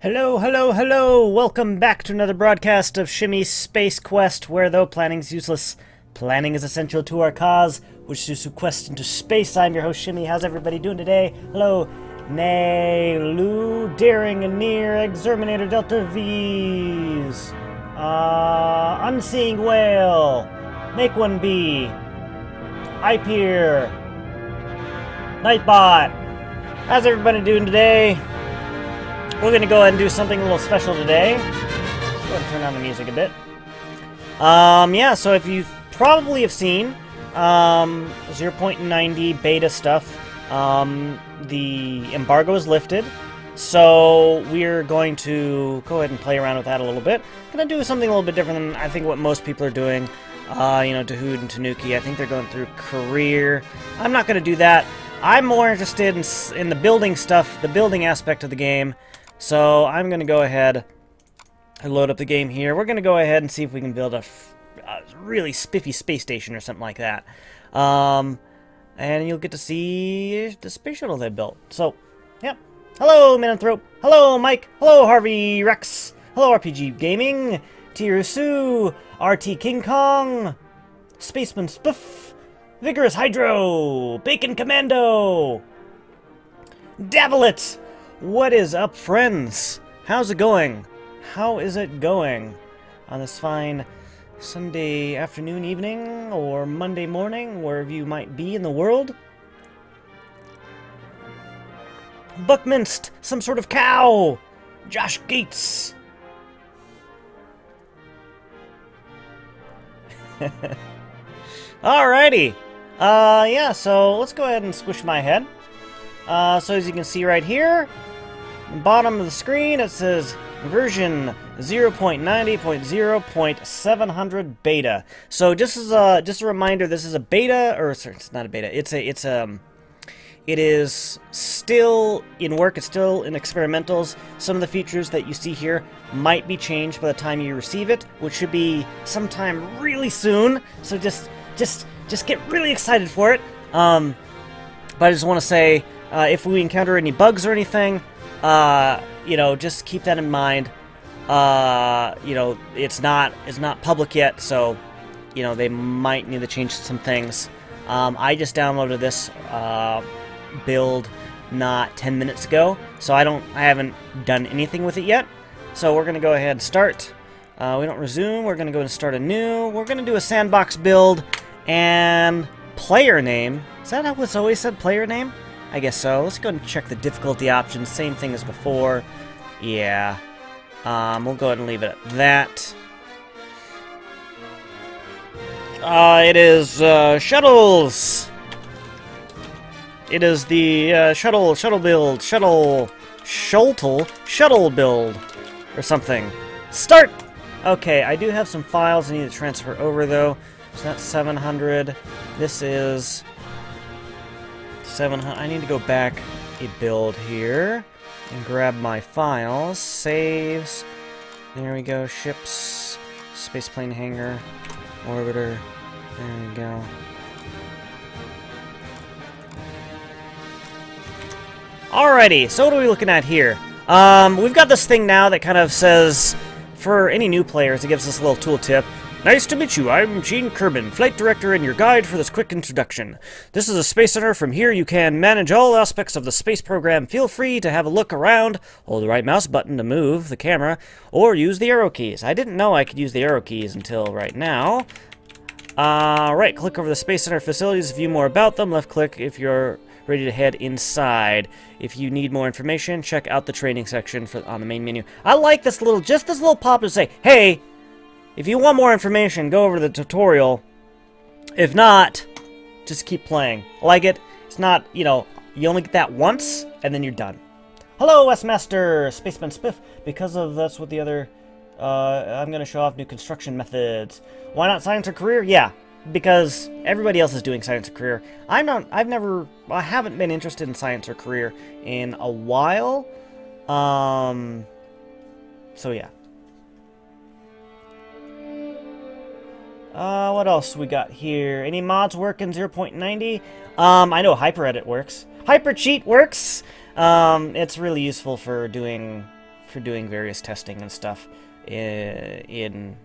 Hello, hello, hello! Welcome back to another broadcast of Shimmy's Space Quest, where though planning's useless, planning is essential to our cause, which is to quest into space. I'm your host, Shimmy. How's everybody doing today? Hello, Nay, Lou, Daring, and Near, Exterminator Delta V's, Unseeing Whale, Make One Be, Ipeer, Nightbot. How's everybody doing today? We're going to go ahead and do something a little special today. Let's go ahead and turn on the music a bit. Yeah, so if you probably have seen 0.90 beta stuff, the embargo is lifted. So we're going to go ahead and play around with that a little bit. Going to do something a little bit different than I think what most people are doing. Dahood and Tanuki, I think they're going through career. I'm not going to do that. I'm more interested in the building stuff, the building aspect of the game. So I'm going to go ahead and load up the game here. We're going to go ahead and see if we can build a really spiffy space station or something like that. And you'll get to see the space shuttle they built. So, yep. Hello, Mananthrope. Hello, Mike. Hello, Harvey Rex. Hello, RPG Gaming. Tirusu. RT King Kong. Spaceman Spiff. Vigorous Hydro. Bacon Commando. Davilet. What is up, friends? How's it going? How is it going on this fine Sunday afternoon, evening, or Monday morning, wherever you might be in the world? Buckminst, some sort of cow! Josh Gates! Alrighty! Yeah, so let's go ahead and squish my head. So as you can see right here, bottom of the screen, it says version 0.90.0.700 beta. So just as a reminder, this is a beta, or sorry, it's not a beta. It is still in work. It's still in experimentals. Some of the features that you see here might be changed by the time you receive it, which should be sometime really soon. So just get really excited for it. But I just want to say, if we encounter any bugs or anything, just keep that in mind. It's not public yet, so, they might need to change some things. I just downloaded this build not 10 minutes ago, so I haven't done anything with it yet. So we're gonna go ahead and start. We don't resume. We're gonna go and start anew. We're gonna do a sandbox build and player name. Is that how it's always said? Player name? I guess so. Let's go and check the difficulty options. Same thing as before. Yeah. We'll go ahead and leave it at that. It is shuttles. It is the shuttle build, shuttle build, or something. Start. Okay, I do have some files I need to transfer over though. So that's 700. This is 700. I need to go back a build here and grab my files. Saves. There we go. Ships. Spaceplane hangar. Orbiter. There we go. Alrighty, so what are we looking at here? We've got this thing now that kind of says, for any new players, it gives us a little tooltip. Nice to meet you, I'm Gene Kerbal, Flight Director and your guide for this quick introduction. This is a Space Center. From here you can manage all aspects of the space program. Feel free to have a look around, hold the right mouse button to move the camera, or use the arrow keys. I didn't know I could use the arrow keys until right now. Right, click over the Space Center facilities to view more about them. Left click if you're ready to head inside. If you need more information, check out the training section on the main menu. I like this little pop to say, hey, if you want more information, go over to the tutorial. If not, just keep playing. I like it. It's not, you only get that once, and then you're done. Hello, S-Master, Spaceman Spiff. Because of that's what the other, I'm going to show off new construction methods. Why not science or career? Yeah, because everybody else is doing science or career. I haven't been interested in science or career in a while. So yeah. What else we got here? Any mods work in 0.90? I know HyperEdit works. HyperCheat works! It's really useful for doing for doing various testing and stuff in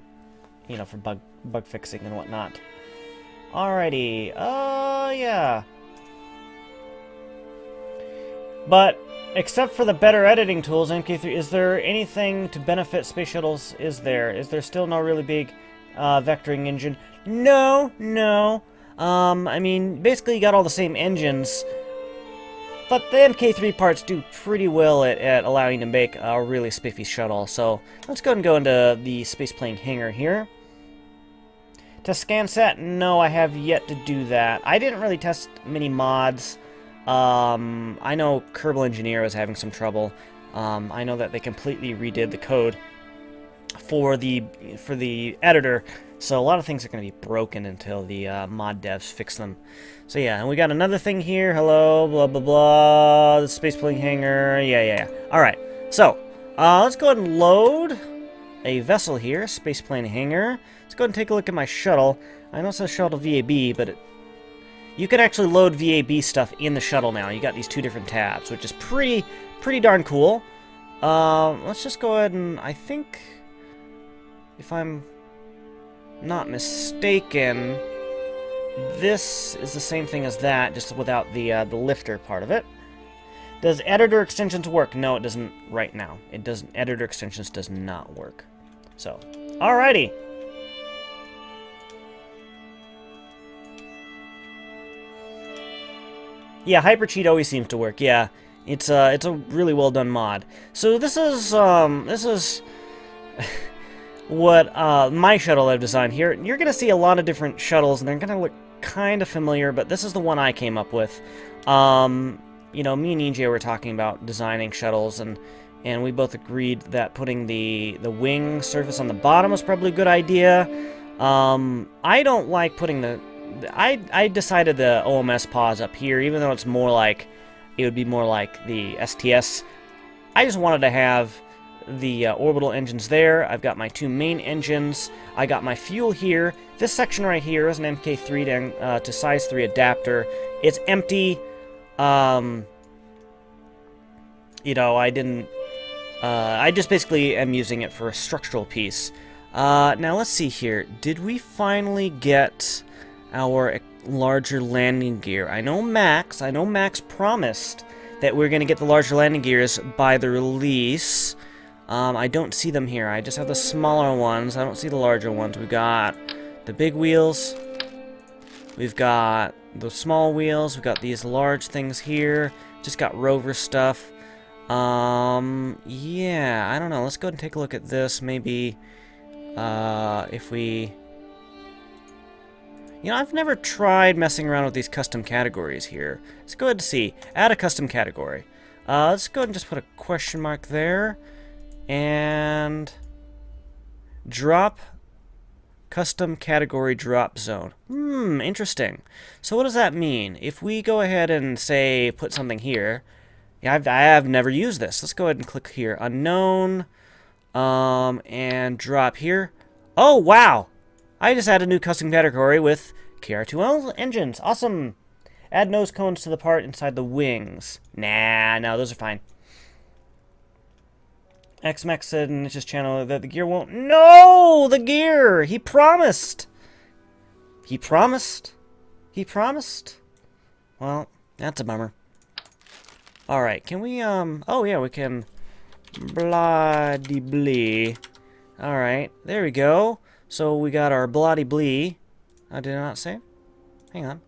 you know, for bug fixing and whatnot. Alrighty, yeah. But except for the better editing tools, MK3, is there anything to benefit space shuttles? Is there still no really big vectoring engine? No. I mean, basically you got all the same engines, but the MK3 parts do pretty well at allowing you to make a really spiffy shuttle. So let's go ahead and go into the spaceplane hangar here. Test ScanSat? No, I have yet to do that. I didn't really test many mods. I know Kerbal Engineer was having some trouble. I know that they completely redid the code for the editor, so a lot of things are going to be broken until the mod devs fix them. So yeah, and we got another thing here. Hello, blah blah blah. The spaceplane hangar. Yeah. All right. So let's go ahead and load a vessel here. Spaceplane hangar. Let's go ahead and take a look at my shuttle. I know it says shuttle VAB, but you can actually load VAB stuff in the shuttle now. You got these two different tabs, which is pretty darn cool. Let's just go ahead and, I think, if I'm not mistaken, this is the same thing as that, just without the lifter part of it. Does editor extensions work? No, it doesn't right now. It doesn't. Editor extensions does not work. So, alrighty. Yeah, Hypercheat always seems to work. Yeah, it's a really well done mod. So this is what my shuttle I've designed here. You're gonna see a lot of different shuttles, and they're gonna look kind of familiar, but this is the one I came up with. You know, me and EJ were talking about designing shuttles, and we both agreed that putting the wing surface on the bottom was probably a good idea. I don't like putting the... I decided the OMS pause up here, even though it's more like... it would be more like the STS. I just wanted to have the orbital engines there. I've got my two main engines. I got my fuel here. This section right here is an MK3 to size 3 adapter. It's empty. You know, I didn't... I just basically am using it for a structural piece. Now, let's see here. Did we finally get our larger landing gear? I know Max promised that we're going to get the larger landing gears by the release. I don't see them here. I just have the smaller ones. I don't see the larger ones. We've got the big wheels. We've got the small wheels. We've got these large things here. Just got rover stuff. Yeah, I don't know. Let's go ahead and take a look at this. Maybe, if we... You know, I've never tried messing around with these custom categories here. Let's go ahead and see. Add a custom category. Let's go ahead and just put a question mark there. And... drop custom category drop zone. Interesting. So what does that mean? If we go ahead and say put something here, yeah, I have never used this. Let's go ahead and click here, unknown, and drop here. Oh wow! I just added a new custom category with KR2L engines. Awesome. Add nose cones to the part inside the wings. Nah, no, those are fine. XMax said in his channel that the gear won't... No! The gear! He promised! He promised? He promised? Well, that's a bummer. Alright, can we, oh yeah, we can... Blah-de-blee. Alright, there we go. So we got our blah-de-blee. I did not say? Hang on.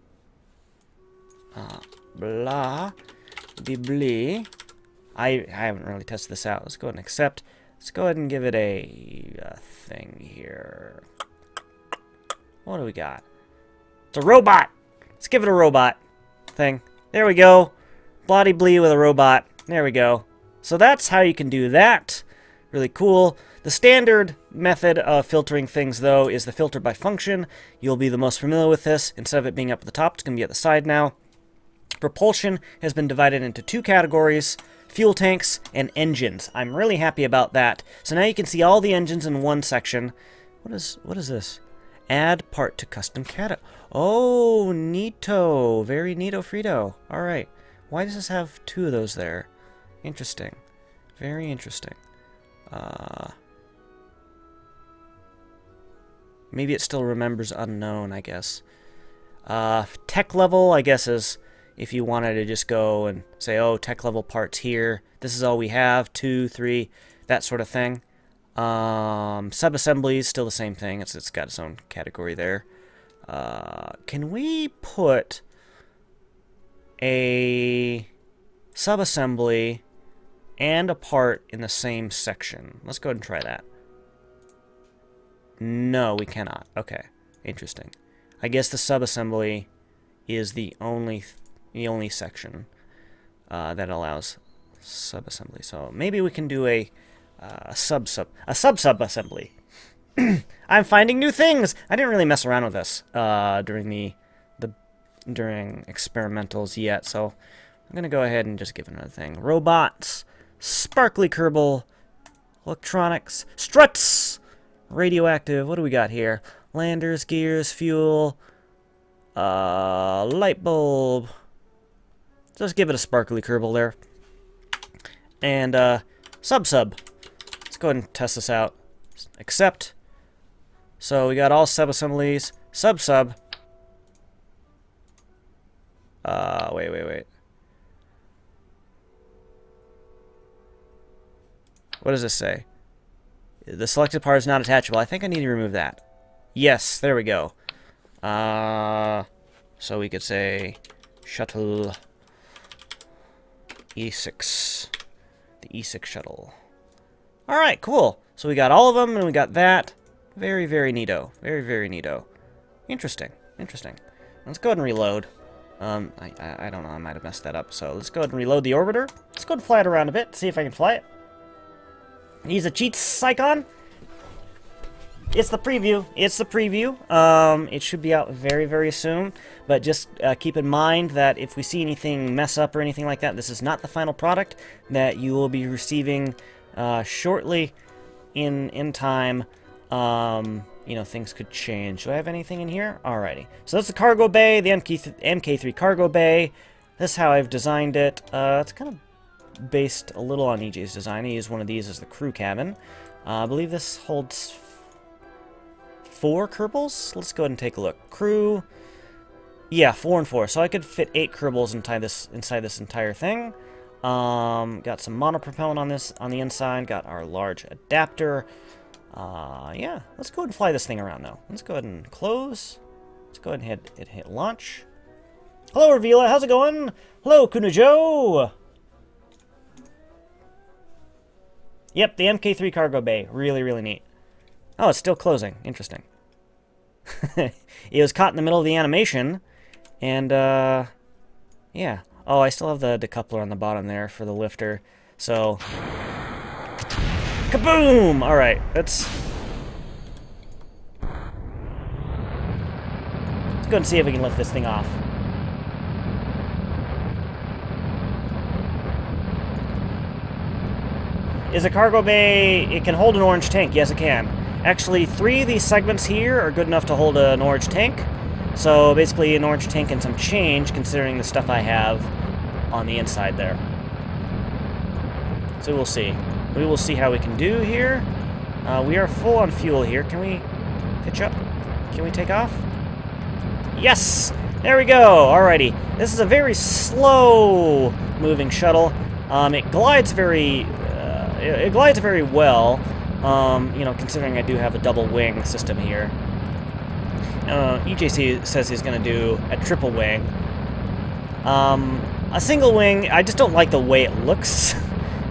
Blah-de-blee. I haven't really tested this out. Let's go ahead and accept. Let's go ahead and give it a thing here. What do we got? It's a robot! Let's give it a robot thing. There we go. Blah-de-blee with a robot. There we go. So that's how you can do that. Really cool. The standard method of filtering things, though, is the filter by function. You'll be the most familiar with this. Instead of it being up at the top, it's going to be at the side now. Propulsion has been divided into two categories: fuel tanks and engines. I'm really happy about that. So now you can see all the engines in one section. What is this? Add part to custom cat. Oh, neato. Very neato Frito. Alright. Why does this have two of those there? Interesting. Very interesting. Maybe it still remembers unknown, I guess. Tech level, I guess, is if you wanted to just go and say, oh, tech level parts here. This is all we have, 2, 3, that sort of thing. Sub-assembly is still the same thing. It's got its own category there. Can we put a sub-assembly and a part in the same section? Let's go ahead and try that. No, we cannot. Okay, interesting. I guess the sub-assembly is the only section that allows sub-assembly. So maybe we can do a sub-assembly. I'm finding new things. I didn't really mess around with this during during experimentals yet, so I'm gonna go ahead and just give it another thing. Robots, sparkly Kerbal, electronics, struts, radioactive. What do we got here? Landers, gears, fuel, light bulb. Just give it a sparkly Kerbal there. And sub. Let's go ahead and test this out. Accept. So we got all sub-assemblies. Sub. Wait. What does this say? The selected part is not attachable. I think I need to remove that. Yes, there we go. So we could say shuttle E6. The E6 shuttle. Alright, cool. So we got all of them, and we got that. Very, very neato. Very, very neato. Interesting. Let's go ahead and reload. I don't know, I might have messed that up. So let's go ahead and reload the orbiter. Let's go ahead and fly it around a bit, see if I can fly it. Use a cheat icon. It's the preview. It should be out very, very soon. But just keep in mind that if we see anything mess up or anything like that, this is not the final product that you will be receiving shortly in time. You know, things could change. Do I have anything in here? Alrighty. So that's the cargo bay, the MK3 cargo bay. This is how I've designed it. It's kind of based a little on EJ's design. I used one of these as the crew cabin. I believe this holds 4 Kerbals. Let's go ahead and take a look. Crew. Yeah, 4 and 4. So I could fit 8 Kerbals inside this entire thing. Got some monopropellant on the inside. Got our large adapter. Yeah, let's go ahead and fly this thing around now. Let's go ahead and close. Let's go ahead and hit launch. Hello, Revila. How's it going? Hello, Kunajo. Yep, the MK3 cargo bay. Really, really neat. Oh, it's still closing. Interesting. It was caught in the middle of the animation. And, yeah. Oh, I still have the decoupler on the bottom there for the lifter. So, kaboom! Alright, let's go and see if we can lift this thing off. Is a cargo bay... It can hold an orange tank. Yes, it can. Actually, 3 of these segments here are good enough to hold an orange tank. So, basically, an orange tank and some change, considering the stuff I have on the inside there. So, we'll see. We will see how we can do here. We are full on fuel here. Can we pitch up? Can we take off? Yes! There we go! Alrighty. This is a very slow moving shuttle. It glides very well. You know, considering I do have a double wing system here. EJC says he's going to do a triple wing. A single wing, I just don't like the way it looks.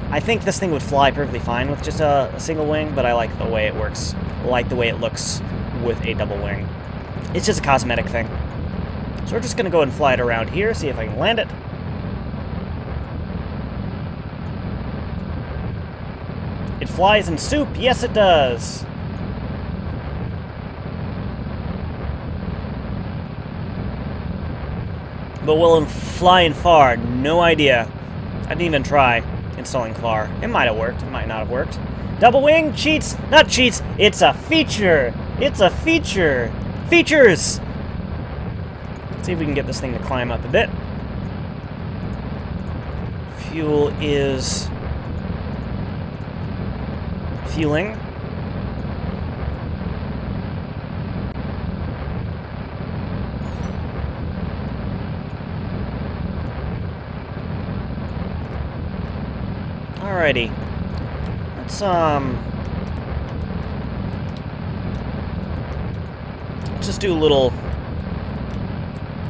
I think this thing would fly perfectly fine with just a single wing, but I like the way it works. I like the way it looks with a double wing. It's just a cosmetic thing. So we're just going to go and fly it around here, see if I can land it. It flies in soup. Yes, it does. But will it fly in far? No idea. I didn't even try installing far. It might have worked. It might not have worked. Double wing cheats. Not cheats. It's a feature. It's a feature. Features. Let's see if we can get this thing to climb up a bit. Fuel is refueling. Alrighty. Let's just do a little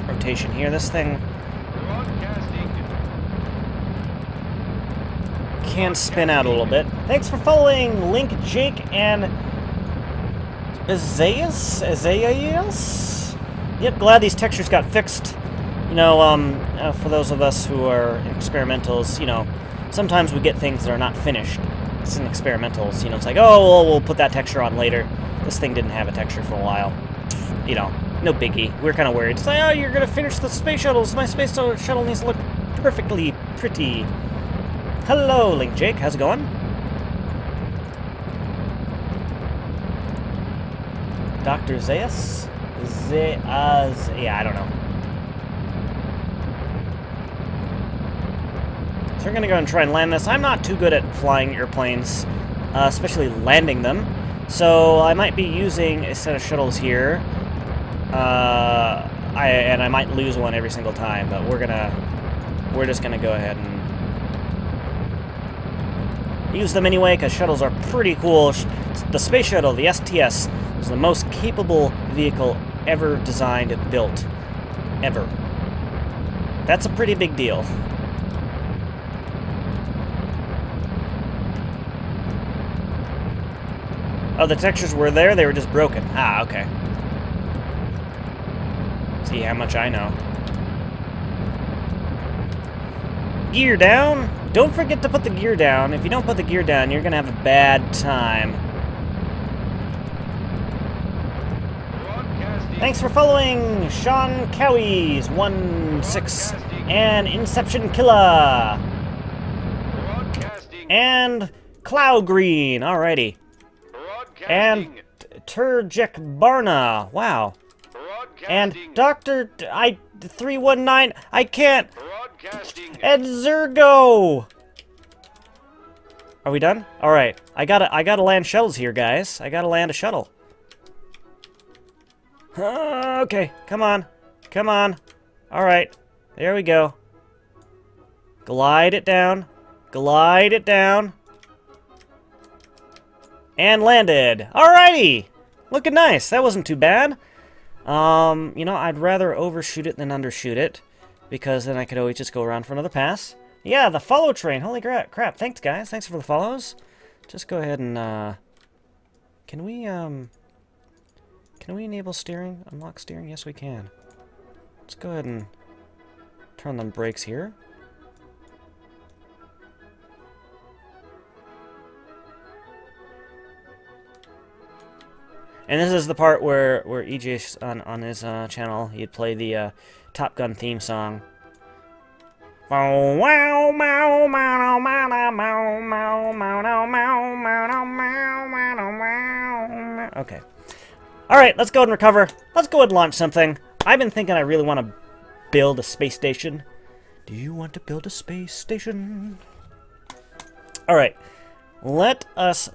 rotation here. This thing can spin out a little bit. Thanks for following Link, Jake, and Isaias? Yep, glad these textures got fixed. You know, for those of us who are experimentals, you know, sometimes we get things that are not finished. It's in experimentals, you know, it's like, oh, well, we'll put that texture on later. This thing didn't have a texture for a while. You know, no biggie. We're kind of worried. It's like, oh, you're going to finish the space shuttles. My space shuttle needs to look perfectly pretty. Hello, Link Jake. How's it going? Dr. Zayas? Yeah, I don't know. So we're going to go and try and land this. I'm not too good at flying airplanes, especially landing them. So I might be using a set of shuttles here. And I might lose one every single time, but we're just gonna go ahead and use them anyway, because shuttles are pretty cool. The space shuttle, the STS, is the most capable vehicle ever designed and built. Ever. That's a pretty big deal. Oh, the textures were there, they were just broken. Ah, okay. See how much I know. Gear down. Don't forget to put the gear down. If you don't put the gear down, you're gonna have a bad time. Thanks for following Sean Cowies 16 and Inception Killer and Cloud Green. Alrighty. And Turjek Barna. Wow. And Dr. 319. I can't. And Zergo. Are we done? All right. I gotta land shuttles here, guys. I gotta land a shuttle. Okay. Come on. Come on. All right. There we go. Glide it down. Glide it down. And landed. Alrighty! Looking nice. That wasn't too bad. You know, I'd rather overshoot it than undershoot it, because then I could always just go around for another pass. Yeah, the follow train. Holy crap. Thanks, guys. Thanks for the follows. Just go ahead and, can we enable steering? Unlock steering? Yes, we can. Let's go ahead and turn on brakes here. And this is the part where EJ on his channel, he'd play the Top Gun theme song. Okay. Alright, let's go and recover. Let's go and launch something. I've been thinking I really want to build a space station. Do you want to build a space station? Alright. Let us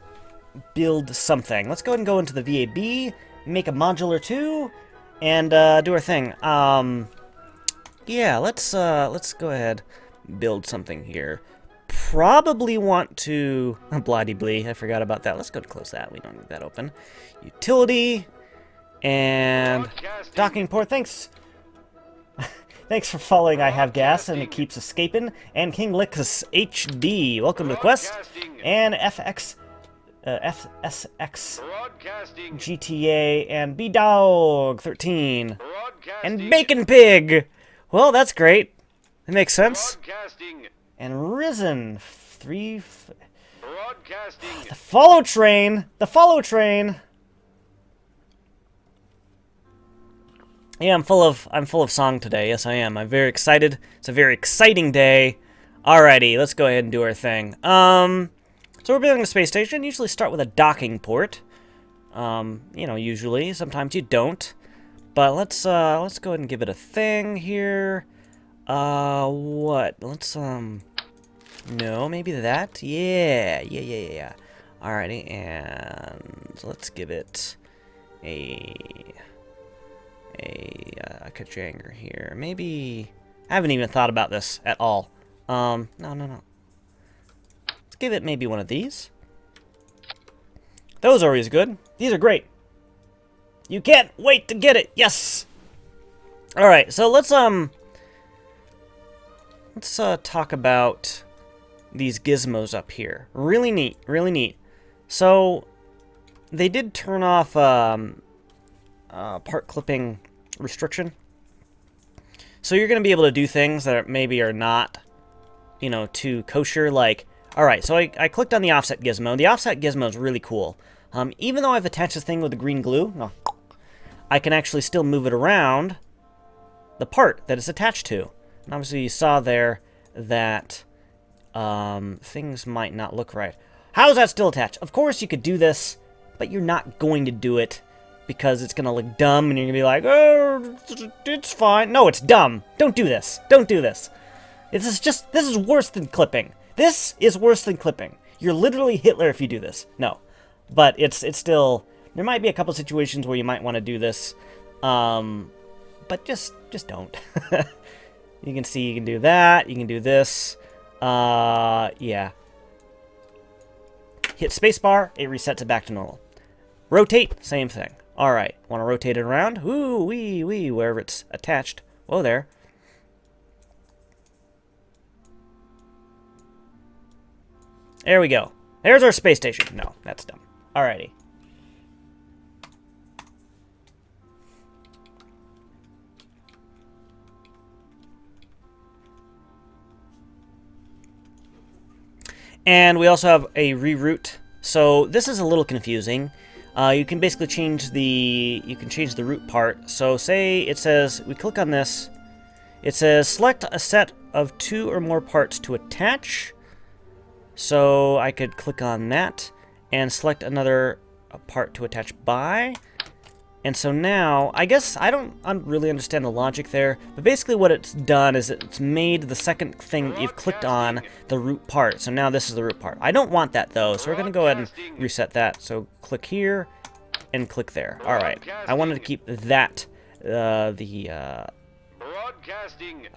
build something. Let's go ahead and go into the VAB, make a modular 2, and do our thing. Yeah, let's go ahead, build something here. Probably want to blah-de-blee, I forgot about that. Let's go and close that. We don't need that open. Utility and docking port. Thanks. Thanks for following I Have Gas, and it keeps escaping. And King Lickus HD, welcome to the quest. And FSX GTA and B-Dog 13 and Bacon Pig. Well, that's great. That makes sense. And Risen 3. The follow train. The follow train. Yeah, I'm full of song today. Yes, I am. I'm very excited. It's a very exciting day. Alrighty, let's go ahead and do our thing. So we're building a space station. Usually start with a docking port. You know, usually. Sometimes you don't. But let's go ahead and give it a thing here. What? Let's no, maybe that. Yeah. Alrighty, and let's give it a Kajanger here. Maybe I haven't even thought about this at all. No. Let's give it maybe one of these. Those are always good. These are great. You can't wait to get it. Yes. All right, so let's talk about these gizmos up here. Really neat, really neat. So they did turn off part clipping restriction. So you're going to be able to do things that maybe are not, you know, too kosher. Like, all right, so I clicked on the offset gizmo. The offset gizmo is really cool. Even though I've attached this thing with the green glue, I can actually still move it around the part that it's attached to. And obviously you saw there that things might not look right. How is that still attached? Of course you could do this, but you're not going to do it because it's going to look dumb and you're going to be like, oh, it's fine. No, it's dumb. Don't do this. Don't do this. This is worse than clipping. This is worse than clipping. You're literally Hitler if you do this. No. But it's still, there might be a couple situations where you might want to do this. But just don't. You can see you can do that. You can do this. Yeah. Hit spacebar, it resets it back to normal. Rotate, same thing. All right, want to rotate it around? Ooh, wee, wherever it's attached. Whoa there. There we go. There's our space station. No, that's dumb. Alrighty. And we also have a reroute. So this is a little confusing. You can basically change the route part. So say it says, we click on this. It says select a set of 2 or more parts to attach. So I could click on that and select another part to attach by. And so now, I guess I don't really understand the logic there, but basically what it's done is it's made the second thing that you've clicked on the root part. So now this is the root part. I don't want that though, so we're going to go ahead and reset that. So click here and click there. All right. I wanted to keep that I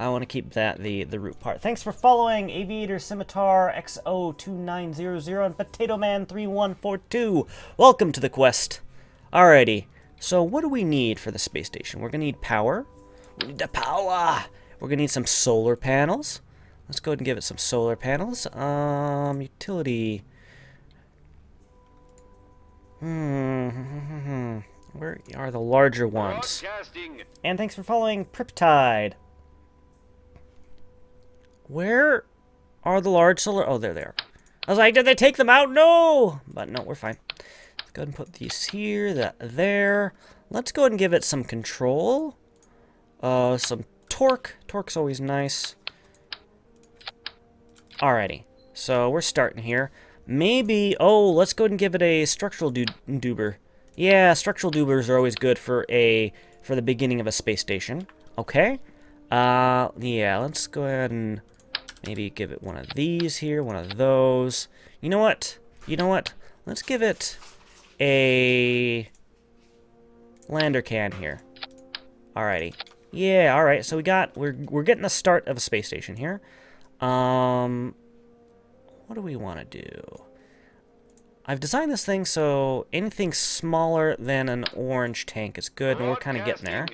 want to keep that the root part. Thanks for following Aviator Scimitar XO2900 and Potato Man 3142. Welcome to the quest. Alrighty. So what do we need for the space station? We're going to need power. We need the power. We're going to need some solar panels. Let's go ahead and give it some solar panels. Utility. Where are the larger ones? And thanks for following Priptide. Where are the large solar... Oh, there they are. I was like, did they take them out? No! But no, we're fine. Let's go ahead and put these here, that there. Let's go ahead and give it some control. Some torque. Torque's always nice. Alrighty. So we're starting here. Maybe... Oh, let's go ahead and give it a structural duber. Yeah, structural dubers are always good for the beginning of a space station. Okay. Yeah, let's go ahead and maybe give it one of these here, one of those. You know what? Let's give it a lander can here. Alrighty. Yeah, alright. So we're getting the start of a space station here. What do we want to do? I've designed this thing so anything smaller than an orange tank is good, and we're kind of getting there.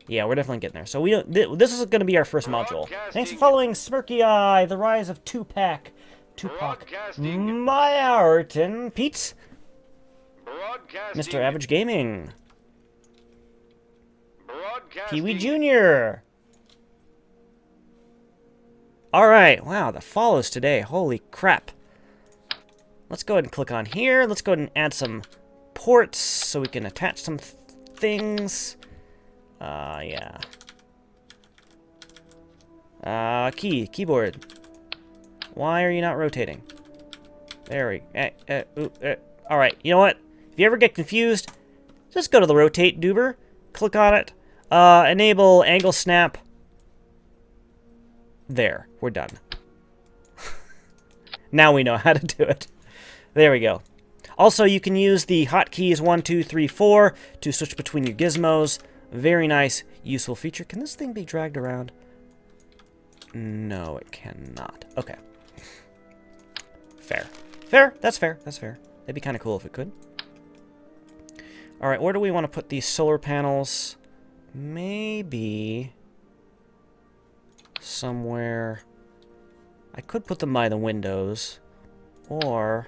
Yeah, we're definitely getting there. So this is going to be our first module. Thanks for following Smirky Eye, The Rise of Tupac, Martin, Pete, Mr. Average Gaming, Pee-wee Jr. Alright, wow, the follows today. Holy crap. Let's go ahead and click on here. Let's go ahead and add some ports so we can attach some things. Yeah. Keyboard. Why are you not rotating? There we go. Alright, you know what? If you ever get confused, just go to the rotate duber, click on it, enable angle snap. There, we're done. Now we know how to do it. There we go. Also, you can use the hotkeys 1, 2, 3, 4 to switch between your gizmos. Very nice, useful feature. Can this thing be dragged around? No, it cannot. Okay. Fair. Fair. That's fair. That's fair. That'd be kind of cool if it could. Alright, where do we want to put these solar panels? Maybe somewhere. I could put them by the windows, or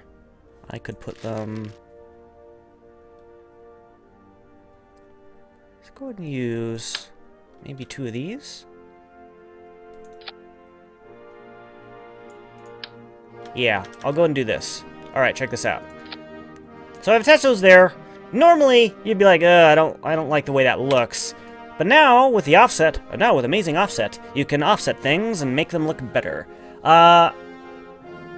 I could put them... Let's go ahead and use maybe 2 of these. Yeah, I'll go and do this. Alright, check this out. So I've attached those there. Normally, you'd be like, I don't like the way that looks. But now, with the offset, now with amazing offset, you can offset things and make them look better.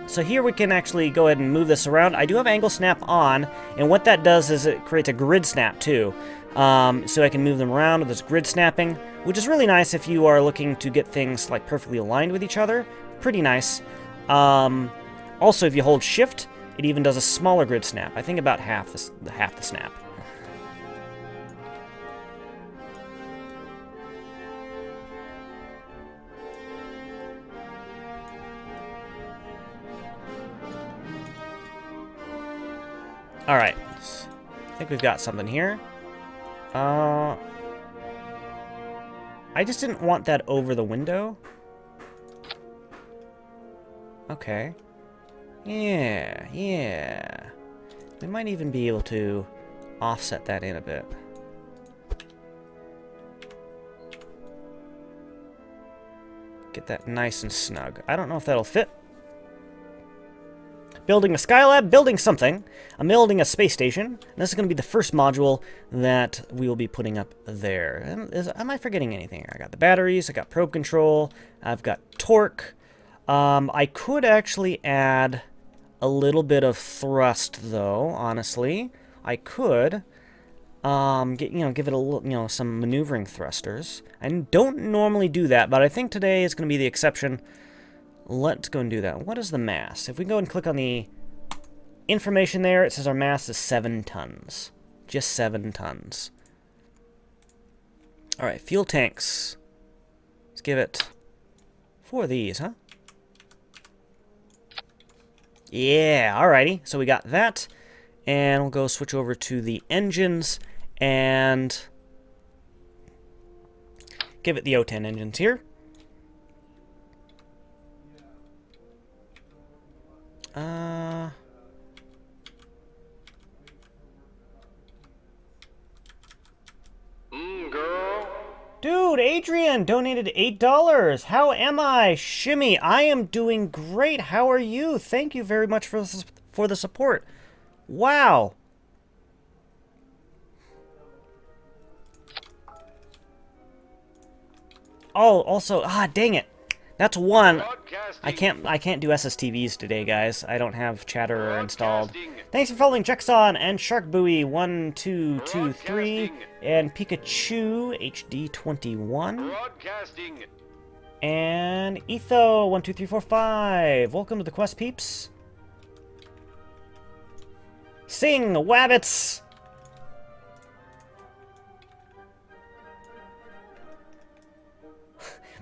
So here we can actually go ahead and move this around. I do have angle snap on, and what that does is it creates a grid snap too. So I can move them around with this grid snapping, which is really nice if you are looking to get things like perfectly aligned with each other. Pretty nice. Also, if you hold shift, it even does a smaller grid snap. I think about half the snap. Alright, I think we've got something here. I just didn't want that over the window. Okay. Yeah. We might even be able to offset that in a bit. Get that nice and snug. I don't know if that'll fit. Building a Skylab, building something. I'm building a space station. And this is going to be the first module that we will be putting up there. Am I forgetting anything? I got the batteries, I got probe control, I've got torque. I could actually add a little bit of thrust, though, honestly. I could give it a little, some maneuvering thrusters. I don't normally do that, but I think today is going to be the exception. Let's go and do that. What is the mass? If we go and click on the information there, it says our mass is 7 tons. Just 7 tons. Alright, fuel tanks. Let's give it 4 of these, huh? Yeah, alrighty. So we got that. And we'll go switch over to the engines and give it the O10 engines here. Girl. Dude, Adrian donated $8. How am I? Shimmy, I am doing great. How are you? Thank you very much for the support. Wow. Oh, also, dang it. That's one. I can't do SSTVs today, guys. I don't have Chatterer installed. Thanks for following Jackson and Shark Buoy 1223 and Pikachu HD21 and Etho 12345. Welcome to the quest, peeps. Sing, wabbits.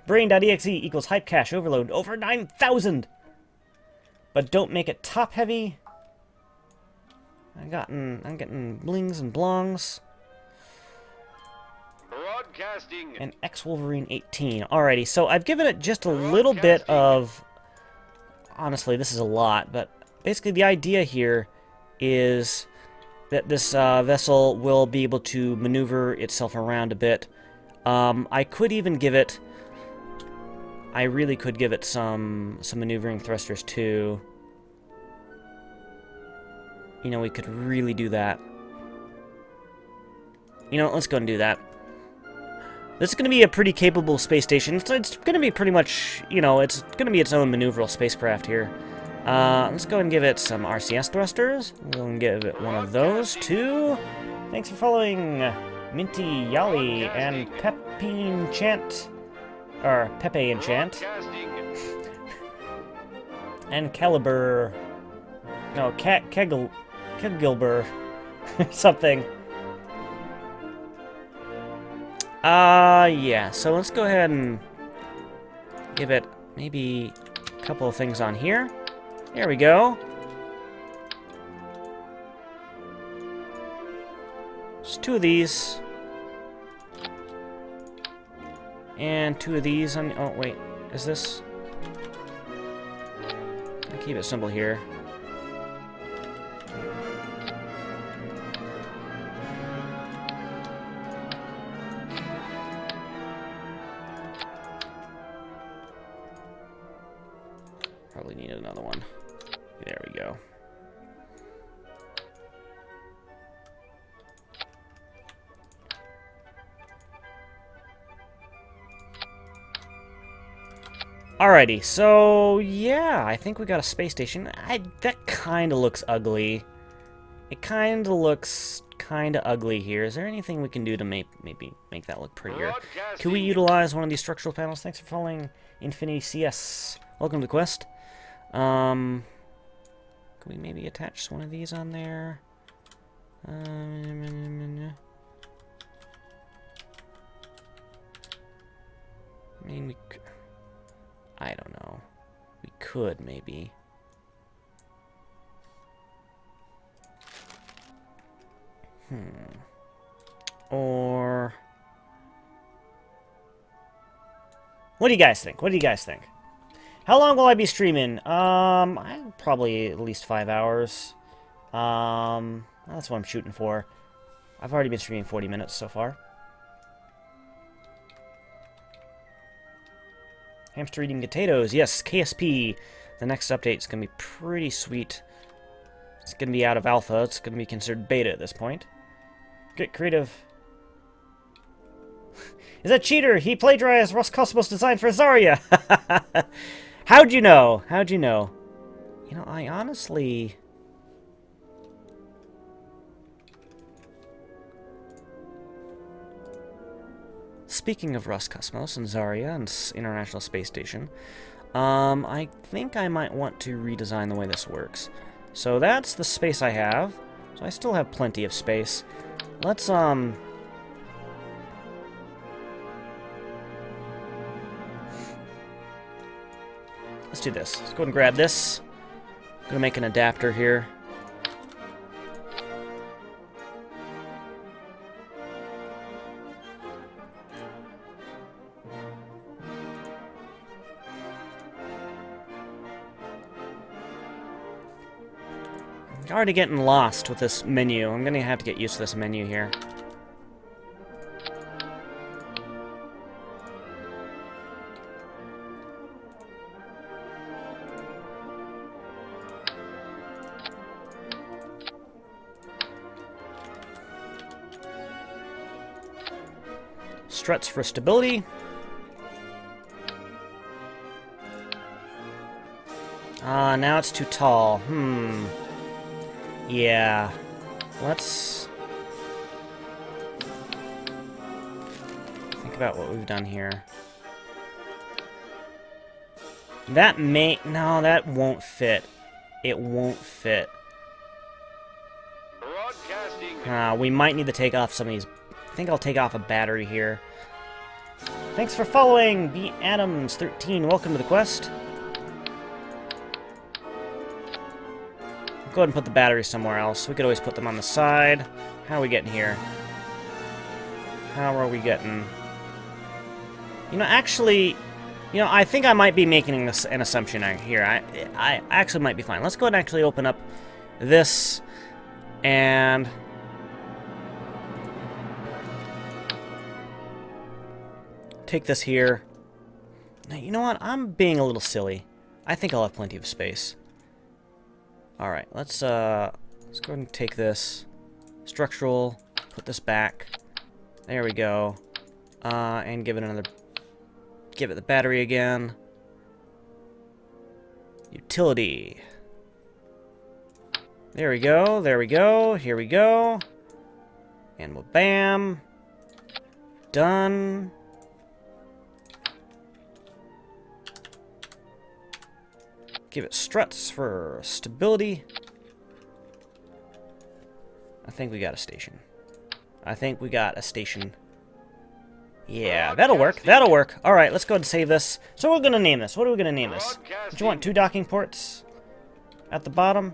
Brain.exe equals hype cache overload over 9,000. But don't make it top heavy. I'm getting blings and blongs. Broadcasting. And X Wolverine 18. Alrighty, so I've given it just a little bit of. Honestly, this is a lot, but basically the idea here is that this vessel will be able to maneuver itself around a bit. I could even give it. I really could give it some maneuvering thrusters too. We could really do that. Let's go and do that. This is going to be a pretty capable space station. So it's going to be pretty much, it's going to be its own maneuverable spacecraft here. Let's go and give it some RCS thrusters. We'll give it one of those too. Thanks for following Minty Yali and Pepe Enchant. Or Pepe Enchant. And Caliber. No, a Gilbert. Something. Yeah, so let's go ahead and give it maybe a couple of things on here. There we go. Just 2 of these. And 2 of these on... Oh, wait. Is this... I'll keep it simple here. Probably need another one. There we go. Alrighty, so yeah, I think we got a space station. That kind of looks ugly. It kind of looks kind of ugly here. Is there anything we can do to maybe make that look prettier? Can we utilize one of these structural panels? Thanks for following Infinity CS. Welcome to the quest. Can we maybe attach one of these on there? I mean, I don't know. We could, maybe. Or... What do you guys think? What do you guys think? How long will I be streaming? Probably at least 5 hours. That's what I'm shooting for. I've already been streaming 40 minutes so far. Hamster eating potatoes. Yes, KSP. The next update is going to be pretty sweet. It's going to be out of alpha. It's going to be considered beta at this point. Get creative. Is that cheater? He plagiarized Roscosmos' design for Zarya. How'd you know? How'd you know? You know, I honestly... Speaking of Roscosmos and Zarya and International Space Station, I think I might want to redesign the way this works. So that's the space I have. So I still have plenty of space. Let's do this. Let's go ahead and grab this. I'm gonna make an adapter here. Already getting lost with this menu. I'm gonna have to get used to this menu here. Struts for stability. Now it's too tall. Yeah. Let's think about what we've done here. That may... No, that won't fit. It won't fit. We might need to take off some of these... I think I'll take off a battery here. Thanks for following, B. Adams13. Welcome to the quest. Go ahead and put the batteries somewhere else. We could always put them on the side. How are we getting here? How are we getting... You know, actually... You know, I think I might be making an assumption here. I actually might be fine. Let's go ahead and actually open up this and... take this here. Now, you know what? I'm being a little silly. I think I'll have plenty of space. Alright, let's go ahead and take this. Structural, put this back. There we go. And give it another... Give it the battery again. Utility. There we go, there we go, here we go. And we'll bam. Done. Give it struts for stability. I think we got a station. I think we got a station. Yeah, that'll work. That'll work. All right, let's go ahead and save this. So we're going to name this. What are we going to name this? Do you want 2 docking ports at the bottom?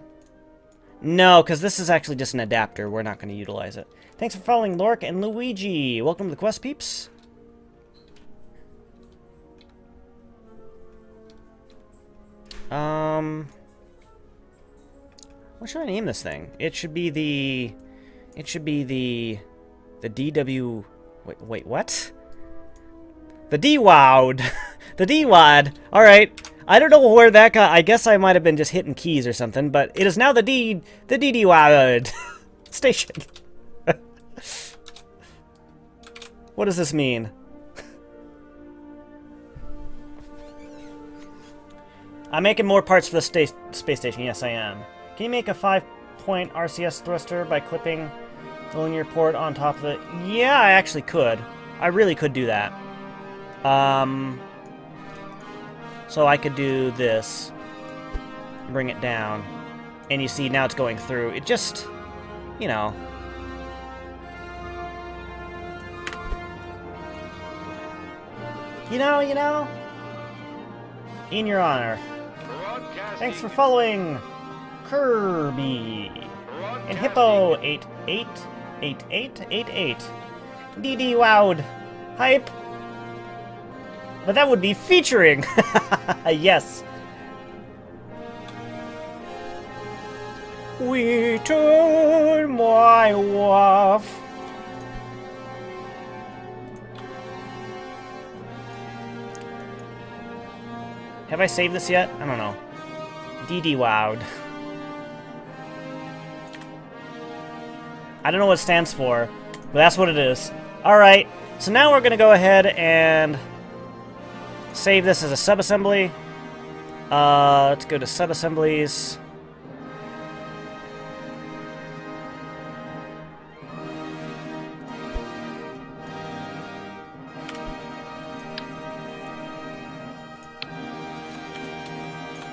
No, because this is actually just an adapter. We're not going to utilize it. Thanks for following Lork and Luigi. Welcome to the quest, peeps. What should I name this thing? It should be the DW. Wait, what? The D-Wowed. The D-Wad. All right. I don't know where that got. I guess I might have been just hitting keys or something, but it is now the DD-Wowed station. What does this mean? I'm making more parts for the space station. Yes, I am. Can you make a 5-point RCS thruster by clipping the linear port on top of it? Yeah, I actually could. I really could do that. So I could do this, bring it down, and you see now it's going through. It just, you know. You know. In your honor. Thanks for following Kirby and Hippo 888888. DD Wowed. Hype. But that would be featuring. Yes. We turn my wife. Have I saved this yet? I don't know. DD Wowed. I don't know what it stands for, but that's what it is. Alright, so now we're going to go ahead and save this as a subassembly. Let's go to subassemblies.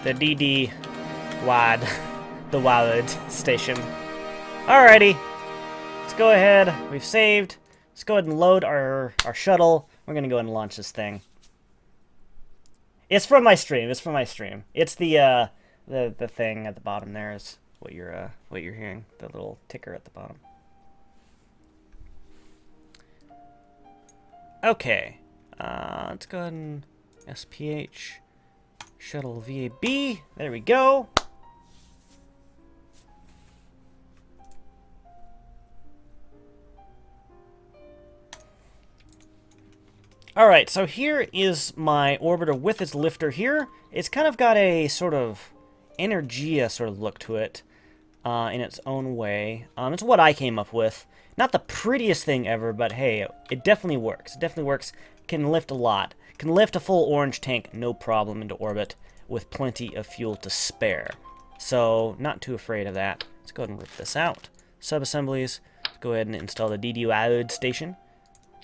The DD WAD, the WAD station. Alrighty, let's go ahead. We've saved. Let's go ahead and load our shuttle. We're gonna go ahead and launch this thing. It's from my stream. It's from my stream. It's the thing at the bottom there is what you're hearing. The little ticker at the bottom. Okay, let's go ahead and SPH. Shuttle VAB. There we go. Alright, so here is my orbiter with its lifter here. It's kind of got a sort of Energia sort of look to it in its own way. It's what I came up with. Not the prettiest thing ever, but hey, it definitely works. It definitely works. Can lift a lot. Can lift a full orange tank, no problem, into orbit with plenty of fuel to spare. So, not too afraid of that. Let's go ahead and rip this out. Subassemblies. Let's go ahead and install the DD station.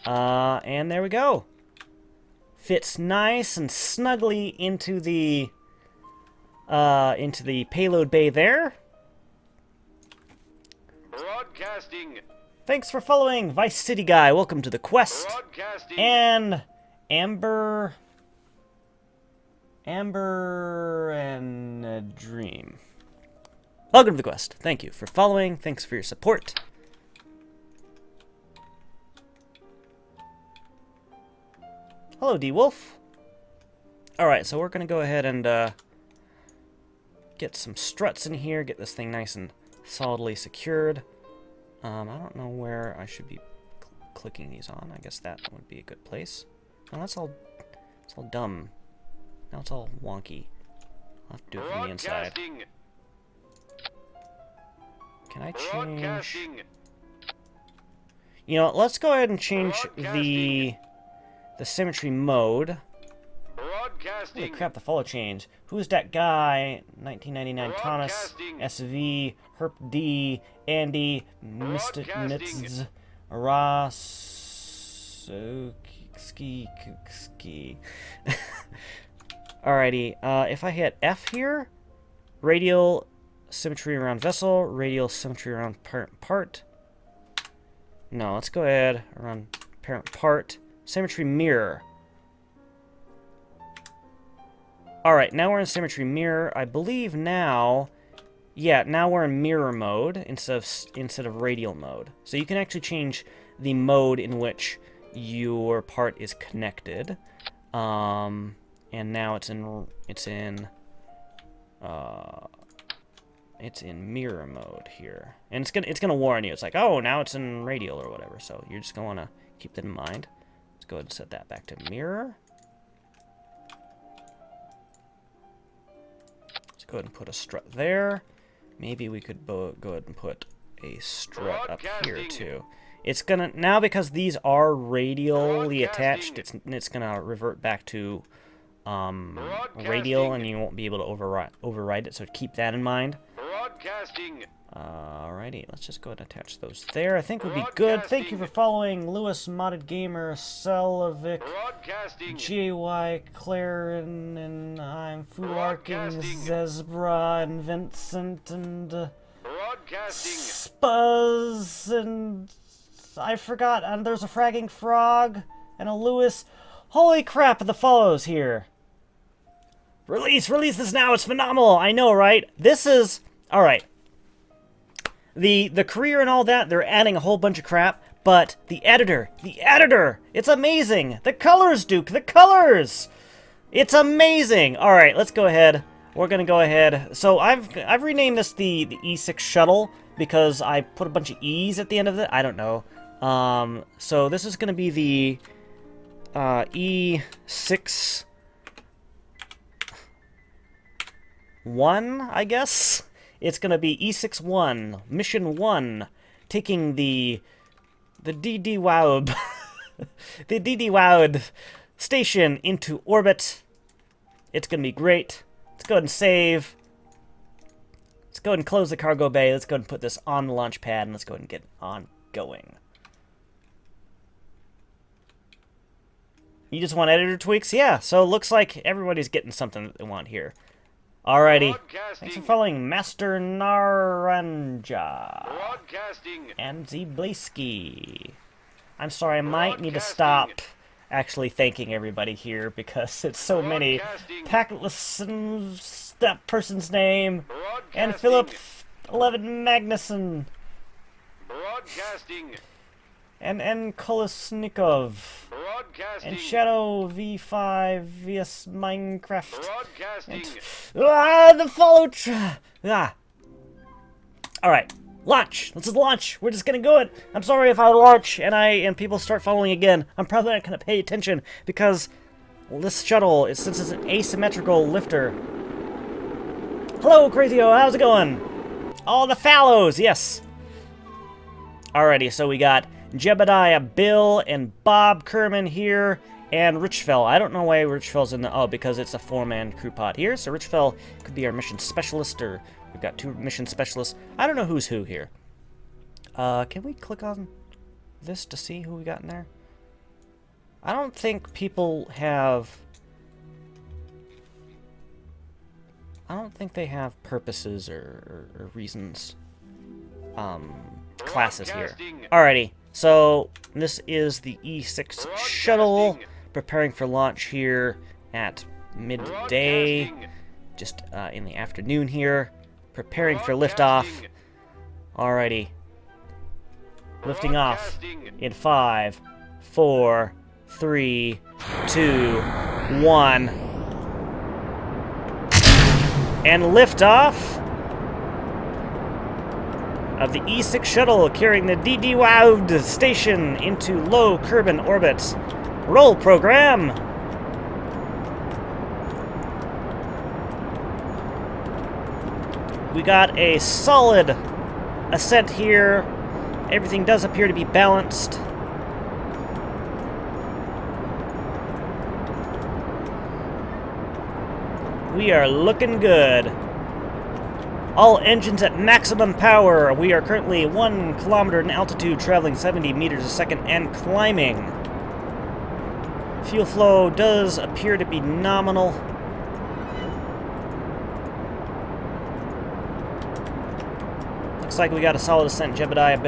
And there we go. Fits nice and snugly into the payload bay there. Broadcasting. Thanks for following Vice City Guy. Welcome to the quest. And Amber and a Dream. Welcome to the quest. Thank you for following. Thanks for your support. Hello, D-Wolf. Alright, so we're going to go ahead and get some struts in here, get this thing nice and solidly secured. I don't know where I should be clicking these on. I guess that would be a good place. No, it's all dumb. Now it's all wonky. I'll have to do it from the inside. Can I change? You know, let's go ahead and change the symmetry mode. Holy crap, the follow change. Who's that guy? 1999 Thomas, SV, Herp D, Andy, Mr. Nitz, Ross, Ski. Alrighty, if I hit F here, radial symmetry around vessel, radial symmetry around parent part. No, let's go ahead around parent part. Symmetry mirror. Alright, now we're in symmetry mirror. I believe now... Yeah, now we're in mirror mode instead of radial mode. So you can actually change the mode in which your part is connected. And now it's in mirror mode here. And it's gonna warn you. It's like, oh, now it's in radial or whatever. So you're just gonna wanna keep that in mind. Let's go ahead and set that back to mirror. Let's go ahead and put a strut there. Maybe we could go ahead and put a strut up here too. It's gonna now, because these are radially attached, it's gonna revert back to radial, and you won't be able to override it. So keep that in mind. Alrighty, let's just go ahead and attach those there. I think would be good. Thank you for following Lewis Modded Gamer, Selvic, JY, Claren, and I'm Fularking, Zezbra, and Vincent, and Spuzz, and I forgot, and there's a Fragging Frog, and a Lewis. Holy crap, the follows here. Release this now, it's phenomenal. I know, right? This is, alright. The career and all that, they're adding a whole bunch of crap, but the editor, it's amazing. The colors, Duke, the colors. It's amazing. All right, let's go ahead. We're gonna go ahead. So I've renamed this the E6 shuttle because I put a bunch of E's at the end of it. I don't know. So this is gonna be the E6 1, I guess. It's gonna be E6-1, Mission 1, taking the DD-WOW the DD-WOW station into orbit. It's gonna be great. Let's go ahead and save. Let's go ahead and close the cargo bay. Let's go ahead and put this on the launch pad, and let's go ahead and get on going. You just want editor tweaks? Yeah, so it looks like everybody's getting something that they want here. Alrighty. Thanks for following Master Naranja. And Zblaski. I'm sorry, I might need to stop actually thanking everybody here because it's so many. Packless, that person's name. And Philip 11 Magnuson. And Kolesnikov. And Shadow V5 vs Minecraft. And, the follow. Alright, launch. This is launch. We're just gonna go it. I'm sorry if I launch and people start following again. I'm probably not gonna pay attention because this shuttle, since it's an asymmetrical lifter. Hello, Crazyo. How's it going? All the fallows. Yes. Alrighty, so we got Jebediah, Bill, and Bob Kerman here, and Richfell. I don't know why Richfell's in the... Oh, because it's a 4-man crew pod here, so Richfell could be our mission specialist, or we've got 2 mission specialists. I don't know who's who here. Can we click on this to see who we got in there? I don't think people have... I don't think they have purposes or reasons. Classes here. Alrighty. So, this is the E6 shuttle, preparing for launch here at midday, just in the afternoon here, preparing for liftoff. Alrighty. Lifting off in 5, 4, 3, 2, 1. And liftoff of the E6 shuttle carrying the DD-WOW station into low Kerbal orbit. Roll program! We got a solid ascent here. Everything does appear to be balanced. We are looking good. All engines at maximum power. We are currently 1 kilometer in altitude, traveling 70 meters a second and climbing. Fuel flow does appear to be nominal. Looks like we got a solid ascent. Jebediah,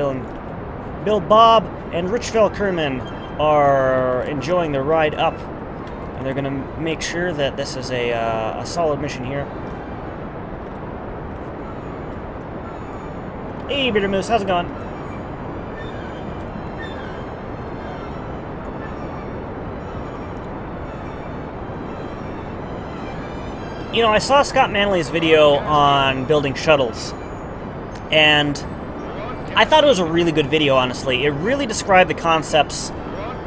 Bill Bob, and Richville Kerman are enjoying their ride up. And they're going to make sure that this is a solid mission here. Hey, Bitter Moose, how's it going? You know, I saw Scott Manley's video on building shuttles, and I thought it was a really good video, honestly. It really described the concepts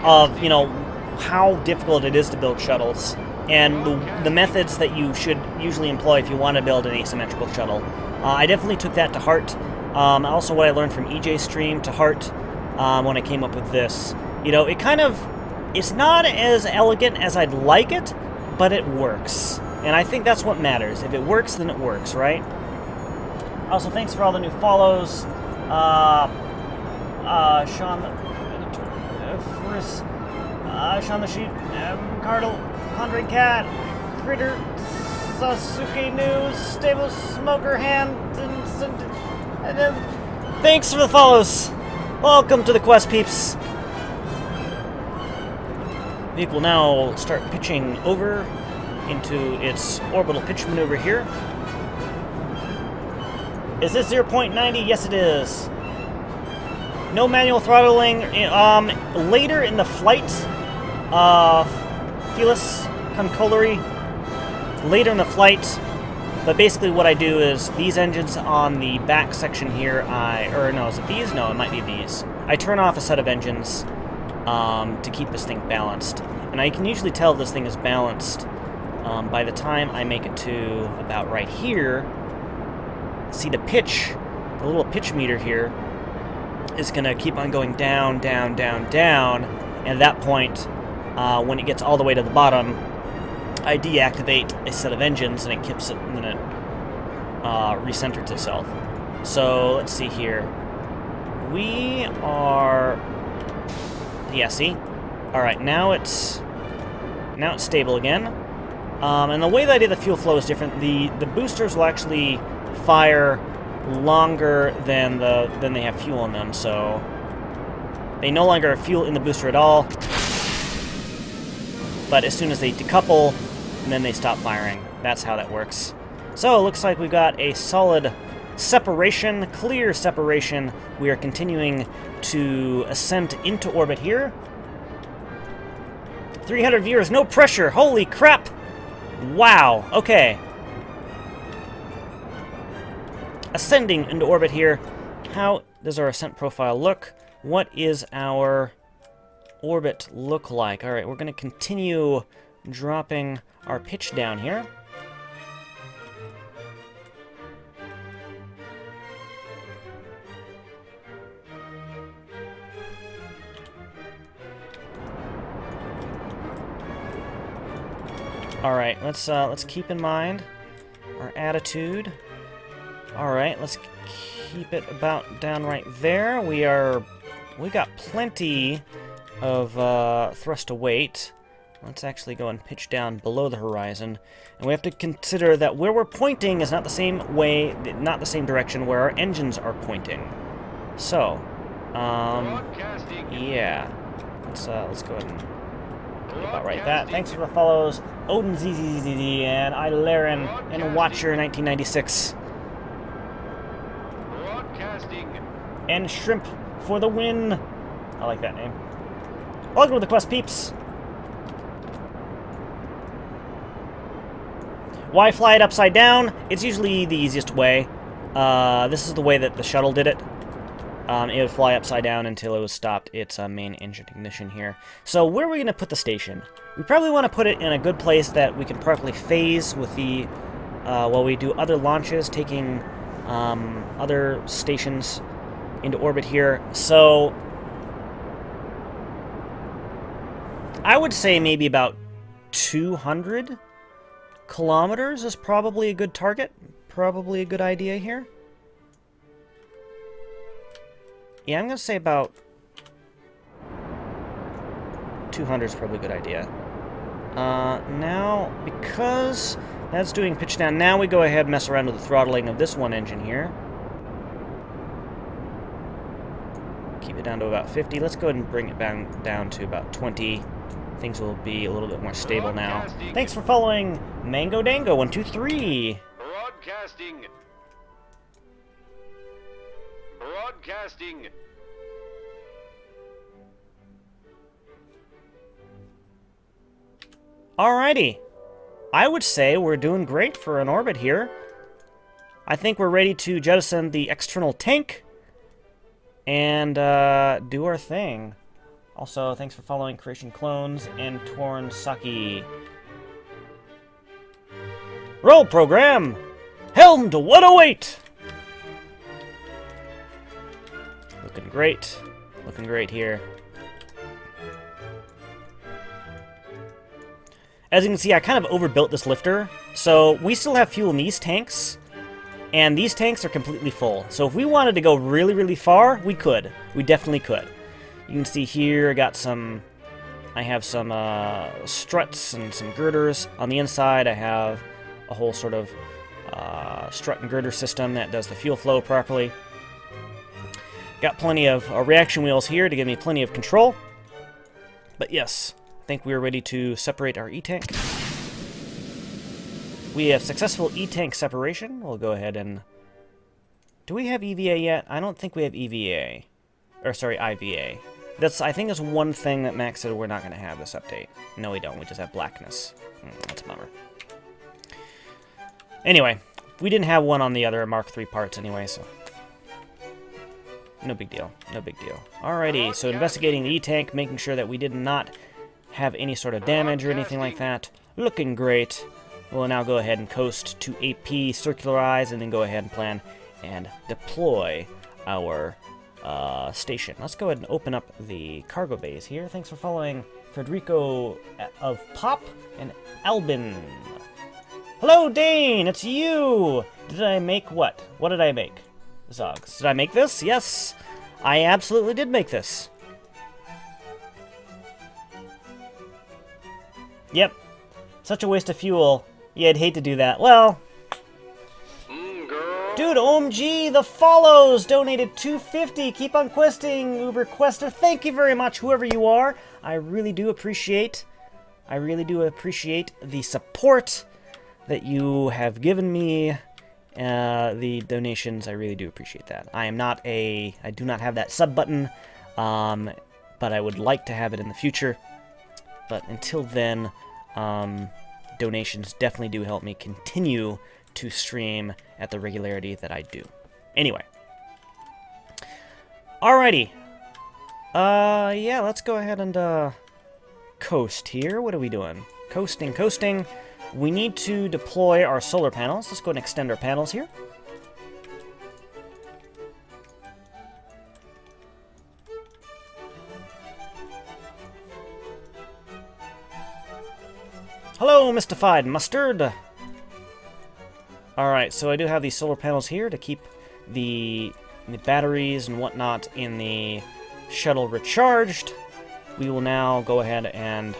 of, you know, how difficult it is to build shuttles, and the methods that you should usually employ if you want to build an asymmetrical shuttle. I definitely took that to heart. Also what I learned from EJ's stream to heart when I came up with this. You know, it's not as elegant as I'd like it, but it works. And I think that's what matters. If it works, then it works, right? Also, thanks for all the new follows. Sean Friss, Sean the Sheep, Cardinal, Andre Cat, Critter, Sasuke News, Stable Smoker Hand, and then thanks for the follows. Welcome to the quest, peeps. Vehicle will now start pitching over into its orbital pitch maneuver here. Is this 0.90? Yes, it is. No manual throttling. Later in the flight, Felis Concolary. Later in the flight, but basically what I do is these engines on the back section here, is it these? No, it might be these. I turn off a set of engines to keep this thing balanced. And I can usually tell this thing is balanced by the time I make it to about right here. See the pitch, the little pitch meter here is going to keep on going down, down, down, down. And at that point, when it gets all the way to the bottom, I deactivate a set of engines and it keeps it, and then it recenters itself. So let's see here. We are, yeah, see? All right, now it's stable again. And the way that I did the fuel flow is different. The boosters will actually fire longer than they have fuel in them, so they no longer have fuel in the booster at all. But as soon as they decouple, and then they stop firing. That's how that works. So it looks like we've got a solid separation, clear separation. We are continuing to ascend into orbit here. 300 viewers, no pressure. Holy crap! Wow, okay. Ascending into orbit here. How does our ascent profile look? What is our orbit look like? All right, we're going to continue dropping our pitch down here. All right, let's keep in mind our attitude. All right, let's keep it about down right there. We got plenty of thrust to weight. Let's actually go and pitch down below the horizon, and we have to consider that where we're pointing is not the same way, not the same direction where our engines are pointing. So, yeah, let's go ahead and about right that. Thanks for the follows, Odin ZZZZ and Ilaren and Watcher 1996. And Shrimp for the win. I like that name. Welcome to the quest, peeps. Why fly it upside down? It's usually the easiest way. This is the way that the shuttle did it. It would fly upside down until it was stopped its main engine ignition here. So where are we going to put the station? We probably want to put it in a good place that we can properly phase with the, while we do other launches, taking other stations into orbit here. So I would say maybe about 200 kilometers is probably a good target, probably a good idea here. Yeah, I'm going to say about 200 is probably a good idea. Now, because that's doing pitch down, now we go ahead and mess around with the throttling of this one engine here. keep it down to about 50. Let's go ahead and bring it down to about 20. Things will be a little bit more stable now. Thanks for following Mango Dango 123. Broadcasting. Broadcasting. Alrighty. I would say we're doing great for an orbit here. I think we're ready to jettison the external tank and do our thing. Also, thanks for following Creation Clones and Torn Saki. Roll program! Helm to 108! Looking great. Looking great here. As you can see, I kind of overbuilt this lifter, so we still have fuel in these tanks, and these tanks are completely full. So if we wanted to go really, really far, we could. We definitely could. You can see here, I have some struts and some girders. On the inside, I have a whole sort of strut and girder system that does the fuel flow properly. Got plenty of reaction wheels here to give me plenty of control. But yes, I think we're ready to separate our E-tank. We have successful E-tank separation. We'll go ahead and... Do we have EVA yet? I don't think we have EVA. Or, sorry, IVA. I think that's one thing that Max said we're not going to have this update. No, we don't. We just have blackness. That's a bummer. Anyway, we didn't have one on the other Mark III parts anyway, so... No big deal. No big deal. Alrighty, so investigating the E-tank, making sure that we did not have any sort of damage or anything like that. Looking great. We'll now go ahead and coast to AP, circularize, and then go ahead and plan and deploy our station. Let's go ahead and open up the cargo bays here. Thanks for following Federico of Pop and Albin. Hello, Dane! It's you! Did I make what? What did I make? Zogs. Did I make this? Yes! I absolutely did make this. Yep. Such a waste of fuel. Yeah, I'd hate to do that. Well... Dude, OMG, the follows donated $2.50. Keep on questing, Uber Quester. Thank you very much, whoever you are. I really do appreciate the support that you have given me. The donations, I really do appreciate that. I do not have that sub button, but I would like to have it in the future. But until then, donations definitely do help me continue to stream at the regularity that I do. Anyway. Alrighty. Yeah, let's go ahead and, coast here. What are we doing? Coasting. We need to deploy our solar panels. Let's go and extend our panels here. Hello, Mystified Mustard! Alright, so I do have these solar panels here to keep the batteries and whatnot in the shuttle recharged. We will now go ahead and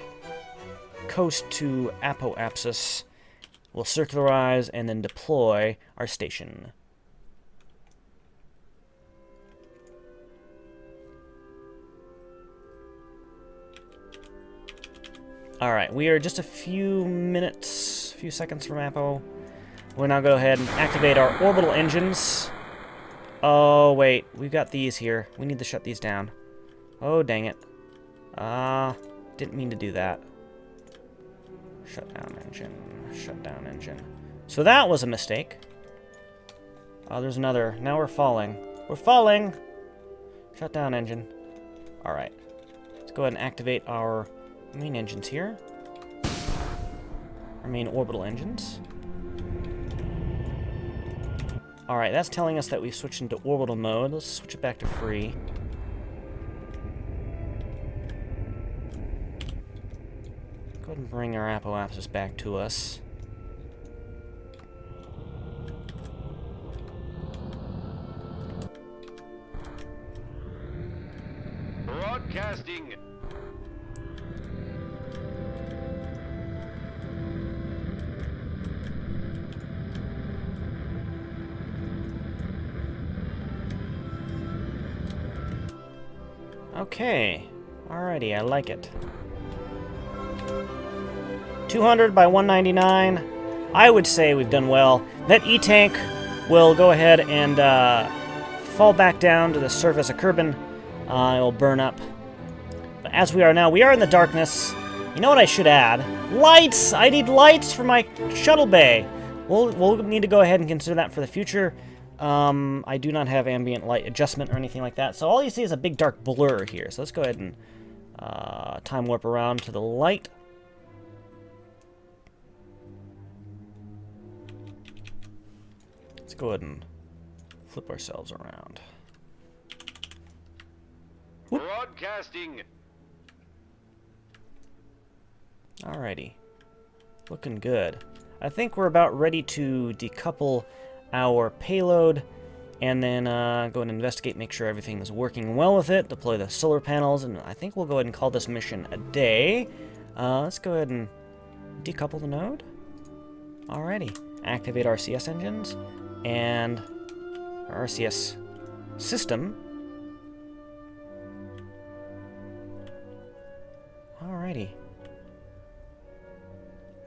coast to Apoapsis. We'll circularize and then deploy our station. Alright, we are just a few seconds from Apo. We'll now go ahead and activate our orbital engines. Oh, wait. We've got these here. We need to shut these down. Oh, dang it. Didn't mean to do that. Shut down engine. So that was a mistake. Oh, there's another. Now we're falling. We're falling! Shut down engine. Alright. Let's go ahead and activate our main engines here. Our main orbital engines. Alright, that's telling us that we've switched into orbital mode. Let's switch it back to free. Go ahead and bring our Apoapsis back to us. Broadcasting. Okay. Alrighty, I like it. 200 by 199. I would say we've done well. That E-Tank will go ahead and fall back down to the surface of Kerbin. It will burn up. But as we are now, we are in the darkness. You know what I should add? Lights! I need lights for my shuttle bay. We'll need to go ahead and consider that for the future. I do not have ambient light adjustment or anything like that. So all you see is a big dark blur here. So let's go ahead and time warp around to the light. Let's go ahead and flip ourselves around. Whoop. Broadcasting. Alrighty. Looking good. I think we're about ready to decouple our payload and then go ahead and investigate, make sure everything is working well with it, deploy the solar panels, and I think we'll go ahead and call this mission a day. Let's go ahead and decouple the node. Alrighty. Activate RCS engines and our RCS system. Alrighty.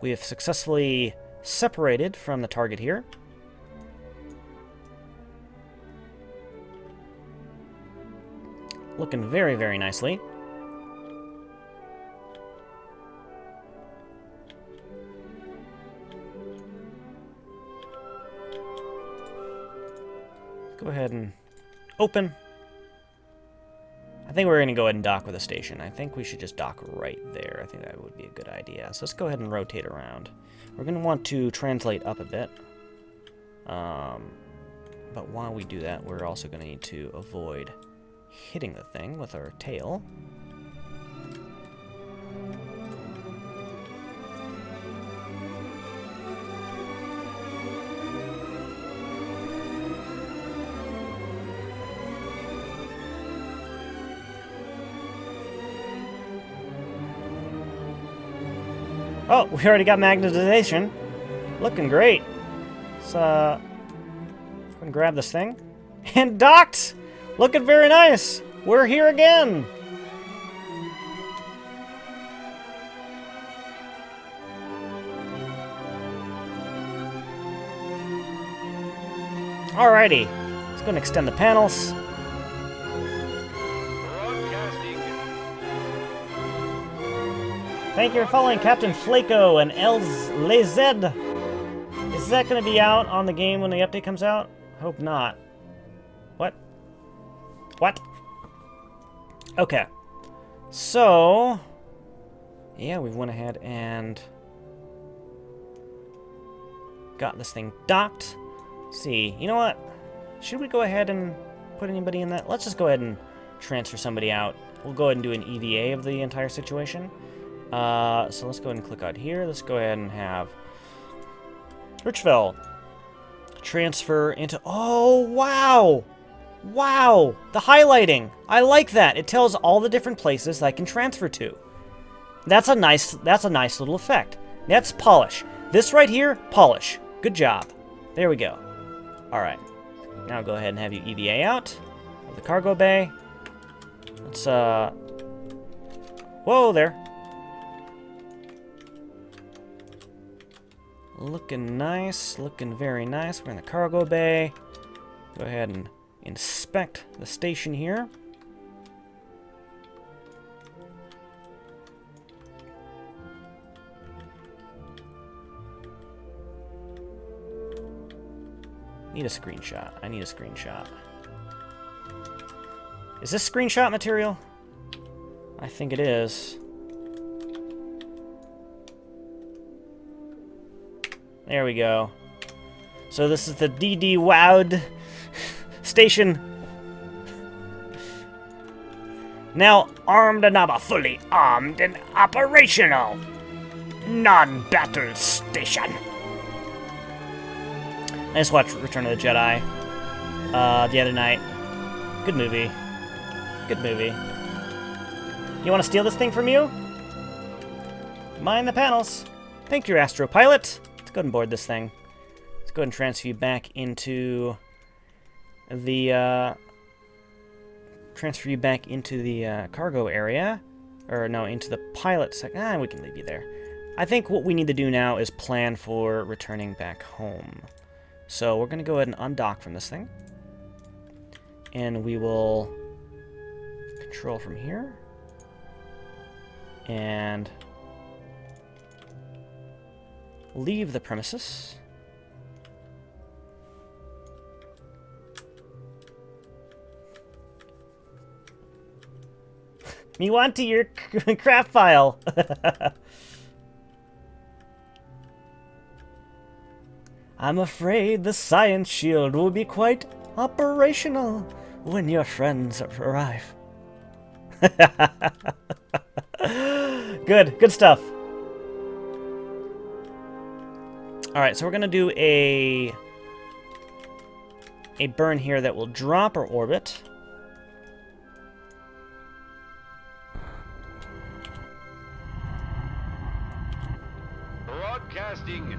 We have successfully separated from the target here. Looking very, very nicely. Go ahead and open. I think we're going to go ahead and dock with a station. I think we should just dock right there. I think that would be a good idea. So let's go ahead and rotate around. We're going to want to translate up a bit. But while we do that, we're also going to need to avoid hitting the thing with our tail. Oh, we already got magnetization. Looking great. Let's go and grab this thing. And docked! Looking very nice. We're here again. Alrighty. Let's go and extend the panels. Thank you for following Captain Flaco and Els Lezed. Is that going to be out on the game when the update comes out? Hope not. What? What? Okay. So, yeah, we went ahead and got this thing docked. Let's see, you know what? Should we go ahead and put anybody in that? Let's just go ahead and transfer somebody out. We'll go ahead and do an EVA of the entire situation. So let's go ahead and click out here. Let's go ahead and have Richville transfer into... Oh, wow! Wow! The highlighting! I like that. It tells all the different places I can transfer to. That's a nice little effect. That's polish. This right here, polish. Good job. There we go. Alright. Now go ahead and have you EVA out of the cargo bay. Let's, whoa there. Looking nice, looking very nice. We're in the cargo bay. Go ahead and inspect the station here. Need a screenshot. I need a screenshot. Is this screenshot material? I think it is. There we go. So this is the DD Wowed station. Now armed and fully armed and operational. Non-battle station. I just watched Return of the Jedi the other night. Good movie. Good movie. You want to steal this thing from you? Mind the panels. Thank you, Astro Pilot. Let's go ahead and board this thing. Let's go ahead and transfer you back into the transfer you back into the cargo area. Or no, into the pilot section. We can leave you there. I think what we need to do now is plan for returning back home. So we're going to go ahead and undock from this thing. And we will control from here. And leave the premises. Me want to your craft file. I'm afraid the science shield will be quite operational when your friends arrive. Good stuff. Alright, so we're going to do a burn here that will drop our orbit. Broadcasting.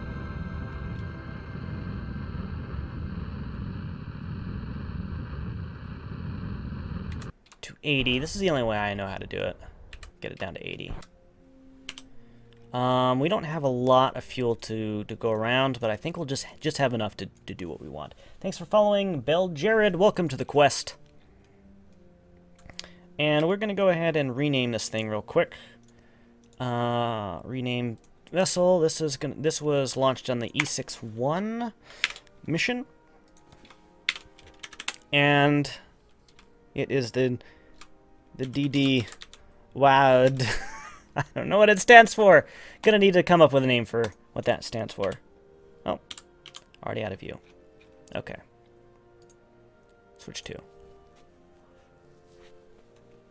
To 80. This is the only way I know how to do it. Get it down to 80. We don't have a lot of fuel to go around, but I think we'll just have enough to do what we want. Thanks for following, Bell Jared. Welcome to the quest. And we're going to go ahead and rename this thing real quick. Rename vessel. This was launched on the E61 mission. And it is the DD WOD. I don't know what it stands for. Gonna need to come up with a name for what that stands for. Oh, already out of view. Okay. Switch to.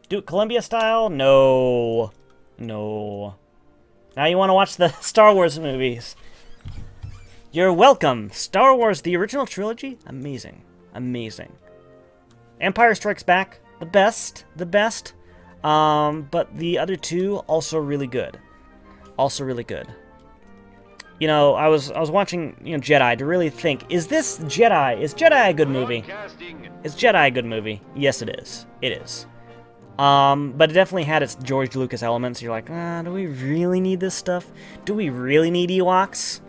Do it Columbia style? No. No. Now you want to watch the Star Wars movies. You're welcome. Star Wars, the original trilogy? Amazing. Amazing. Empire Strikes Back, the best. The best. But the other two, also really good. Also really good. You know, I was watching, Jedi to really think, is Jedi a good movie? Is Jedi a good movie? Yes, it is. It is. But it definitely had its George Lucas elements. You're like, do we really need this stuff? Do we really need Ewoks?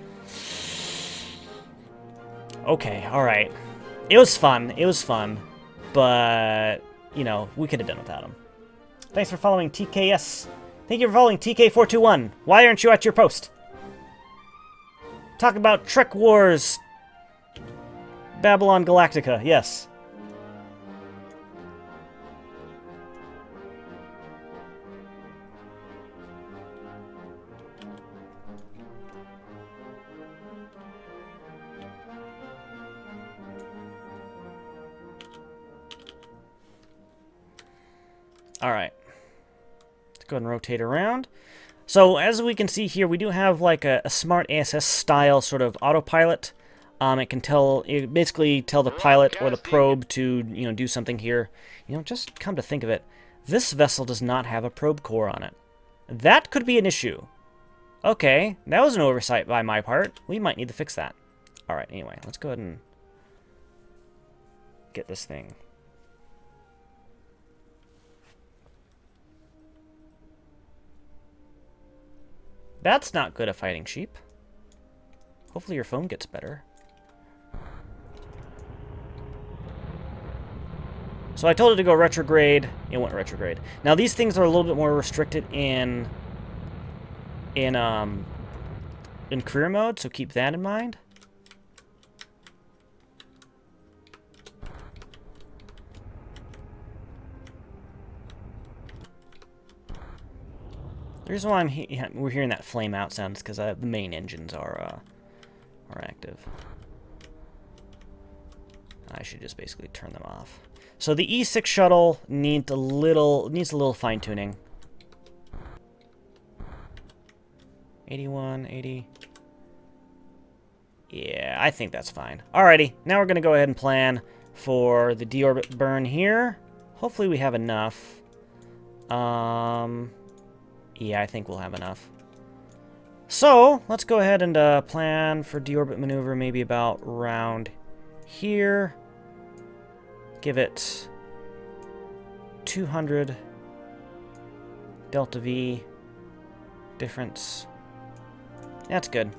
Okay, alright. It was fun. It was fun. But, we could have done without them. Thanks for following TKS. Thank you for following TK421. Why aren't you at your post? Talk about Trek Wars. Babylon Galactica, yes. Alright. Let's go ahead and rotate around. So, as we can see here, we do have like a smart ASS style sort of autopilot. It basically tell the pilot or the probe to, do something here. Just come to think of it, this vessel does not have a probe core on it. That could be an issue. Okay, that was an oversight by my part. We might need to fix that. Alright, anyway, let's go ahead and get this thing. That's not good at fighting sheep. Hopefully your phone gets better. So I told it to go retrograde. It went retrograde. Now these things are a little bit more restricted in career mode, so keep that in mind. The reason why we're hearing that flame out sound is because the main engines are active. I should just basically turn them off. So the E6 shuttle needs a little fine tuning. 81, 80. Yeah, I think that's fine. Alrighty, now we're gonna go ahead and plan for the deorbit burn here. Hopefully we have enough. Yeah, I think we'll have enough. So, let's go ahead and plan for deorbit maneuver maybe about around here. Give it 200 delta V difference. That's good.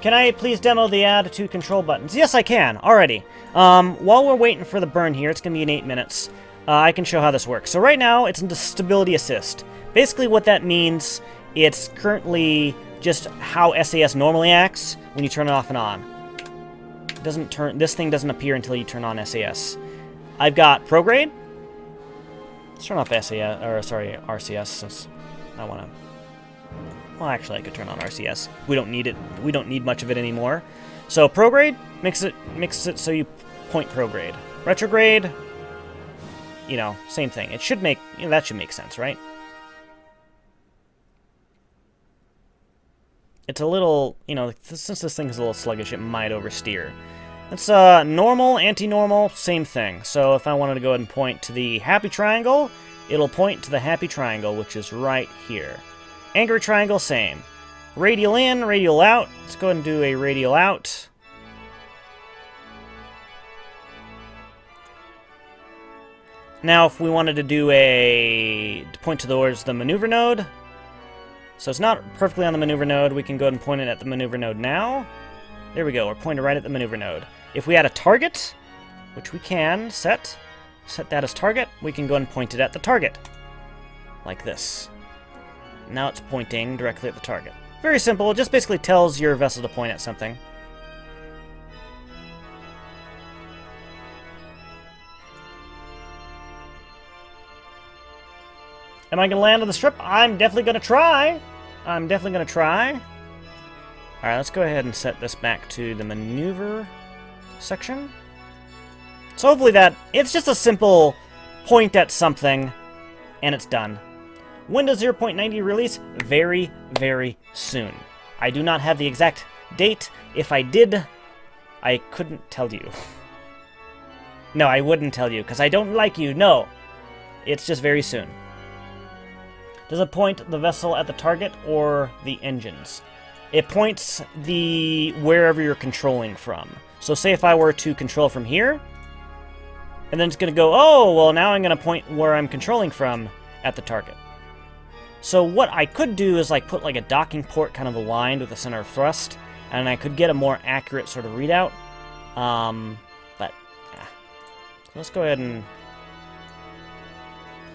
Can I please demo the add to control buttons? Yes, I can, already. While we're waiting for the burn here, it's going to be in 8 minutes, I can show how this works. So right now, it's into stability assist. Basically what that means, it's currently just how SAS normally acts when you turn it off and on. It doesn't turn, this thing doesn't appear until you turn on SAS. I've got prograde. Let's turn off SAS, or sorry, RCS, since I want to... Well, actually, I could turn on RCS. We don't need it. We don't need much of it anymore. So prograde makes it so you point prograde. Retrograde, you know, same thing. It should make, you know, that should make sense, right? It's a little, you know, since this thing is a little sluggish, it might oversteer. It's normal, anti-normal, same thing. So if I wanted to go ahead and point to the happy triangle, it'll point to the happy triangle, which is right here. Angry triangle, same. Radial in, radial out. Let's go ahead and do a radial out. Now, if we wanted to do to point towards the maneuver node, so it's not perfectly on the maneuver node, we can go ahead and point it at the maneuver node now. There we go, we're pointed right at the maneuver node. If we had a target, which we can set that as target, we can go ahead and point it at the target. Like this. Now it's pointing directly at the target. Very simple, it just basically tells your vessel to point at something. Am I going to land on the strip? I'm definitely going to try. Alright, let's go ahead and set this back to the maneuver section. So hopefully it's just a simple point at something, and it's done. When does 0.90 release? Very, very soon. I do not have the exact date. If I did, I couldn't tell you. No, I wouldn't tell you, because I don't like you. No. It's just very soon. Does it point the vessel at the target or the engines? It points wherever you're controlling from. So say if I were to control from here, and then it's going to go, oh, well, now I'm going to point where I'm controlling from at the target. So what I could do is like put like a docking port kind of aligned with the center of thrust, and I could get a more accurate sort of readout. But yeah. Let's go ahead and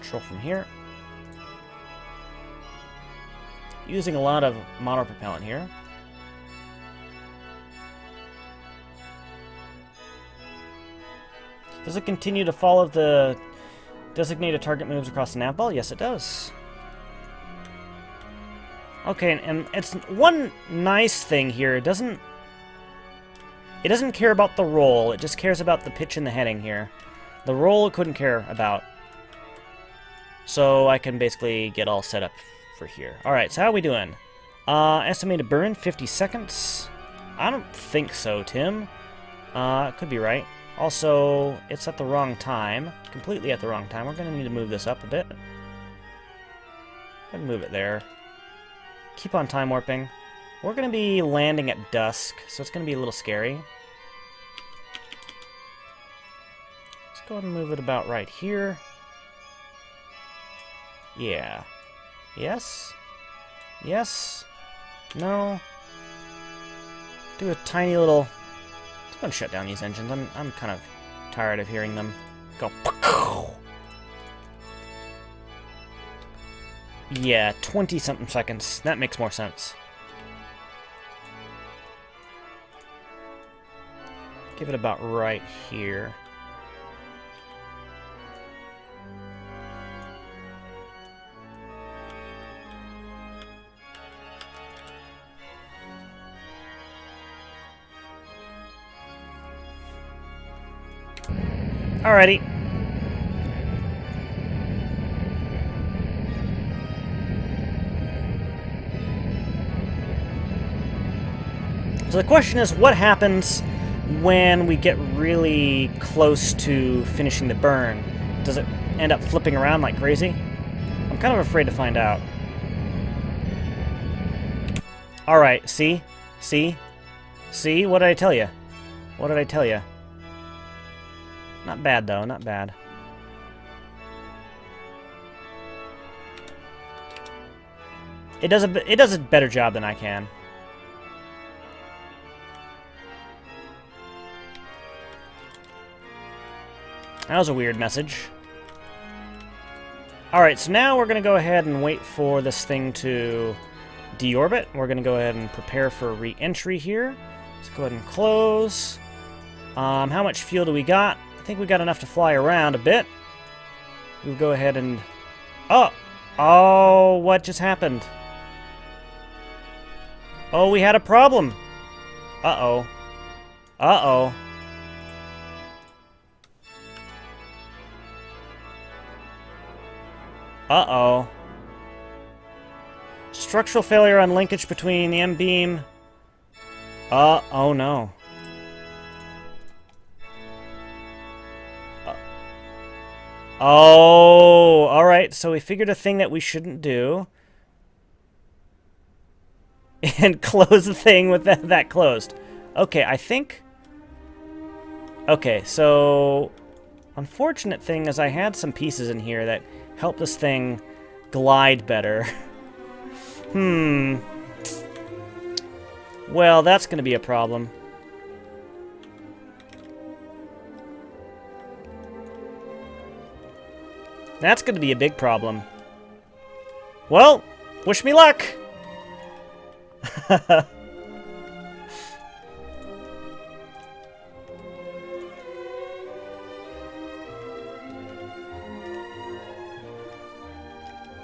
control from here. Using a lot of monopropellant here. Does it continue to follow the designated target moves across the nav ball? Yes, it does. Okay, and it's one nice thing here. It doesn't care about the roll. It just cares about the pitch and the heading here. The roll it couldn't care about. So I can basically get all set up for here. Alright, so how are we doing? Estimated burn, 50 seconds. I don't think so, Tim. Could be right. Also, it's at the wrong time. Completely at the wrong time. We're going to need to move this up a bit. Go ahead and move it there. Keep on time warping. We're going to be landing at dusk, so it's going to be a little scary. Let's go ahead and move it about right here. Yeah. Yes? Yes? No? Do a tiny little... I'm going to shut down these engines. I'm kind of tired of hearing them go... Yeah, 20-something seconds. That makes more sense. Give it about right here. Alrighty. So the question is, what happens when we get really close to finishing the burn? Does it end up flipping around like crazy? I'm kind of afraid to find out. Alright, see? See? See? What did I tell you? What did I tell you? Not bad, though. Not bad. It does a better job than I can. That was a weird message. Alright, so now we're going to go ahead and wait for this thing to deorbit. We're going to go ahead and prepare for re-entry here. Let's go ahead and close. How much fuel do we got? I think we got enough to fly around a bit. We'll go ahead and... Oh! Oh, what just happened? Oh, we had a problem. Uh-oh. Uh-oh. Uh-oh. Structural failure on linkage between the M-beam. Oh no. Oh, alright, so we figured a thing that we shouldn't do. And close the thing with that closed. Okay, I think... Okay, so... Unfortunate thing is I had some pieces in here that helped this thing glide better. Well, that's going to be a problem. That's going to be a big problem. Well, wish me luck!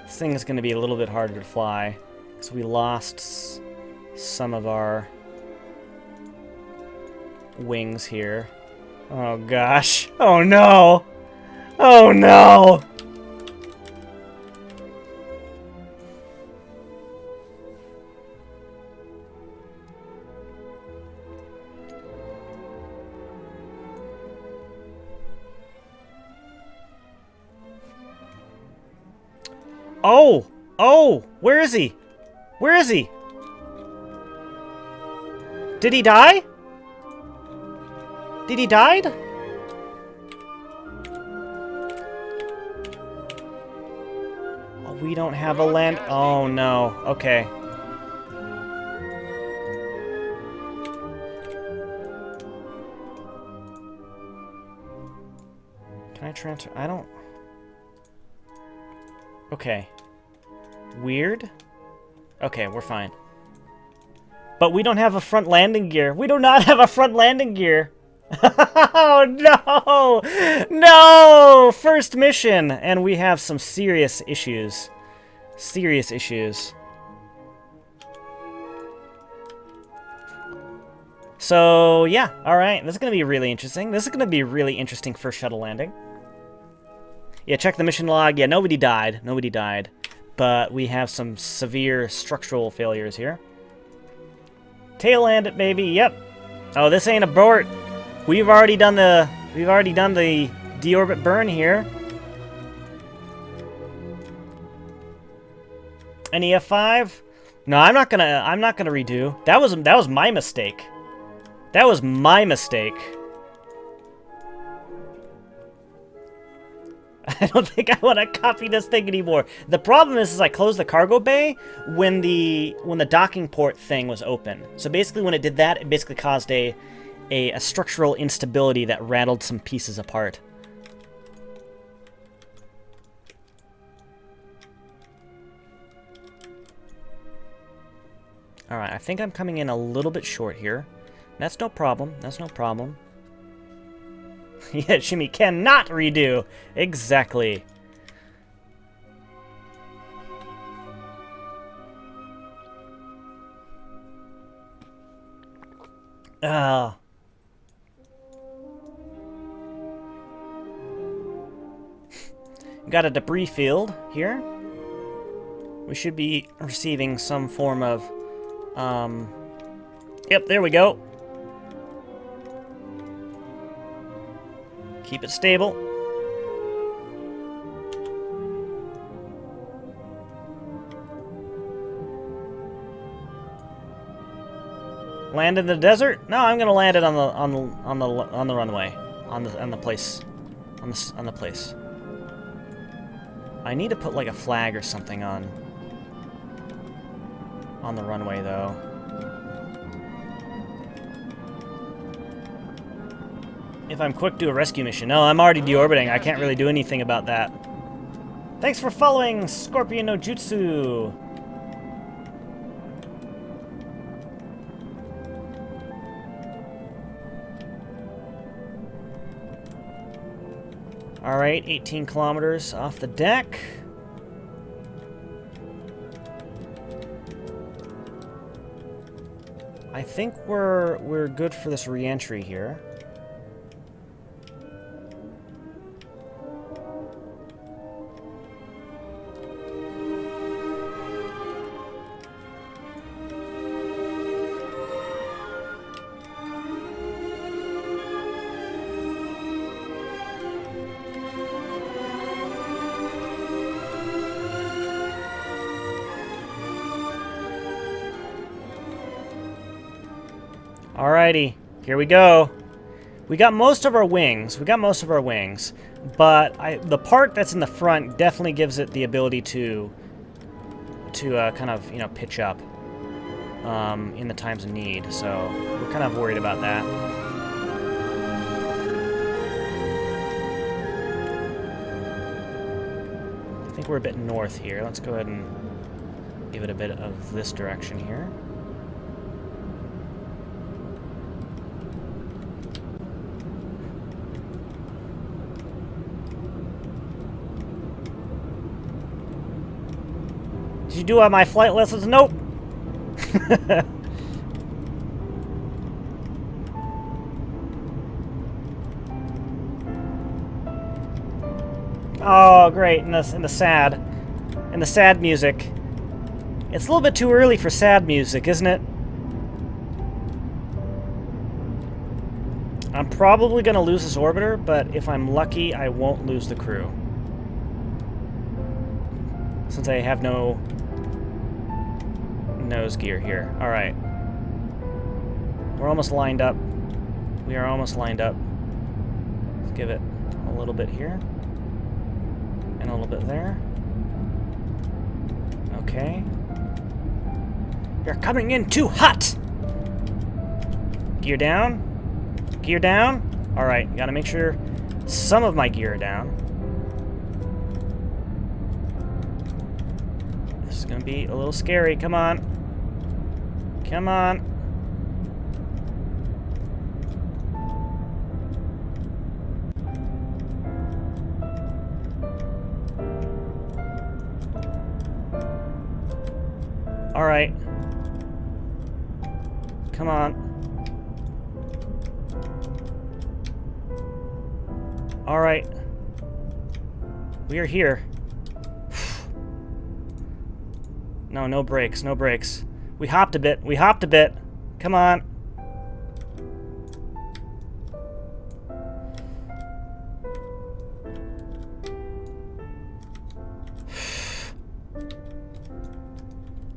This thing is going to be a little bit harder to fly, because we lost some of our wings here. Oh gosh. Oh no! Oh no! Oh! Oh! Where is he? Where is he? Did he die? Did he died? Oh, we don't have a land... Oh, no. Okay. Can I transfer... I don't... Okay. Weird. Okay, we're fine. But we don't have a front landing gear. We do not have a front landing gear. Oh, no! No! First mission! And we have some serious issues. Serious issues. So, yeah. Alright, this is going to be really interesting. This is going to be a really interesting first shuttle landing. Yeah, check the mission log. Yeah, nobody died. Nobody died. But we have some severe structural failures here. Tail land it, baby. Yep. Oh, this ain't a abort. We've already done the deorbit burn here. An EF5? No, I'm not gonna redo. That was my mistake. That was my mistake. I don't think I want to copy this thing anymore. The problem is I closed the cargo bay when the docking port thing was open. So basically when it did that, it basically caused a structural instability that rattled some pieces apart. Alright, I think I'm coming in a little bit short here. That's no problem. That's no problem. Yeah, Shimmy cannot redo. Exactly. Got a debris field here. We should be receiving some form of... Yep, there we go. Keep it stable. Land in the desert? No, I'm gonna land it on the runway, on the place, on the place. I need to put like a flag or something on the runway though. If I'm quick, do a rescue mission. No, I'm already deorbiting. I can't really do anything about that. Thanks for following Scorpion no Jutsu. Alright, 18 kilometers off the deck. I think we're good for this re-entry here. Alrighty, here we go. We got most of our wings. But the part that's in the front definitely gives it the ability to kind of, you know, pitch up in the times of need. So we're kind of worried about that. I think we're a bit north here. Let's go ahead and give it a bit of this direction here. Did you do my flight lessons? Nope. Oh, great! In the sad music. It's a little bit too early for sad music, isn't it? I'm probably gonna lose this orbiter, but if I'm lucky, I won't lose the crew. Since I have no nose gear here. Alright. We're almost lined up. We are almost lined up. Let's give it a little bit here. And a little bit there. Okay. You're coming in too hot! Gear down. Gear down. Alright, gotta make sure some of my gear are down. This is gonna be a little scary. Come on. Come on. All right. Come on. All right. We are here. No, no brakes, no brakes. We hopped a bit. We hopped a bit. Come on.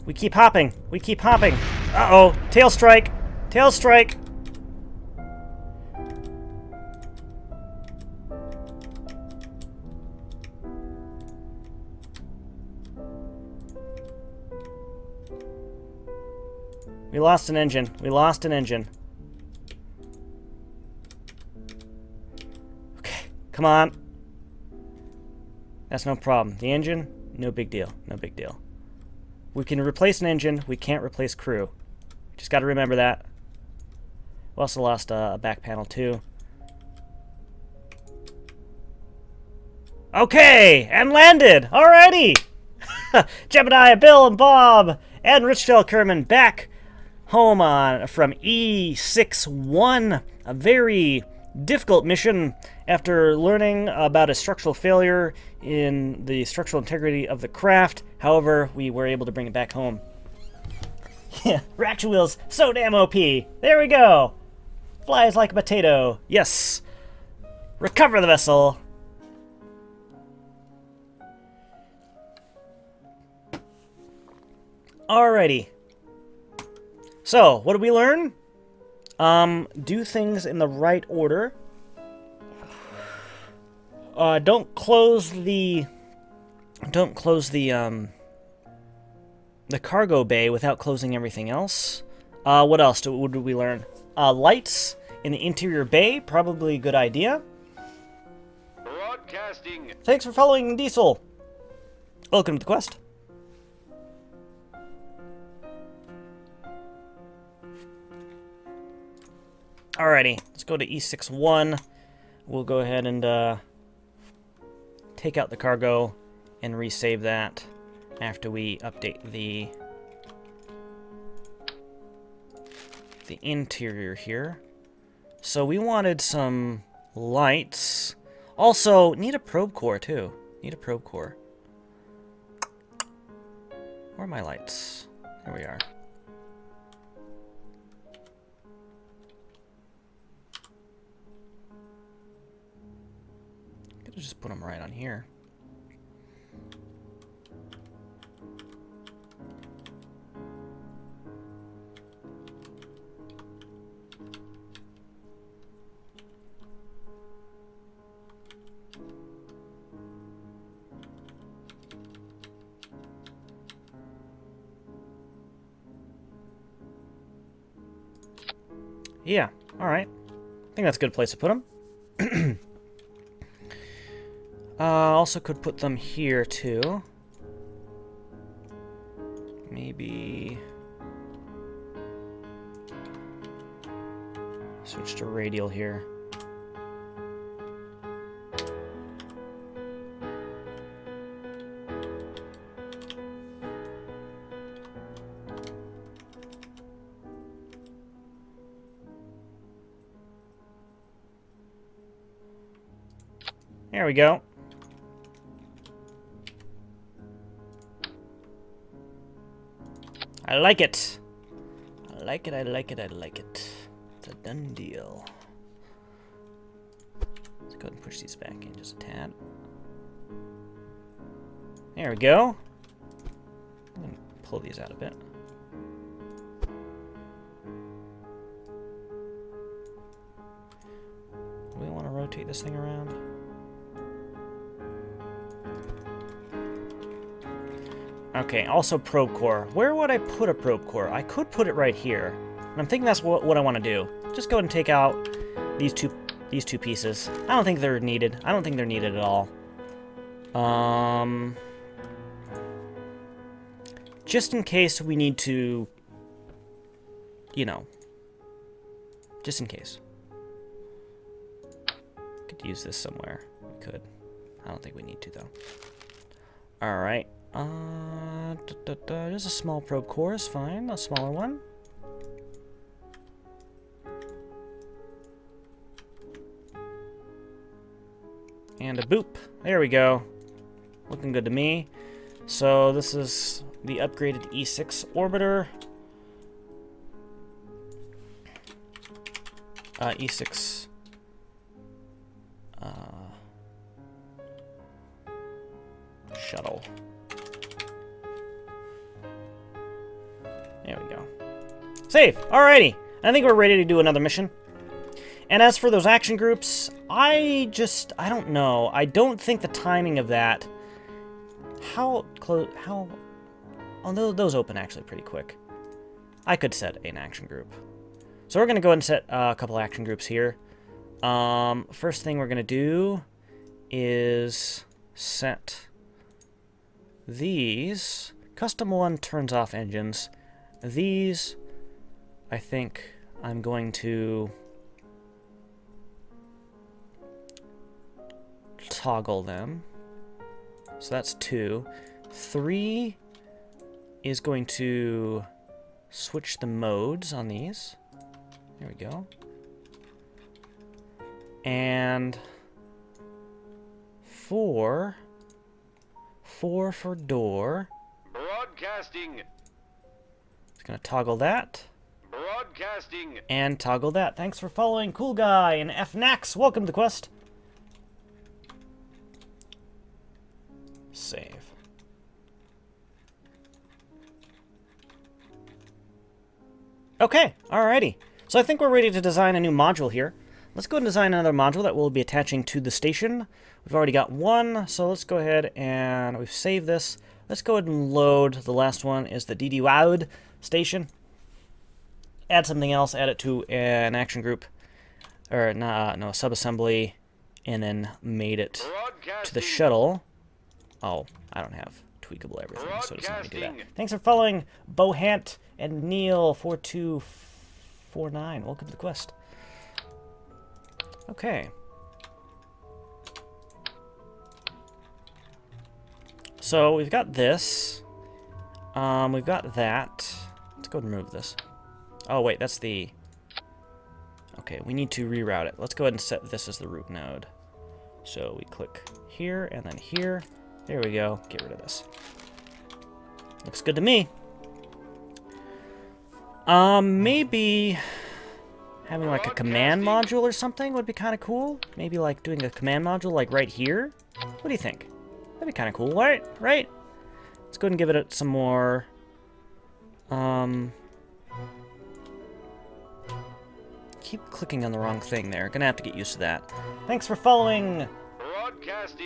We keep hopping. We keep hopping. Uh-oh. Tail strike. Tail strike. We lost an engine. We lost an engine. Okay, come on. That's no problem. The engine, no big deal. No big deal. We can replace an engine. We can't replace crew. Just got to remember that. We also lost a back panel too. Okay, and landed. Alrighty. Jebediah, Bill, and Bob, and Richdale Kerman back home from E61, a very difficult mission after learning about a structural failure in the structural integrity of the craft. However, we were able to bring it back home. Yeah, ratchet wheels, so damn OP. There we go. Flies like a potato. Yes. Recover the vessel. Alrighty. So, what did we learn? Do things in the right order. Don't close the cargo bay without closing everything else. What else did we learn? Lights in the interior bay, probably a good idea. Broadcasting. Thanks for following Diesel. Welcome to the quest. Alrighty, let's go to E61. We'll go ahead and take out the cargo and resave that after we update the interior here. So we wanted some lights. Also, need a probe core too. Need a probe core. Where are my lights? There we are. Could just put them right on here. Yeah, alright. I think that's a good place to put them. Also could put them here, too. Maybe... switch to radial here. There we go. I like it. I like it, I like it, I like it. It's a done deal. Let's go ahead and push these back in just a tad. There we go. I'm going to pull these out a bit. Do we want to rotate this thing around? Okay, also probe core. Where would I put a probe core? I could put it right here. And I'm thinking that's what I want to do. Just go ahead and take out these two pieces. I don't think they're needed. I don't think they're needed at all. Just in case we need to, you know, just in case. Could use this somewhere. We could. I don't think we need to though. All right. There's a small probe core, is fine. A smaller one. And a boop. There we go. Looking good to me. So this is the upgraded E6 orbiter. E6. Shuttle. There we go. Save! Alrighty! I think we're ready to do another mission. And as for those action groups, I don't know. I don't think the timing of that... How... Oh, those open actually pretty quick. I could set an action group. So we're going to go ahead and set a couple action groups here. First thing we're going to do is set these. Custom 1 turns off engines. These, I think I'm going to toggle them. So that's 2. 3 is going to switch the modes on these. There we go. And 4 for door. Broadcasting. Gonna toggle that. Broadcasting. And toggle that. Thanks for following Cool Guy and FNAX. Welcome to the quest. Save. Okay, alrighty. So I think we're ready to design a new module here. Let's go ahead and design another module that we'll be attaching to the station. We've already got one, so let's go ahead and we've saved this. Let's go ahead and load. The last one is the DD station. Add something else, add it to an action group, or no, subassembly, and then made it to the shuttle. Oh, I don't have tweakable everything, so just let me do that. Thanks for following Bohant and Neil4249. Welcome to the quest. Okay. So we've got this. We've got that. Let's go ahead and remove this. Oh wait, that's the... Okay, we need to reroute it. Let's go ahead and set this as the root node. So we click here and then here. There we go. Get rid of this. Looks good to me. Maybe having like a command module or something would be kind of cool. Maybe like doing a command module like right here. What do you think? That'd be kind of cool, right? Right? Let's go ahead and give it some more. Keep clicking on the wrong thing there. Gonna have to get used to that. Thanks for following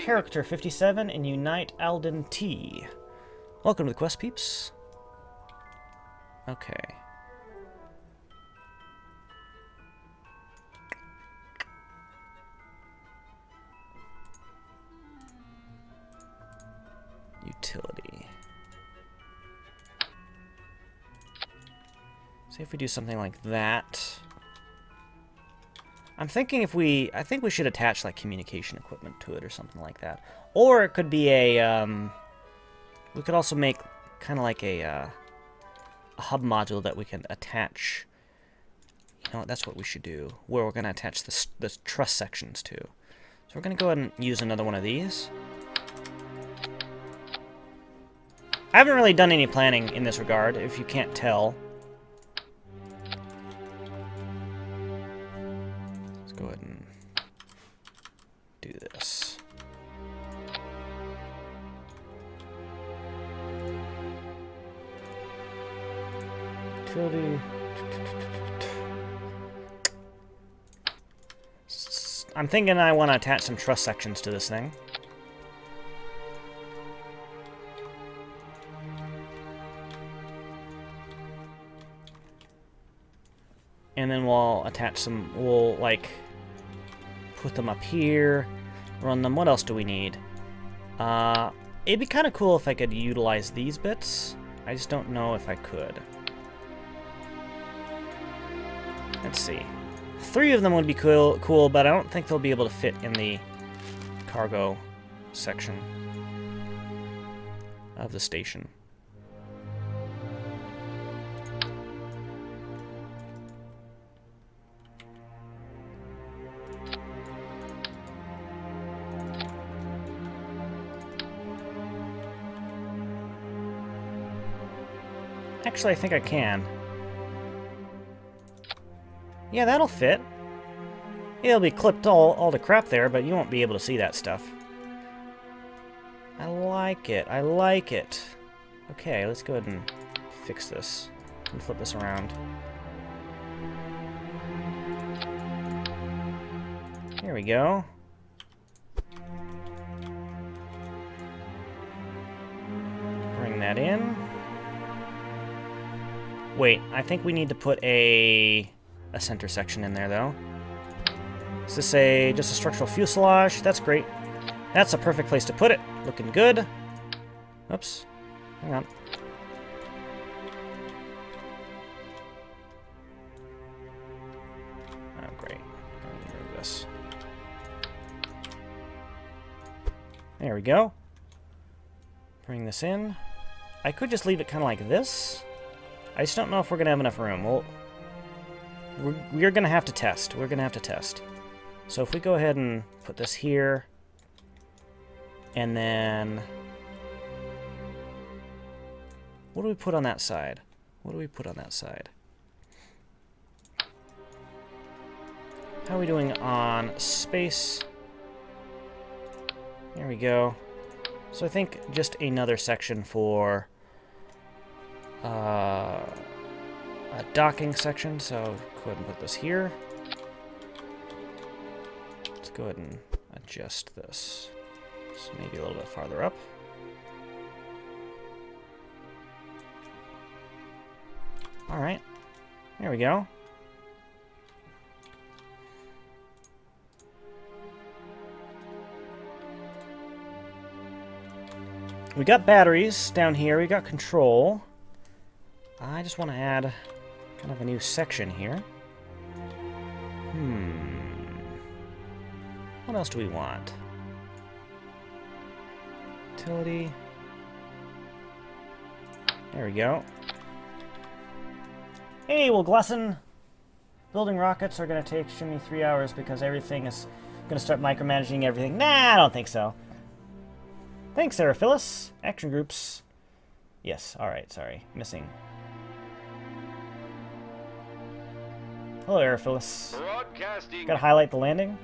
Character 57 and Unite Alden T. Welcome to the quest, peeps. Okay. Utility. See if we do something like that. I'm thinking I think we should attach like communication equipment to it or something like that. Or it could be a, we could also make kind of like a hub module that we can attach. You know what, that's what we should do. Where we're going to attach the truss sections to. So we're going to go ahead and use another one of these. I haven't really done any planning in this regard, if you can't tell. Let's go ahead and do this. Utility. I'm thinking I want to attach some truss sections to this thing. And then we'll attach some, we'll like put them up here, run them. What else do we need? It'd be kind of cool if I could utilize these bits. I just don't know if I could. Let's see. 3 of them would be cool, but I don't think they'll be able to fit in the cargo section of the station. Actually, I think I can. Yeah, that'll fit. It'll be clipped all to crap there, but you won't be able to see that stuff. I like it. I like it. Okay, let's go ahead and fix this. And flip this around. There we go. Bring that in. Wait, I think we need to put a center section in there, though. Is this just a structural fuselage? That's great. That's a perfect place to put it. Looking good. Oops. Hang on. Oh, great. Remove this. There we go. Bring this in. I could just leave it kind of like this. I just don't know if we're going to have enough room. We're going to have to test. We're going to have to test. So if we go ahead and put this here, and then... What do we put on that side? What do we put on that side? How are we doing on space? There we go. So I think just another section for... a docking section, so go ahead and put this here. Let's go ahead and adjust this. So maybe a little bit farther up. All right, there we go. We got batteries down here. We got control. I just want to add kind of a new section here. What else do we want? Utility. There we go. Hey, well, Glesson, building rockets are going to take Shimmy 3 hours because everything is going to start micromanaging everything. Nah, I don't think so. Thanks, Sarah Phyllis. Action groups. Yes, alright, sorry. Missing. Hello, Aerophilus. Broadcasting. Gotta highlight the landing.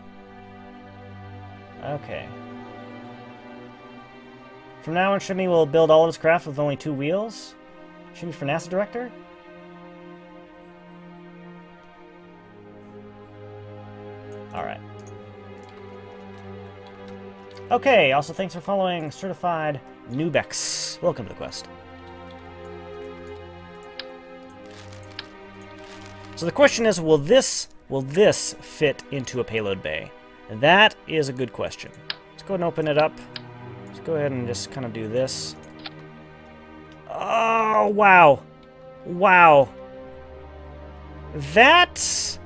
Okay. From now on, Shimmy will build all of his craft with only 2 wheels. Shimmy for NASA director? Alright. Okay, also thanks for following Certified Nubex. Welcome to the quest. So the question is, will this fit into a payload bay? And that is a good question. Let's go ahead and open it up. Let's go ahead and just kind of do this. Oh, wow. Wow. That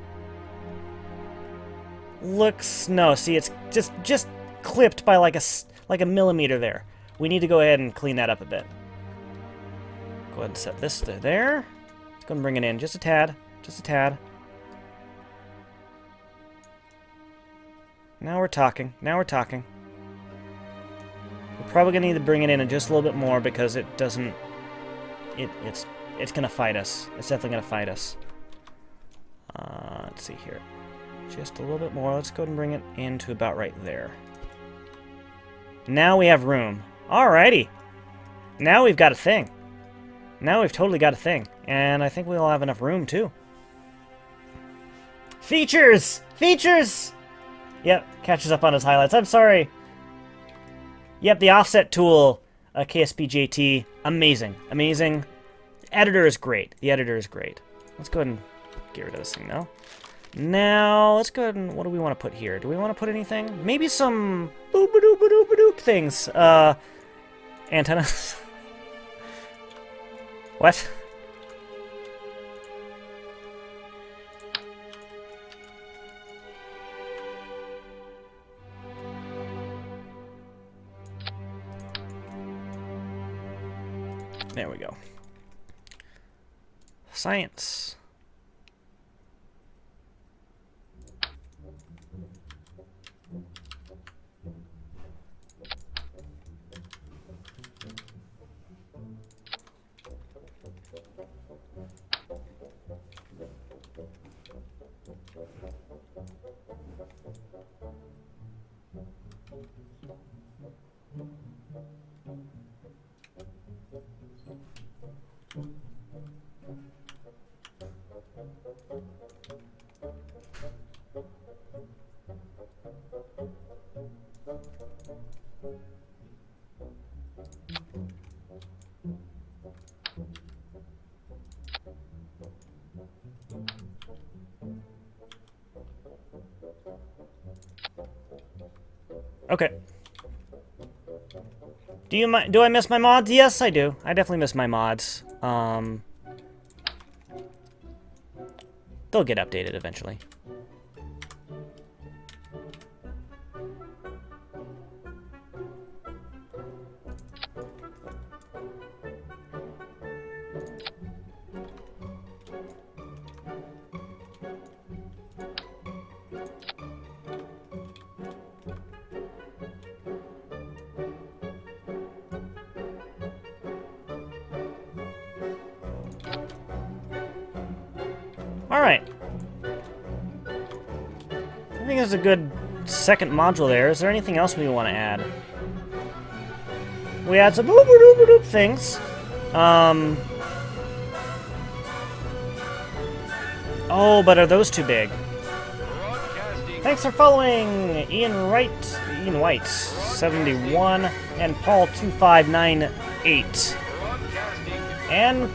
looks... No, see, it's just clipped by like a millimeter there. We need to go ahead and clean that up a bit. Go ahead and set this to there. Let's go and bring it in just a tad. Just a tad. Now we're talking. Now we're talking. We're probably gonna need to bring it in just a little bit more because it doesn't... It's gonna fight us. It's definitely gonna fight us. Let's see here. Just a little bit more. Let's go ahead and bring it into about right there. Now we have room. Alrighty. Now we've got a thing. Now we've totally got a thing. And I think we'll have enough room, too. Features! Features! Yep, catches up on his highlights. I'm sorry. Yep, the offset tool, KSPTV, amazing. Amazing. The editor is great. The editor is great. Let's go ahead and get rid of this thing now. Now, let's go ahead and... What do we want to put here? Do we want to put anything? Maybe some... boop-a-doop-a-doop-a-doop things. Antennas. What? There we go. Science. Okay. Do I miss my mods? Yes, I do. I definitely miss my mods. They'll get updated eventually. Alright. I think there's a good second module there. Is there anything else we want to add? We add some boop-a-doop-a-doop things. Oh, but are those too big? Broadcasting. Thanks for following Ian White, 71, and Paul 2598, Broadcasting. and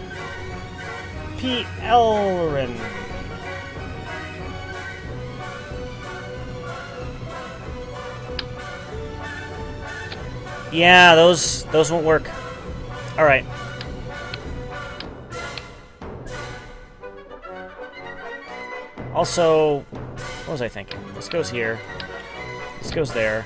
P. Elrin. Yeah, those won't work. All right. Also, what was I thinking? This goes here. This goes there.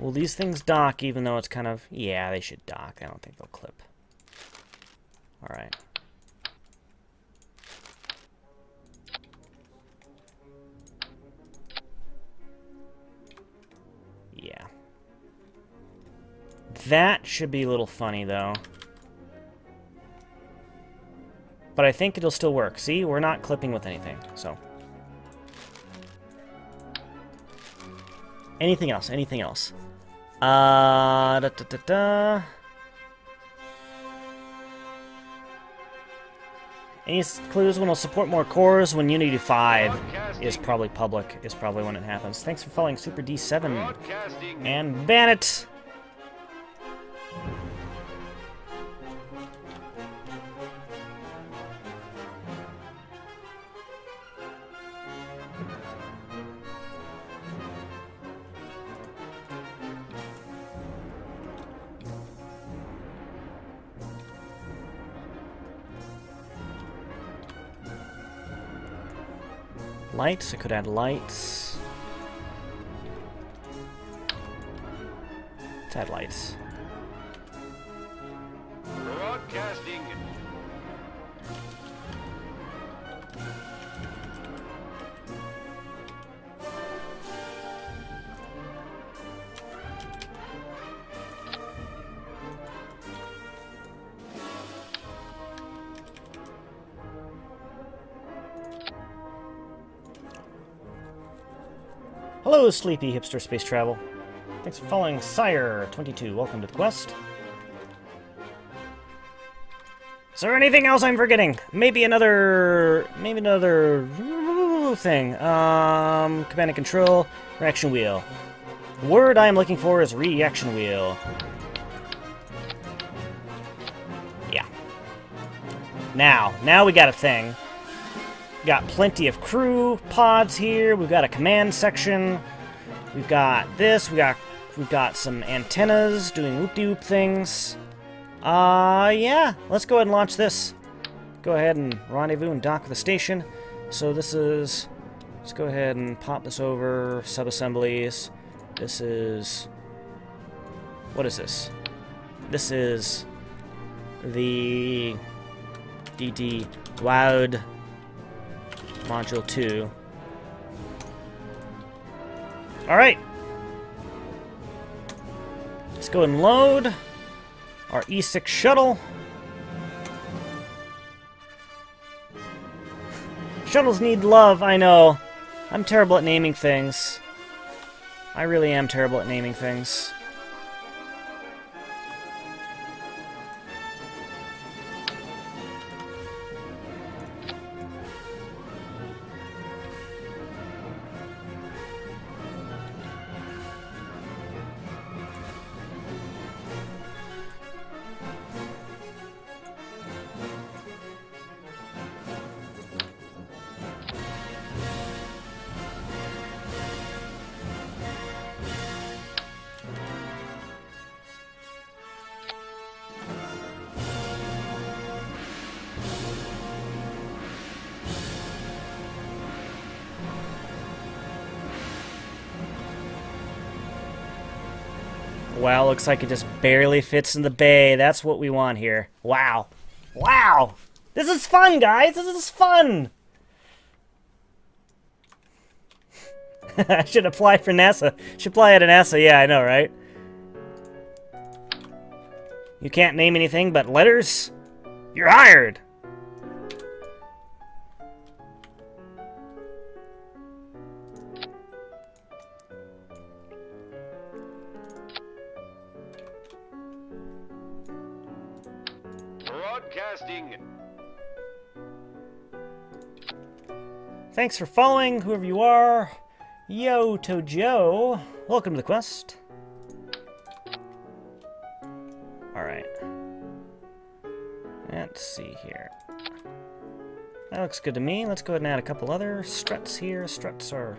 Will these things dock even though it's kind of... Yeah, they should dock. I don't think they'll clip. Alright. Yeah. That should be a little funny, though. But I think it'll still work. See, we're not clipping with anything, so... Anything else? Anything else? Any clues when it'll support more cores? When Unity 5 is probably public, is probably when it happens. Thanks for following Super D7 Broadcasting. and Bandit. Lights, I could add lights. Let's add lights. Broadcasting. Hello, sleepy hipster space travel. Thanks for following Sire22. Welcome to the quest. Is there anything else I'm forgetting? Maybe another thing. Command and control, reaction wheel. The word I am looking for is reaction wheel. Yeah. Now we got a thing. Got plenty of crew pods here. We've got a command section. We've got this. We've got some antennas doing whoop-de-whoop things. Yeah. Let's go ahead and launch this. Go ahead and rendezvous and dock with the station. So this is... Let's go ahead and pop this over. Sub-assemblies. This is... What is this? This is... the... DD WOWD Module 2. Alright. Let's go and load our E6 shuttle. Shuttles need love, I know. I'm terrible at naming things. I really am terrible at naming things. Wow, looks like it just barely fits in the bay. That's what we want here. Wow. Wow! This is fun, guys! This is fun! I should apply for NASA. Should apply at NASA, yeah, I know, right? You can't name anything but letters? You're hired! Thanks for following, whoever you are. Yo to Joe. Welcome to the quest. Alright. Let's see here. That looks good to me. Let's go ahead and add a couple other struts here. Struts are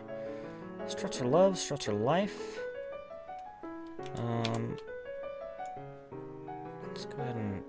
love, struts are life. Let's go ahead and...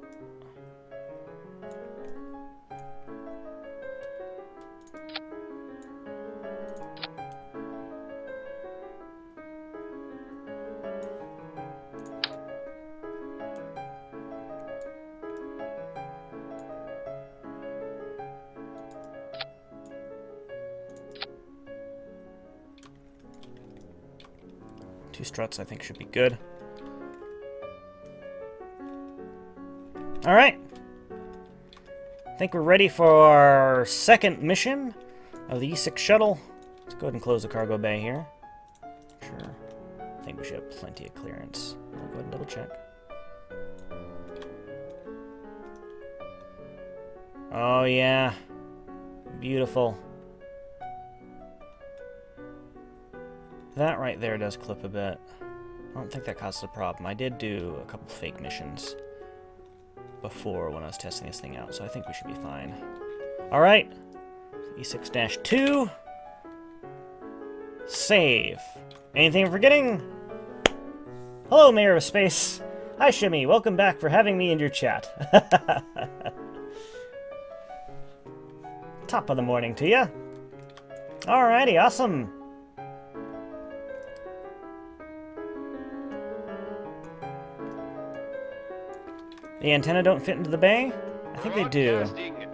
Two struts, I think, should be good. Alright. I think we're ready for our second mission of the E6 shuttle. Let's go ahead and close the cargo bay here. Sure. I think we should have plenty of clearance. I'll go ahead and double check. Oh, yeah. Beautiful. That right there does clip a bit. I don't think that causes a problem. I did do a couple fake missions before when I was testing this thing out, so I think we should be fine. Alright. E6-2. Save. Anything I'm forgetting? Hello, Mayor of Space. Hi, Shimmy. Welcome back for having me in your chat. Top of the morning to ya. Alrighty, awesome. The antenna don't fit into the bay? I think they do. Broadcasting.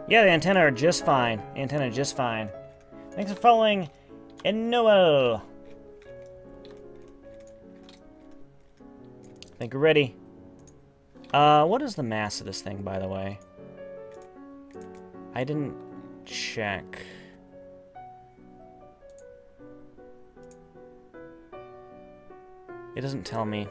Yeah, the antenna are just fine. The antenna are just fine. Thanks for following, Noel. I think we're ready. What is the mass of this thing, by the way? I didn't check. It doesn't tell me.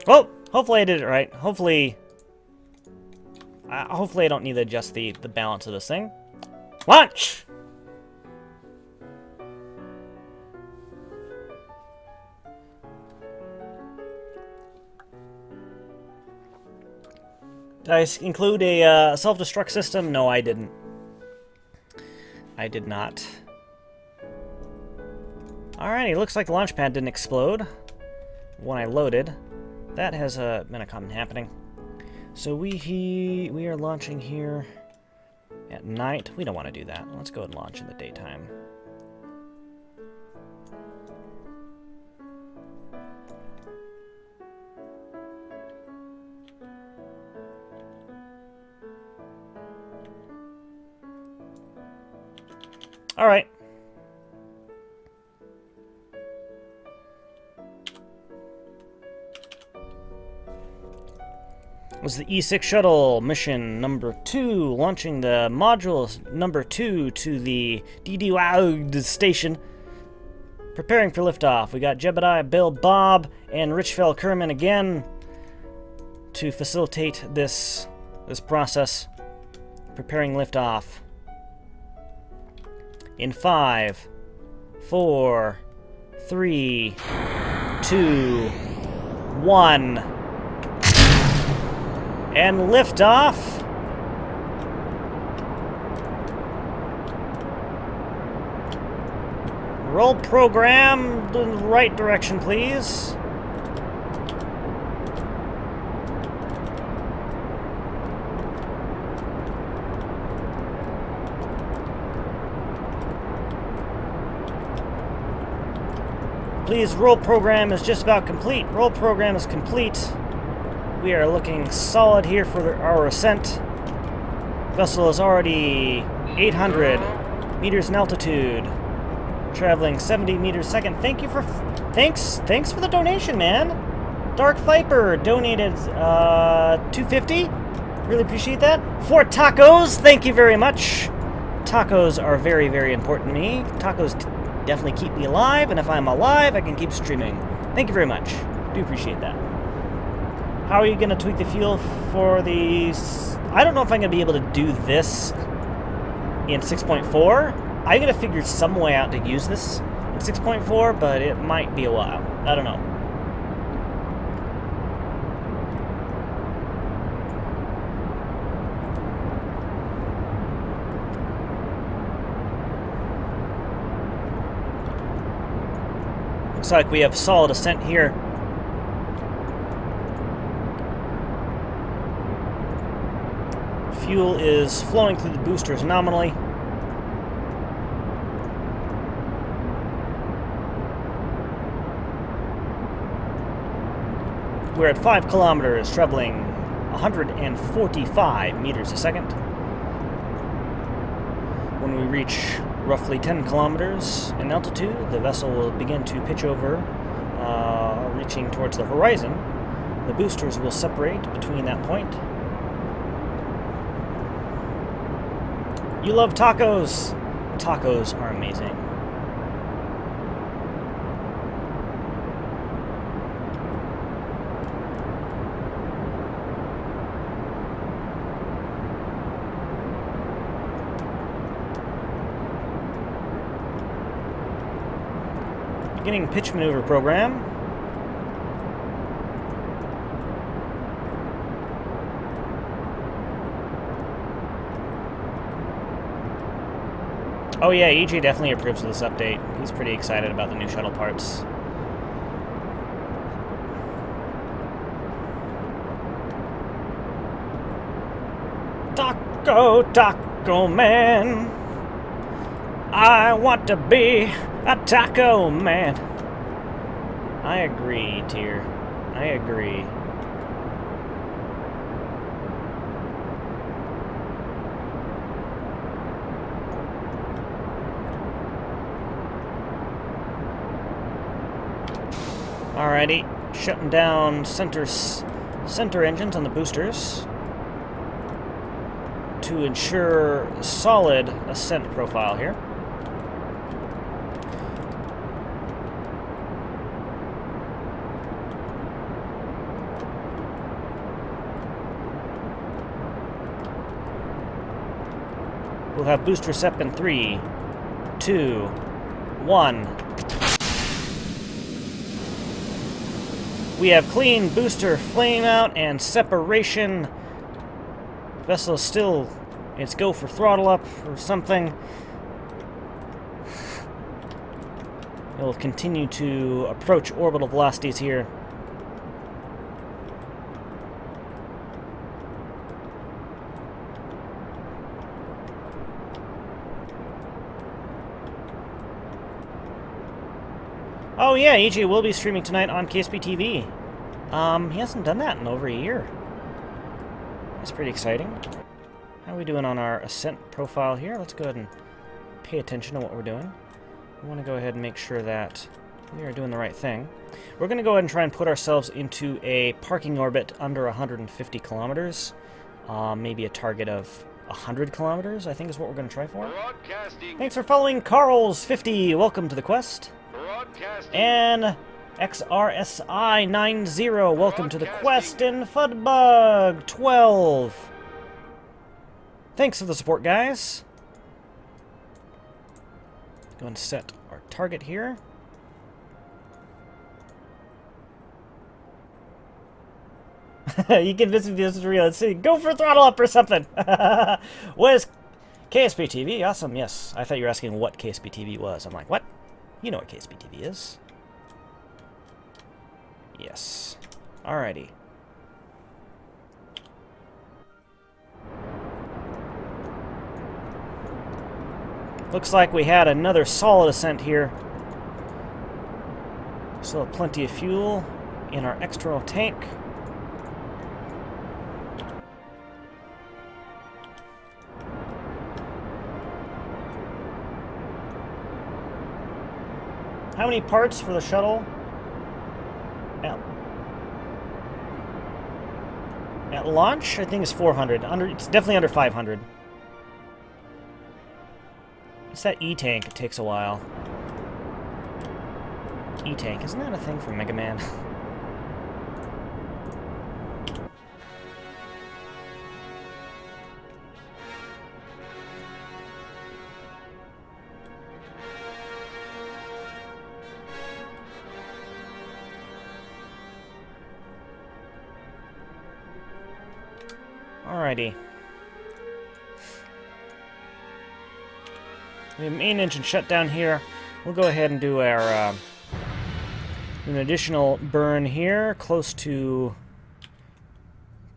Well, hopefully I did it right. Hopefully I don't need to adjust the balance of this thing. Launch! Did I include a self-destruct system? No, I didn't. I did not. Alrighty, looks like the launch pad didn't explode when I loaded. That has been a common happening. So we are launching here at night. We don't want to do that. Let's go ahead and launch in the daytime. All right. Was the E6 shuttle mission number 2, launching the module number 2 to the DD station, preparing for liftoff. We got Jebediah, Bill, Bob, and Richfell Kerman again to facilitate this process, preparing liftoff. In 5, 4, 3, 2, 1. And liftoff. Roll program in the right direction, please. Please, roll program is just about complete. Roll program is complete. We are looking solid here for our ascent. Vessel is already 800 meters in altitude, traveling 70 meters a second. Thank you for thanks for the donation, man. Dark Viper donated $250. Really appreciate that. 4 tacos. Thank you very much. Tacos are very, very important to me. Tacos definitely keep me alive, and if I'm alive, I can keep streaming. Thank you very much. Do appreciate that. How are you going to tweak the fuel for these? I don't know if I'm going to be able to do this in 6.4. I'm going to figure some way out to use this in 6.4, but it might be a while. I don't know. Looks like we have solid ascent here. Fuel is flowing through the boosters nominally. We're at 5 kilometers, traveling 145 meters a second. When we reach roughly 10 kilometers in altitude, the vessel will begin to pitch over, reaching towards the horizon. The boosters will separate between that point. You love tacos. Tacos are amazing. Beginning pitch maneuver program. Oh yeah, EJ definitely approves of this update. He's pretty excited about the new shuttle parts. Taco, taco man. I want to be a taco man. I agree, Tier. I agree. Alrighty, shutting down center engines on the boosters to ensure solid ascent profile here. We'll have booster sep in 3, 2, 1. We have clean booster flame out and separation. Vessel still, it's go for throttle up or something. It will continue to approach orbital velocities here. Oh yeah, EJ will be streaming tonight on KSPTV. He hasn't done that in over a year. That's pretty exciting. How are we doing on our ascent profile here? Let's go ahead and pay attention to what we're doing. We want to go ahead and make sure that we are doing the right thing. We're going to go ahead and try and put ourselves into a parking orbit under 150 kilometers. Maybe a target of 100 kilometers, I think is what we're going to try for. Thanks for following Carl's50. Welcome to the quest. And XRSI90, welcome to the quest, and Fudbug12. Thanks for the support, guys. Go and set our target here. You can visit this is real. Let's see. Go for throttle up or something. What is KSPTV? Awesome. Yes. I thought you were asking what KSPTV was. I'm like, what? You know what KSPTV is. Yes. Alrighty. Looks like we had another solid ascent here. Still have plenty of fuel in our external tank. How many parts for the shuttle? At launch, I think it's 400. It's definitely under 500. It's that E-tank. It takes a while. E-tank, isn't that a thing from Mega Man? Alrighty. We have main engine shut down here. We'll go ahead and do our an additional burn here, close to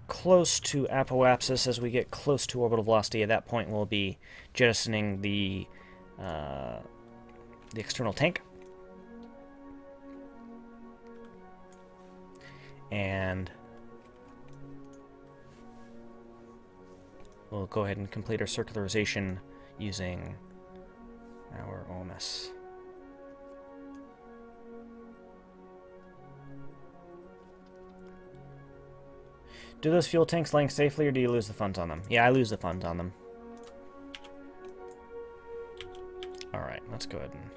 apoapsis. As we get close to orbital velocity, at that point we'll be jettisoning the external tank. And we'll go ahead and complete our circularization using our OMS. Do those fuel tanks land safely, or do you lose the funds on them? Yeah, I lose the funds on them. Alright, let's go ahead and...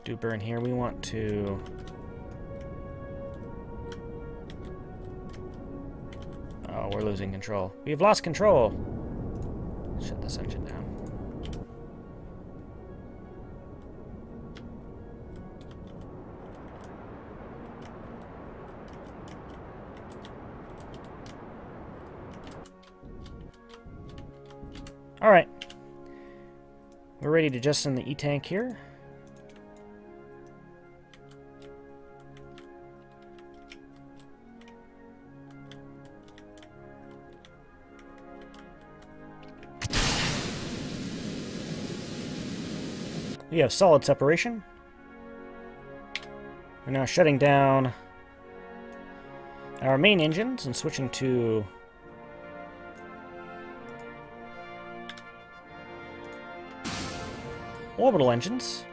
do burn here. We want to... oh, we're losing control. We've lost control! Shut this engine down. Alright. We're ready to jettison the E-tank here. We have solid separation. We're now shutting down our main engines and switching to orbital engines.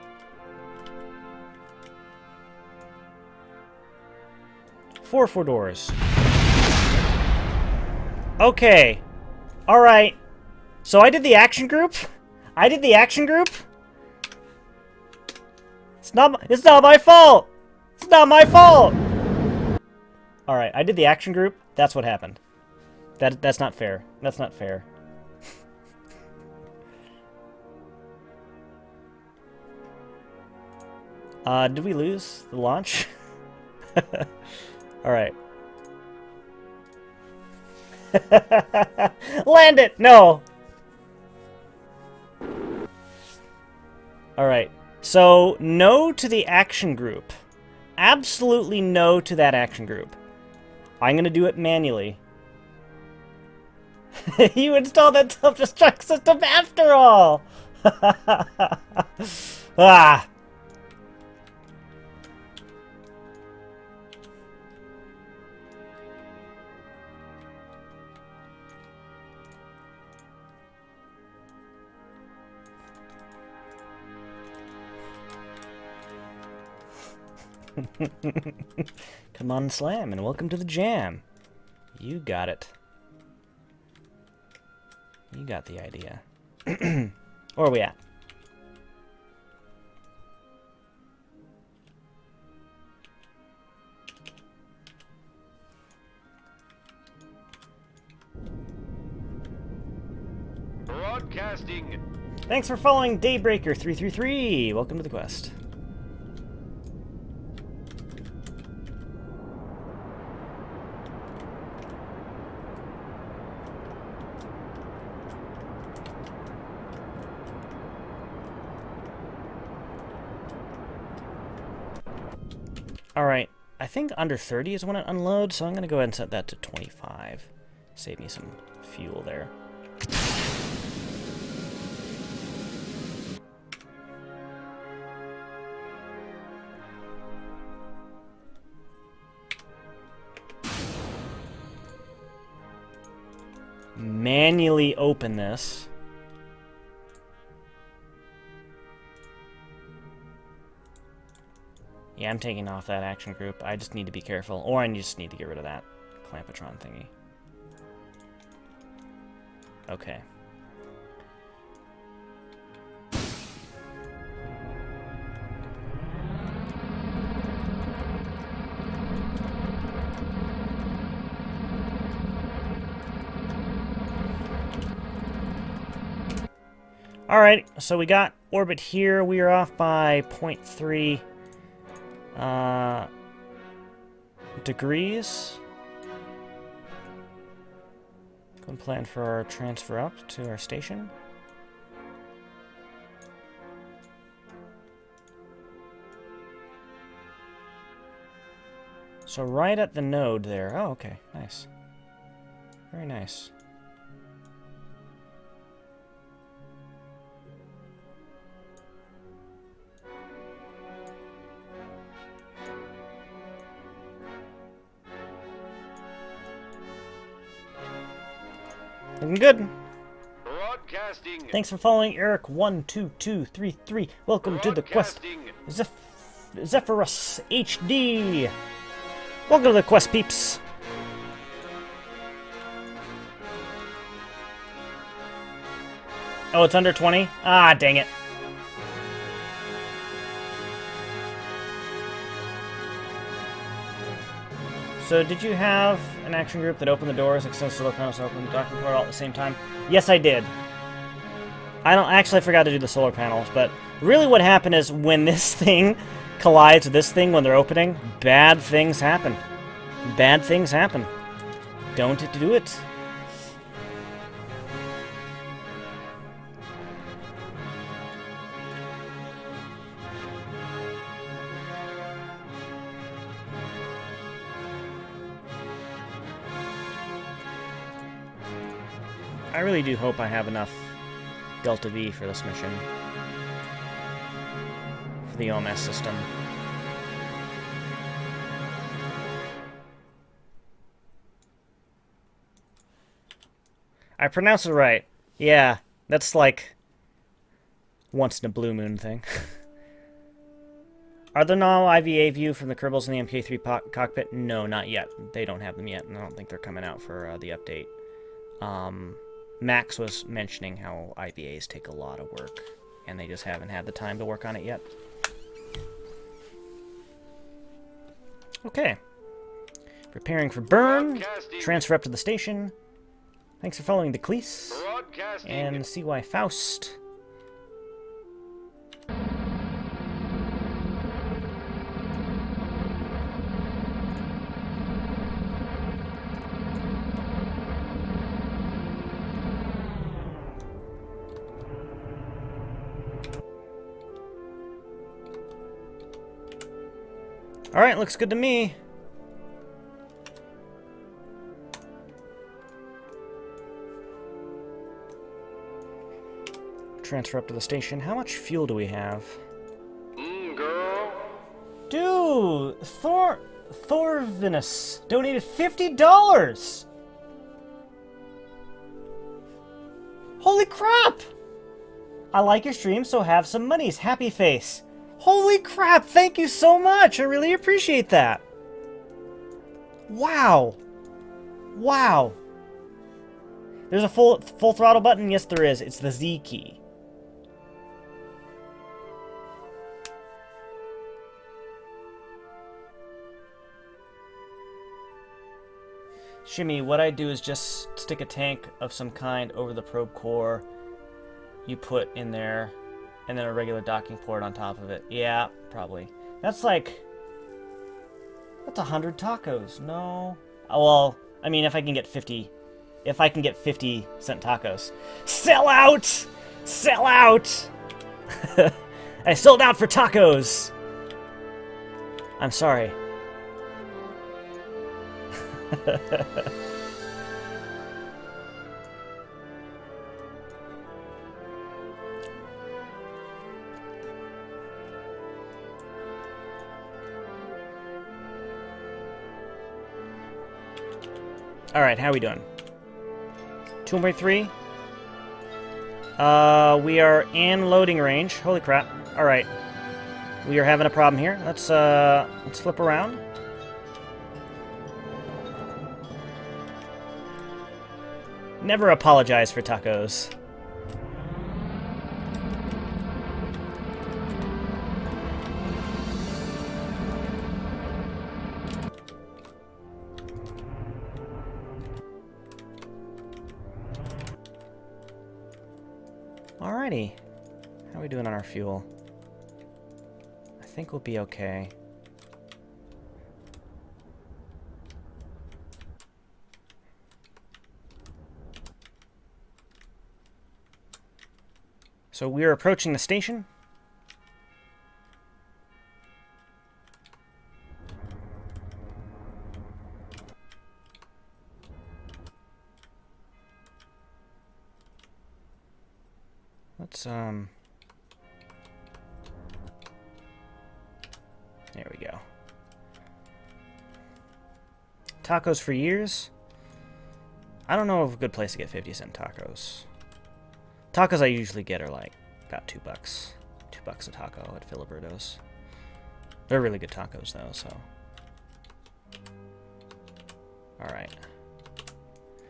Four doors. Okay. Alright. So I did the action group? It's not my fault! It's not my fault! Alright, I did the action group. That's what happened. That's not fair. That's not fair. Did we lose the launch? Alright. Land it! No! Alright. So, no to the action group. Absolutely no to that action group. I'm gonna do it manually. You installed that self-destruct system after all! Ah! Come on, Slam, and welcome to the jam. You got it. You got the idea. Where are we at? Broadcasting. Thanks for following Daybreaker333. Welcome to the quest. Alright, I think under 30 is when it unloads, so I'm going to go ahead and set that to 25. Save me some fuel there. Manually open this. Yeah, I'm taking off that action group. I just need to be careful. Or I just need to get rid of that Clampatron thingy. Okay. Alright, so we got orbit here. We are off by 0.3. Degrees. Go and plan for our transfer up to our station. So right at the node there. Oh, okay. Nice. Very nice. Looking good. Broadcasting. Thanks for following Eric12233. Welcome to the quest. Zephyrus HD. Welcome to the quest, peeps. Oh, it's under 20? Ah, dang it. So, did you have an action group that opened the doors, extended solar panels, and opened the docking port all at the same time? Yes, I did. I forgot to do the solar panels, but really what happened is when this thing collides with this thing when they're opening, bad things happen. Bad things happen. Don't do it. I really do hope I have enough Delta V for this mission. For the OMS system. I pronounced it right. Yeah, that's like once in a blue moon thing. Are there no IVA view from the Kerbals in the MK3 cockpit? No, not yet. They don't have them yet, and I don't think they're coming out for the update. Max was mentioning how IVAs take a lot of work, and they just haven't had the time to work on it yet. Okay. Preparing for burn. Transfer up to the station. Thanks for following the Cleese. And CY Faust. Alright, looks good to me. Transfer up to the station. How much fuel do we have? Girl. Dude! Thorvinus donated $50! Holy crap! I like your stream, so have some monies. Happy face. Holy crap, thank you so much. I really appreciate that. Wow. Wow. There's a full throttle button? Yes, there is. It's the Z key. Shimmy, what I do is just stick a tank of some kind over the probe core. You put in there, and then a regular docking port on top of it. Yeah, probably. That's like... That's 100 tacos. No. Oh, well, I mean, if I can get 50... If I can get 50-cent tacos. Sell out! Sell out! I sold out for tacos! I'm sorry. Alright, how are we doing? 2.3? We are in loading range. Holy crap. Alright. We are having a problem here. Let's flip around. Never apologize for tacos. Alrighty. How are we doing on our fuel? I think we'll be okay. So we are approaching the station. Let's, there we go. Tacos for years. I don't know of a good place to get 50-cent tacos. Tacos I usually get are like about $2. $2 a taco at Filiberto's. They're really good tacos though, so. Alright.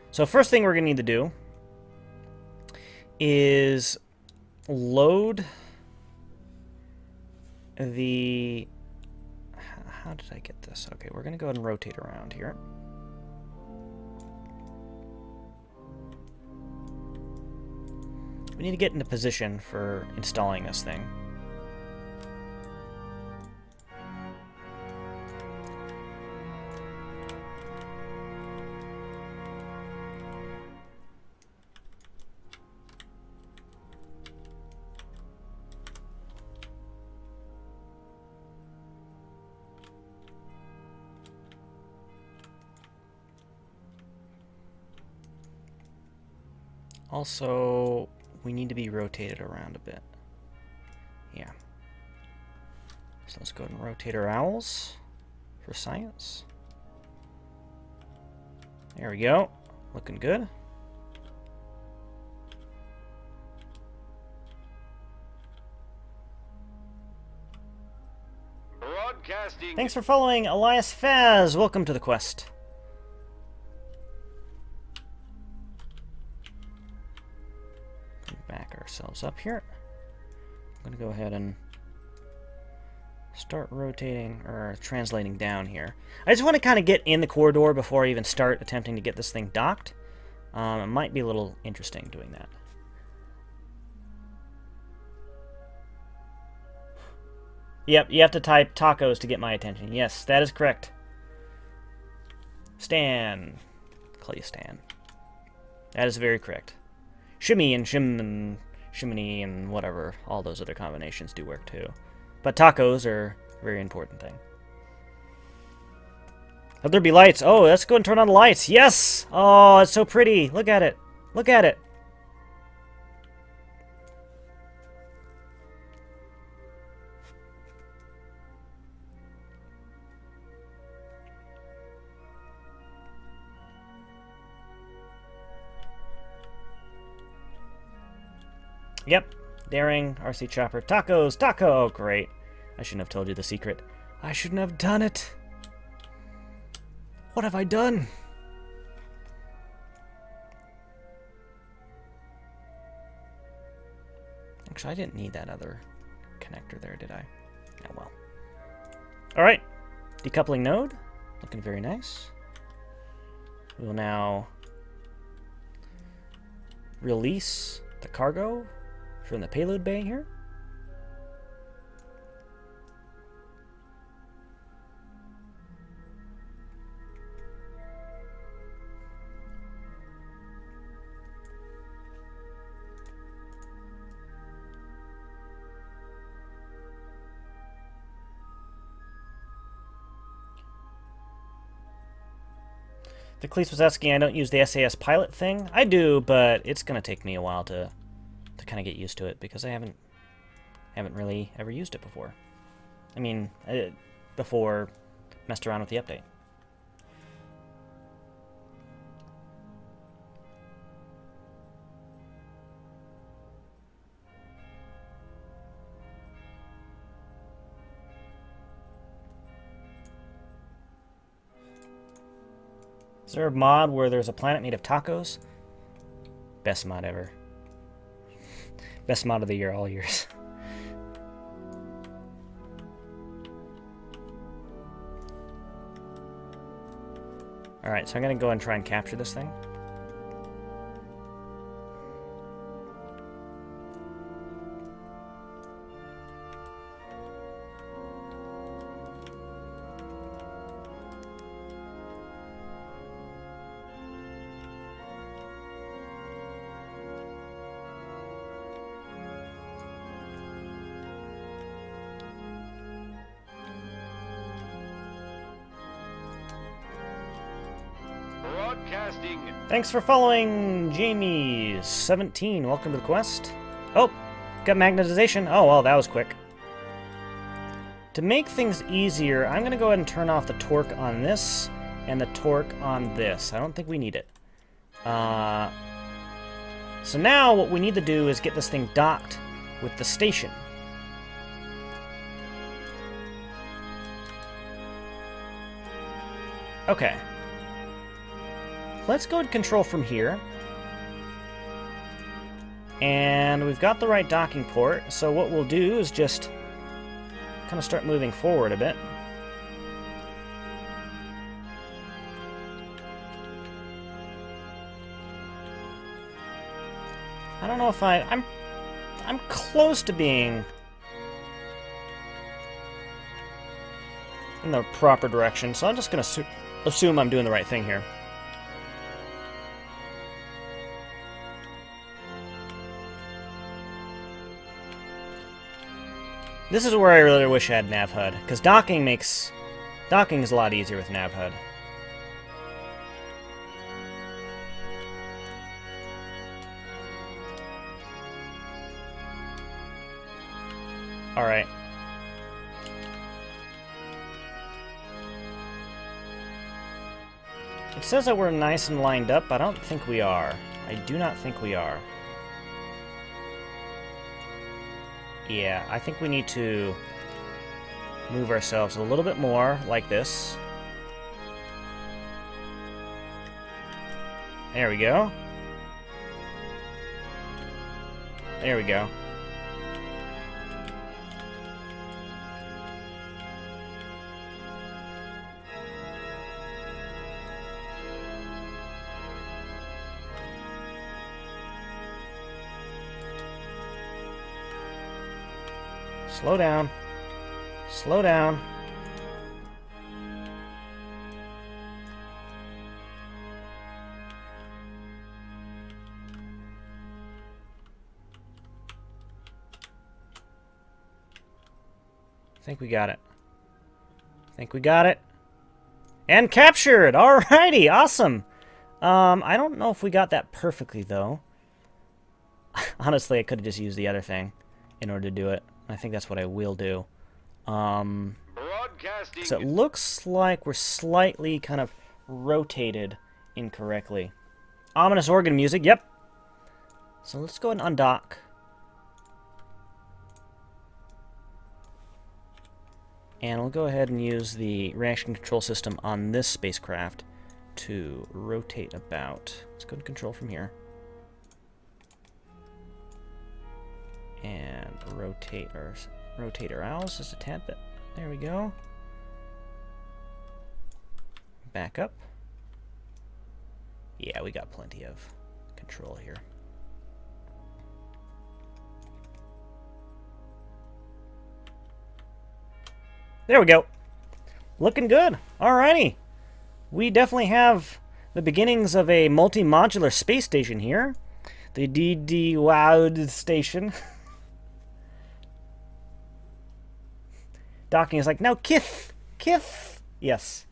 So first thing we're gonna need to do is load the... How did I get this? Okay, we're gonna go ahead and rotate around here. We need to get into position for installing this thing. Also, we need to be rotated around a bit. Yeah. So let's go ahead and rotate our owls for science. There we go. Looking good. Broadcasting. Thanks for following, Elias Faz. Welcome to the quest. Back ourselves up here. I'm going to go ahead and start rotating, or translating down here. I just want to kind of get in the corridor before I even start attempting to get this thing docked. It might be a little interesting doing that. Yep, you have to type tacos to get my attention. Yes, that is correct. Stan. Call you Stan. That is very correct. Shimmy and shimmy and whatever. All those other combinations do work too. But tacos are a very important thing. Let there be lights. Oh, let's go and turn on the lights. Yes! Oh, it's so pretty. Look at it. Look at it. Yep. Daring, RC Chopper, tacos, taco! Oh, great. I shouldn't have told you the secret. I shouldn't have done it. What have I done? Actually, I didn't need that other connector there, did I? Oh, well. Alright. Decoupling node. Looking very nice. We will now release the cargo from the payload bay here. The Cleese was asking, I don't use the SAS pilot thing. I do, but it's going to take me a while to kind of get used to it because I haven't really ever used it before. I mean, before messed around with the update. Is there a mod where there's a planet made of tacos? Best mod ever. Best mod of the year, all years. Alright, so I'm going to go and try and capture this thing. Broadcasting. Thanks for following Jamie17. Welcome to the quest. Oh, got magnetization. Oh, well, that was quick. To make things easier, I'm going to go ahead and turn off the torque on this and the torque on this. I don't think we need it. So now what we need to do is get this thing docked with the station. Okay. Let's go and control from here. And we've got the right docking port, so what we'll do is just kind of start moving forward a bit. I don't know if I'm close to being in the proper direction, so I'm just going to assume I'm doing the right thing here. This is where I really wish I had nav HUD, because docking is a lot easier with nav HUD. Alright. It says that we're nice and lined up. I don't think we are. I do not think we are. Yeah, I think we need to move ourselves a little bit more like this. There we go. There we go. Slow down. Slow down. I think we got it. I think we got it. And captured! Alrighty, awesome! I don't know if we got that perfectly, though. Honestly, I could have just used the other thing in order to do it. I think that's what I will do. Broadcasting. So it looks like we're slightly kind of rotated incorrectly. Ominous organ music, yep. So let's go ahead and undock. And we'll go ahead and use the reaction control system on this spacecraft to rotate about. Let's go to control from here. And rotate our owls just a tad bit. There we go. Back up. Yeah, we got plenty of control here. There we go. Looking good. Alrighty. We definitely have the beginnings of a multi-modular space station here. The DD-WOW station. Docking is like, now kith! Kith! Yes.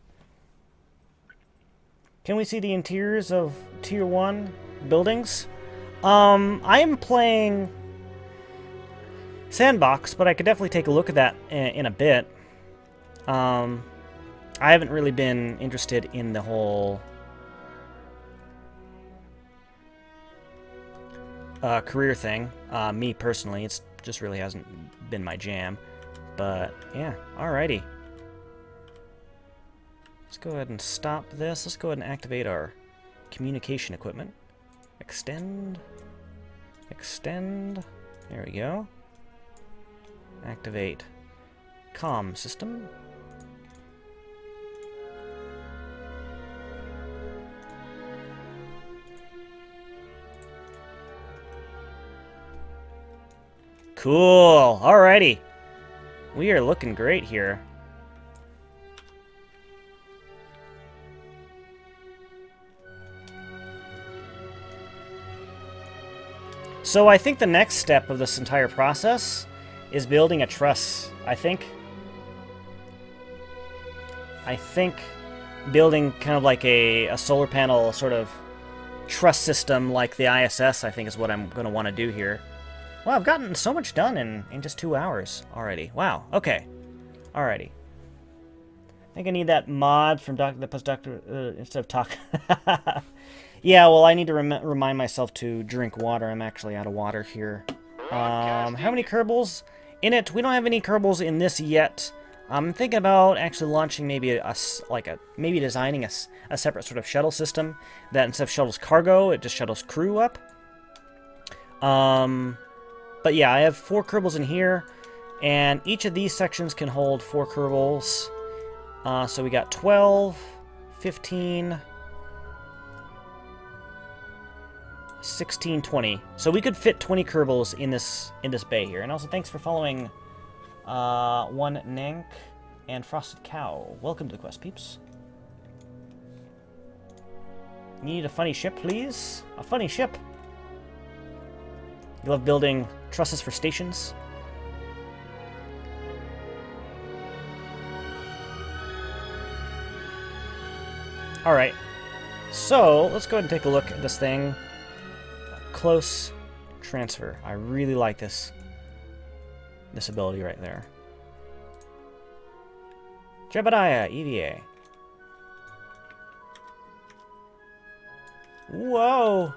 Can we see the interiors of Tier 1 buildings? I am playing Sandbox, but I could definitely take a look at that in a bit. I haven't really been interested in the whole career thing. Me personally, it's just really hasn't been my jam. But yeah, alrighty. Let's go ahead and stop this. Let's go ahead and activate our communication equipment. Extend. Extend. There we go. Activate comm system. Cool. Alrighty. We are looking great here. So I think the next step of this entire process is building a truss. I think building kind of like a solar panel sort of truss system like the ISS, I think is what I'm going to want to do here. Well, I've gotten so much done in just 2 hours already. Wow, okay. Alrighty. I think I need that mod from Dr. that puts Dr. Instead of talk. Yeah, well, I need to remind myself to drink water. I'm actually out of water here. How many Kerbals in it? We don't have any Kerbals in this yet. I'm thinking about actually launching maybe maybe designing a separate sort of shuttle system that instead of shuttles cargo, it just shuttles crew up. But yeah, I have 4 Kerbals in here, and each of these sections can hold 4 Kerbals. So we got 12, 15, 16, 20. So we could fit 20 Kerbals in this bay here. And also thanks for following One Nank and Frosted Cow. Welcome to the quest, peeps. You need a funny ship, please? A funny ship. You love building trusses for stations? Alright. So, let's go ahead and take a look at this thing. Close transfer. I really like this ability right there. Jebediah, EVA. Whoa!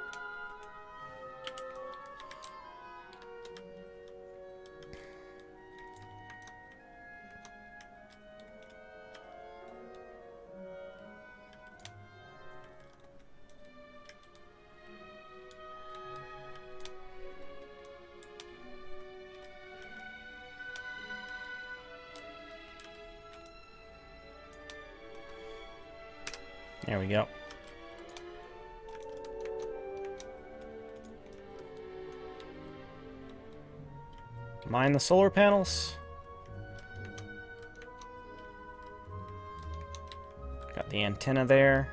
There we go. Mine the solar panels. Got the antenna there.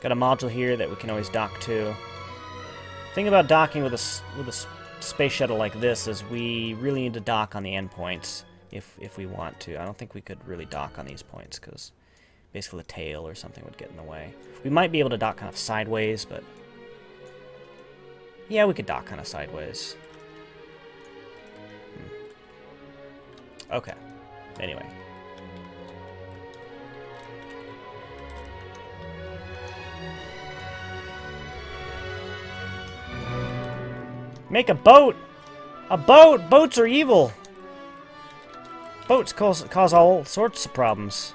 Got a module here that we can always dock to. The thing about docking with a space shuttle like this is we really need to dock on the endpoints if we want to. I don't think we could really dock on these points because basically the tail or something would get in the way. We might be able to dock kind of sideways, but yeah, we could dock kind of sideways. Okay. Anyway. Make a boat! A boat! Boats are evil! Boats cause all sorts of problems.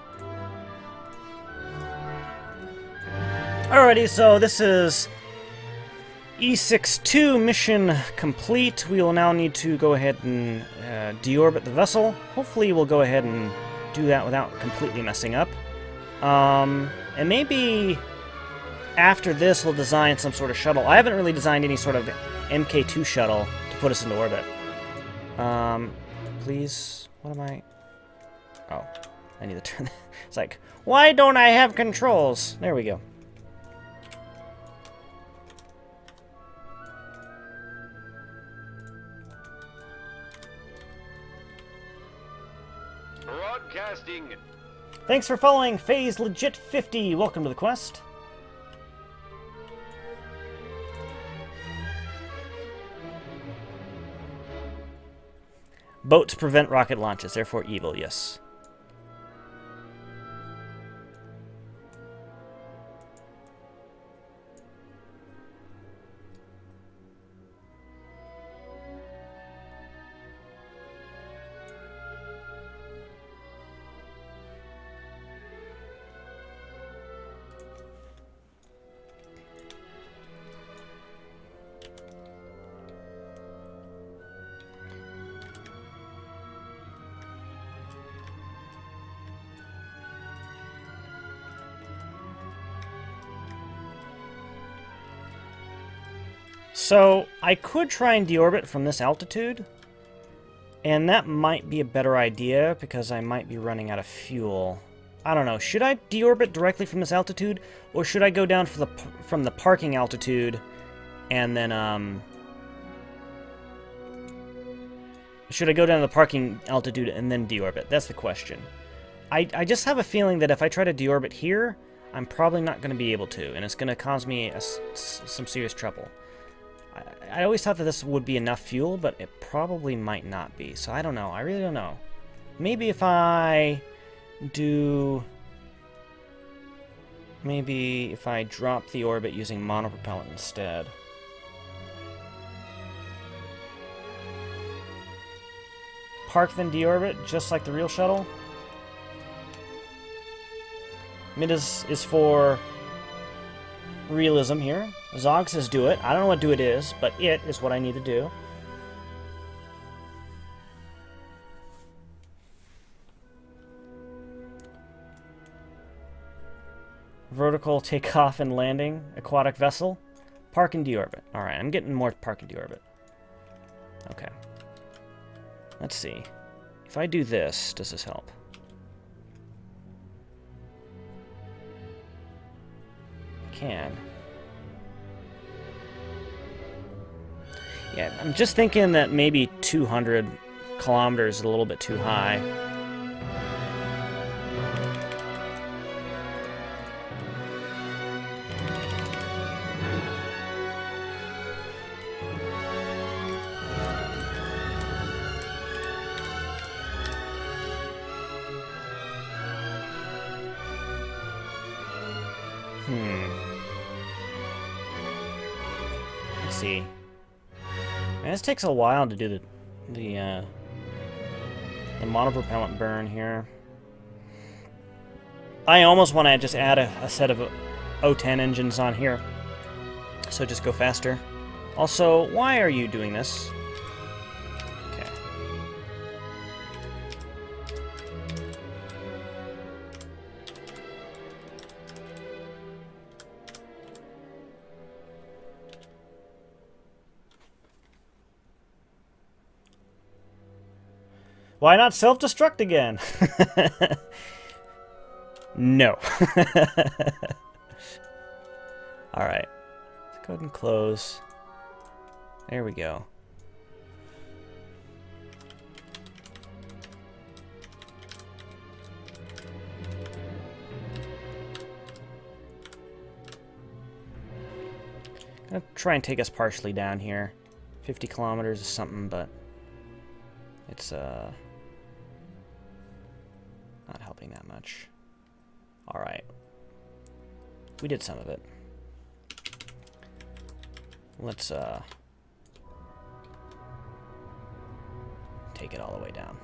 Alrighty, so this is E62 mission complete. We will now need to go ahead and deorbit the vessel. Hopefully we'll go ahead and do that without completely messing up. And maybe after this we'll design some sort of shuttle. I haven't really designed any sort of MK2 shuttle to put us into orbit. Please, what am I? Oh, I need to turn that. It's like, why don't I have controls? There we go. Broadcasting. Thanks for following Phase Legit 50. Welcome to the quest. Boats prevent rocket launches, therefore evil, yes. So, I could try and deorbit from this altitude, and that might be a better idea because I might be running out of fuel. I don't know, should I deorbit directly from this altitude, or should I go down from the parking altitude, and then, should I go down to the parking altitude and then deorbit? That's the question. I just have a feeling that if I try to deorbit here, I'm probably not going to be able to, and it's going to cause me some serious trouble. I always thought that this would be enough fuel, but it probably might not be. So I don't know. I really don't know. Maybe if I do... Maybe if I drop the orbit using monopropellant instead. Park then deorbit, just like the real shuttle. Mid is for realism here. Zog says do it. I don't know what do it is, but it is what I need to do. Vertical takeoff and landing, aquatic vessel. Park and deorbit. Alright, I'm getting more park and deorbit. Okay. Let's see. If I do this, does this help? I can. Yeah, I'm just thinking that maybe 200 kilometers is a little bit too high. Let's see. Man, this takes a while to do the monopropellant burn here. I almost want to just add a set of O10 engines on here, so just go faster. Also, why are you doing this? Okay. Why not self-destruct again? No. Alright. Let's go ahead and close. There we go. I'm gonna try and take us partially down here. 50 kilometers is something, but it's not helping that much. Alright. We did some of it. Let's take it all the way down.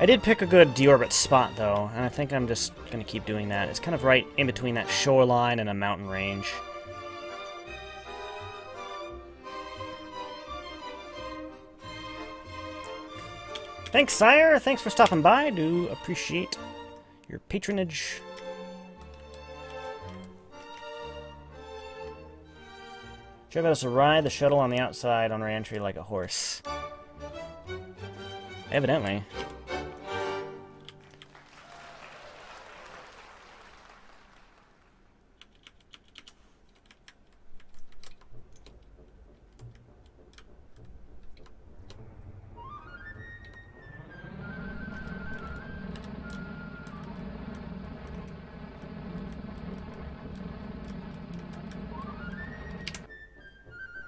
I did pick a good deorbit spot, though, and I think I'm just going to keep doing that. It's kind of right in between that shoreline and a mountain range. Thanks, sire! Thanks for stopping by. I do appreciate your patronage. Drive us to ride the shuttle on the outside on re-entry like a horse. Evidently.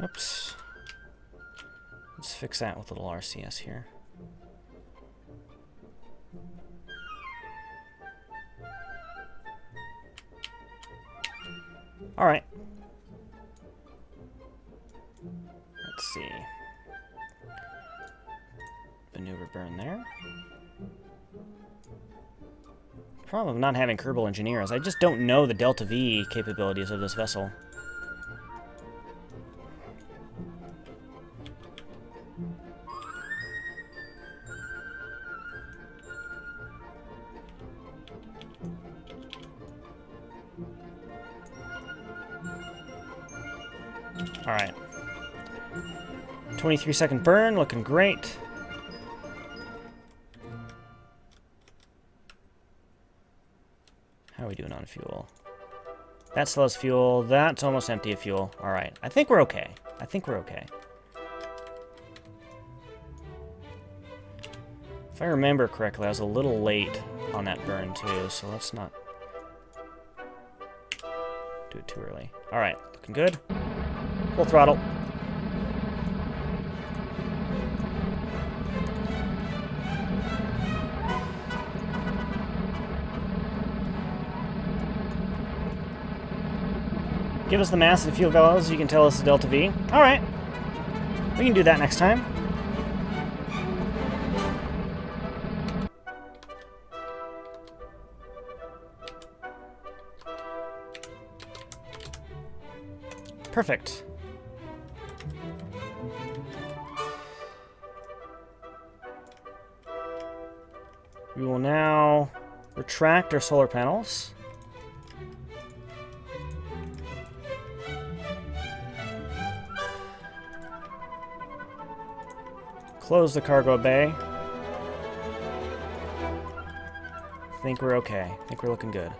Oops. Let's fix that with a little RCS here. Alright. Let's see. Maneuver burn there. Problem of not having Kerbal engineers. I just don't know the Delta V capabilities of this vessel. Alright. 23-second burn, looking great. How are we doing on fuel? That still has fuel. That's almost empty of fuel. Alright. I think we're okay. I think we're okay. If I remember correctly, I was a little late on that burn too, so let's not do it too early. Alright, looking good. Full throttle. Give us the mass and fuel values so you can tell us the delta V. Alright. We can do that next time. Perfect. We will now retract our solar panels. Close the cargo bay. I think we're okay. I think we're looking good.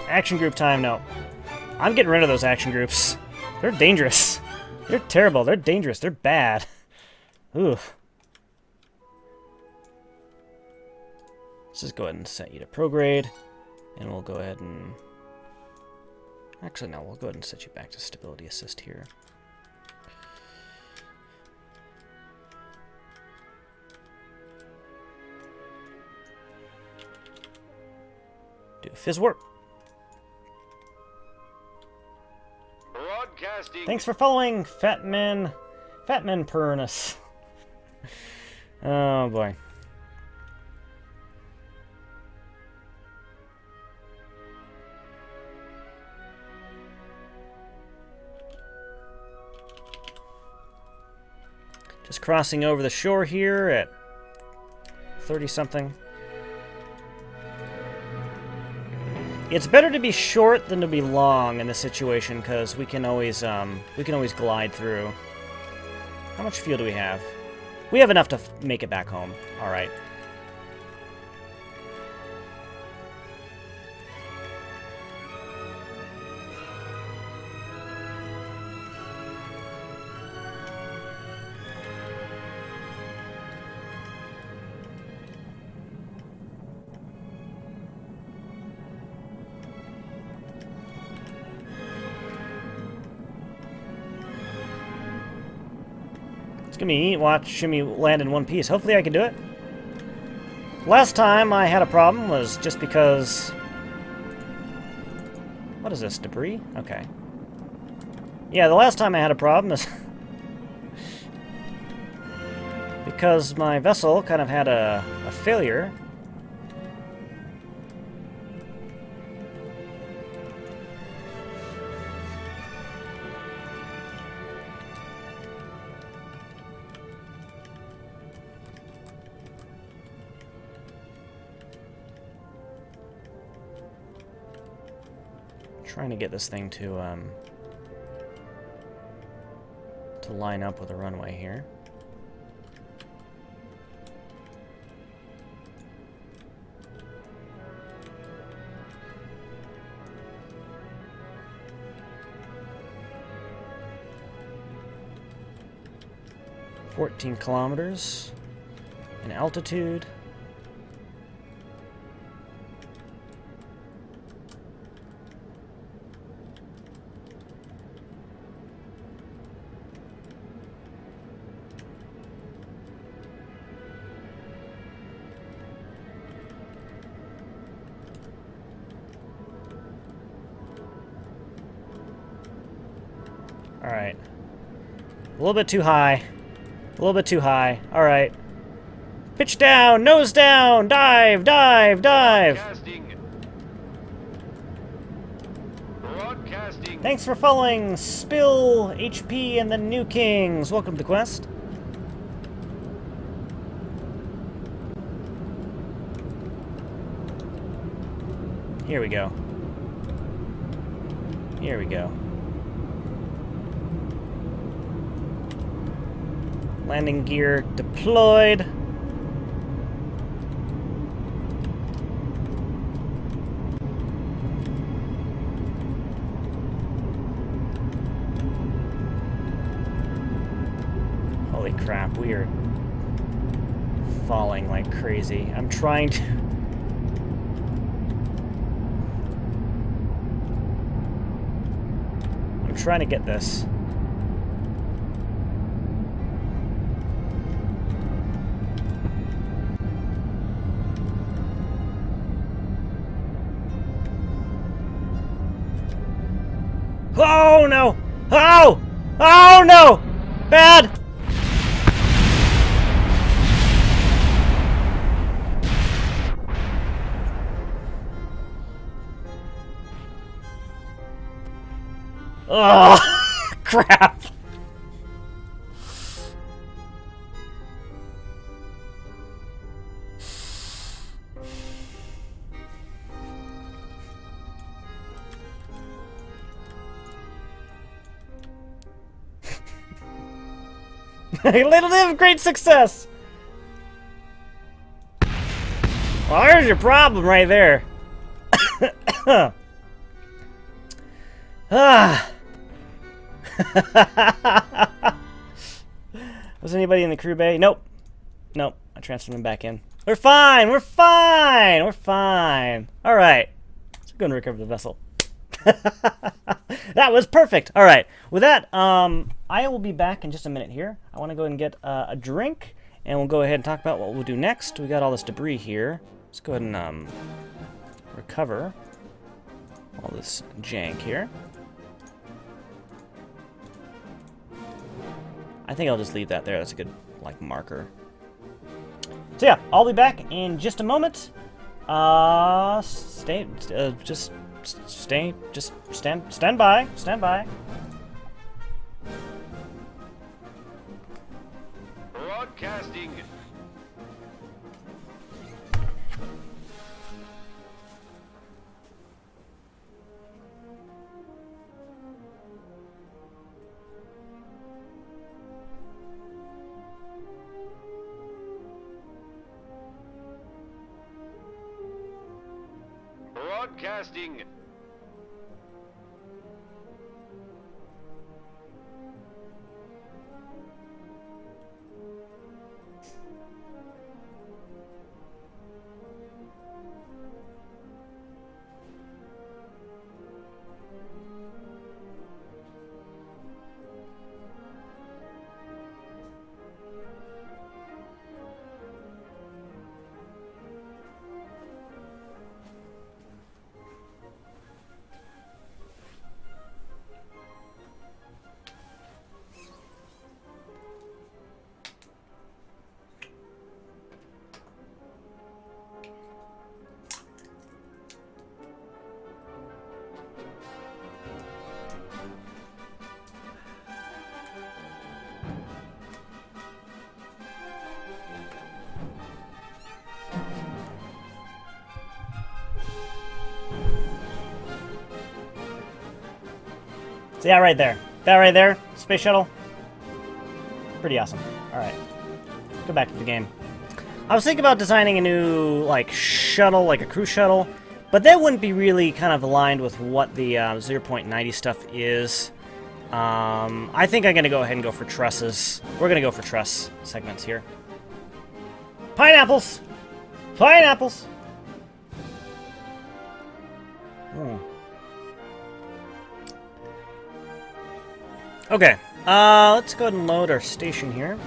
Action group time, no. I'm getting rid of those action groups. They're dangerous. They're terrible. They're dangerous. They're bad. Ooh. Let's just go ahead and set you to prograde. And we'll go ahead and... Actually, no. We'll go ahead and set you back to stability assist here. Do a fizz warp. Broadcasting. Thanks for following, Fatman Pernus. Oh boy. Just crossing over the shore here at 30-something. It's better to be short than to be long in this situation, because we can always glide through. How much fuel do we have? We have enough to make it back home. All right. It's gonna be neat watching me land in one piece. Hopefully I can do it. Last time I had a problem was just because... What is this, debris? Okay. Yeah, the last time I had a problem is... because my vessel kind of had a failure. Trying to get this thing to line up with the runway here. "14 kilometers in altitude." Alright. A little bit too high. A little bit too high. Alright. Pitch down, nose down, dive, dive, dive. Broadcasting. Broadcasting. Thanks for following Spill, HP, and the New Kings. Welcome to the quest. Here we go. Here we go. Landing gear deployed. Holy crap, we are falling like crazy. I'm trying to... I'm trying to get this. Oh no! Oh! Oh no! Bad! Oh, crap. Little bit of great success. Well, there's your problem right there. Ah. Was anybody in the crew bay? Nope. Nope. I transferred them back in. We're fine. We're fine. We're fine. All right. Let's go and recover the vessel. That was perfect. All right. With that, I will be back in just a minute here. I want to go ahead and get a drink, and we'll go ahead and talk about what we'll do next. We got all this debris here. Let's go ahead and recover all this jank here. I think I'll just leave that there. That's a good, like, marker. So yeah, I'll be back in just a moment. Stand by. Stand by. Broadcasting. Broadcasting. So yeah, right there. That right there, space shuttle. Pretty awesome. All right, go back to the game. I was thinking about designing a new, like, shuttle, like a cruise shuttle, but that wouldn't be really kind of aligned with what the 0.90 stuff is. I think I'm going to go ahead and go for trusses. We're going to go for truss segments here. Pineapples! Pineapples! Hmm. Okay, let's go ahead and load our station here.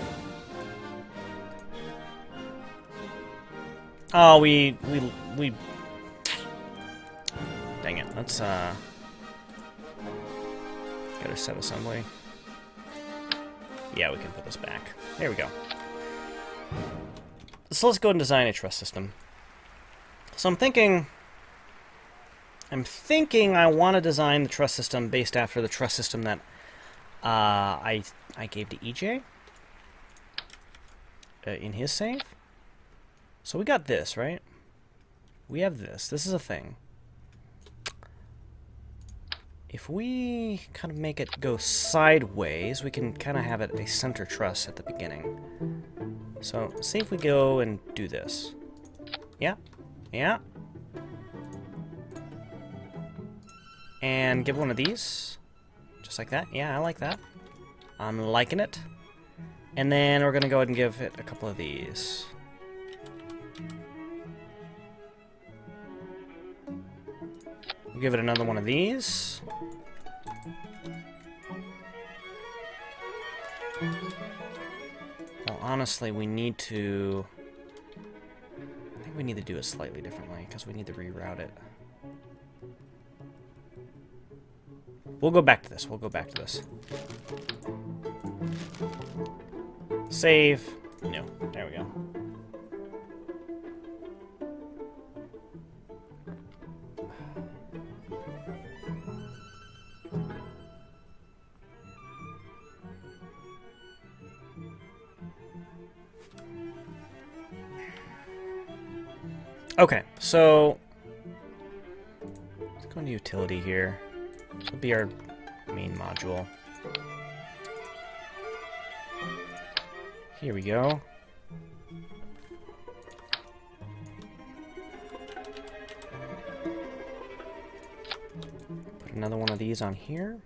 Oh, we... Dang it, let's, Get a set assembly. Yeah, we can put this back. There we go. So let's go and design a truss system. So I'm thinking I want to design the truss system based after the truss system that I gave to EJ in his save. So we got this, right? We have this. This is a thing. If we kind of make it go sideways, we can kind of have it a center truss at the beginning. So see if we go and do this. Yeah. Yeah. And give one of these. Just like that. Yeah, I like that. I'm liking it. And then we're going to go ahead and give it a couple of these. We'll give it another one of these. Well, honestly, we need to... I think we need to do it slightly differently, because we need to reroute it. We'll go back to this. We'll go back to this. Save. No. There we go. Okay, so let's go into utility here. This will be our main module. Here we go. Put another one of these on here.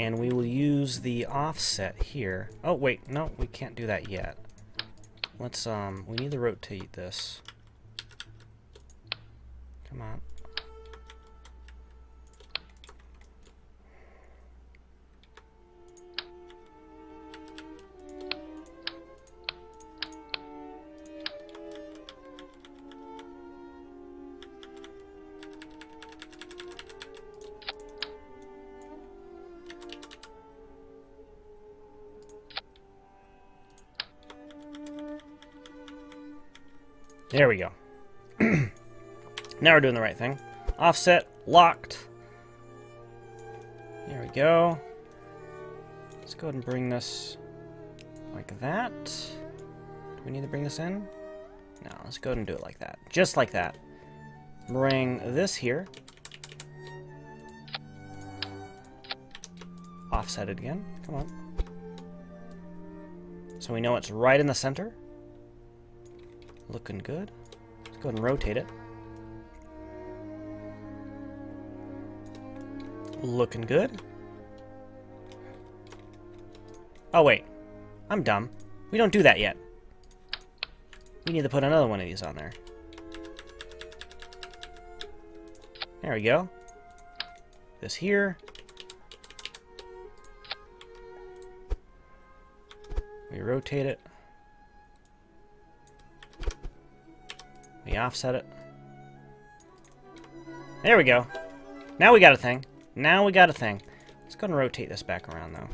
And we will use the offset here. Oh, wait, no, we can't do that yet. Let's, we need to rotate this. Come on. There we go. Now we're doing the right thing. Offset, locked. There we go. Let's go ahead and bring this like that. Do we need to bring this in? No, let's go ahead and do it like that. Just like that. Bring this here. Offset it again. Come on. So we know it's right in the center. Looking good. Let's go ahead and rotate it. Looking good. Oh, wait. I'm dumb. We don't do that yet. We need to put another one of these on there. There we go. This here. We rotate it. We offset it. There we go. Now we got a thing. Now we got a thing. Let's go and rotate this back around, though.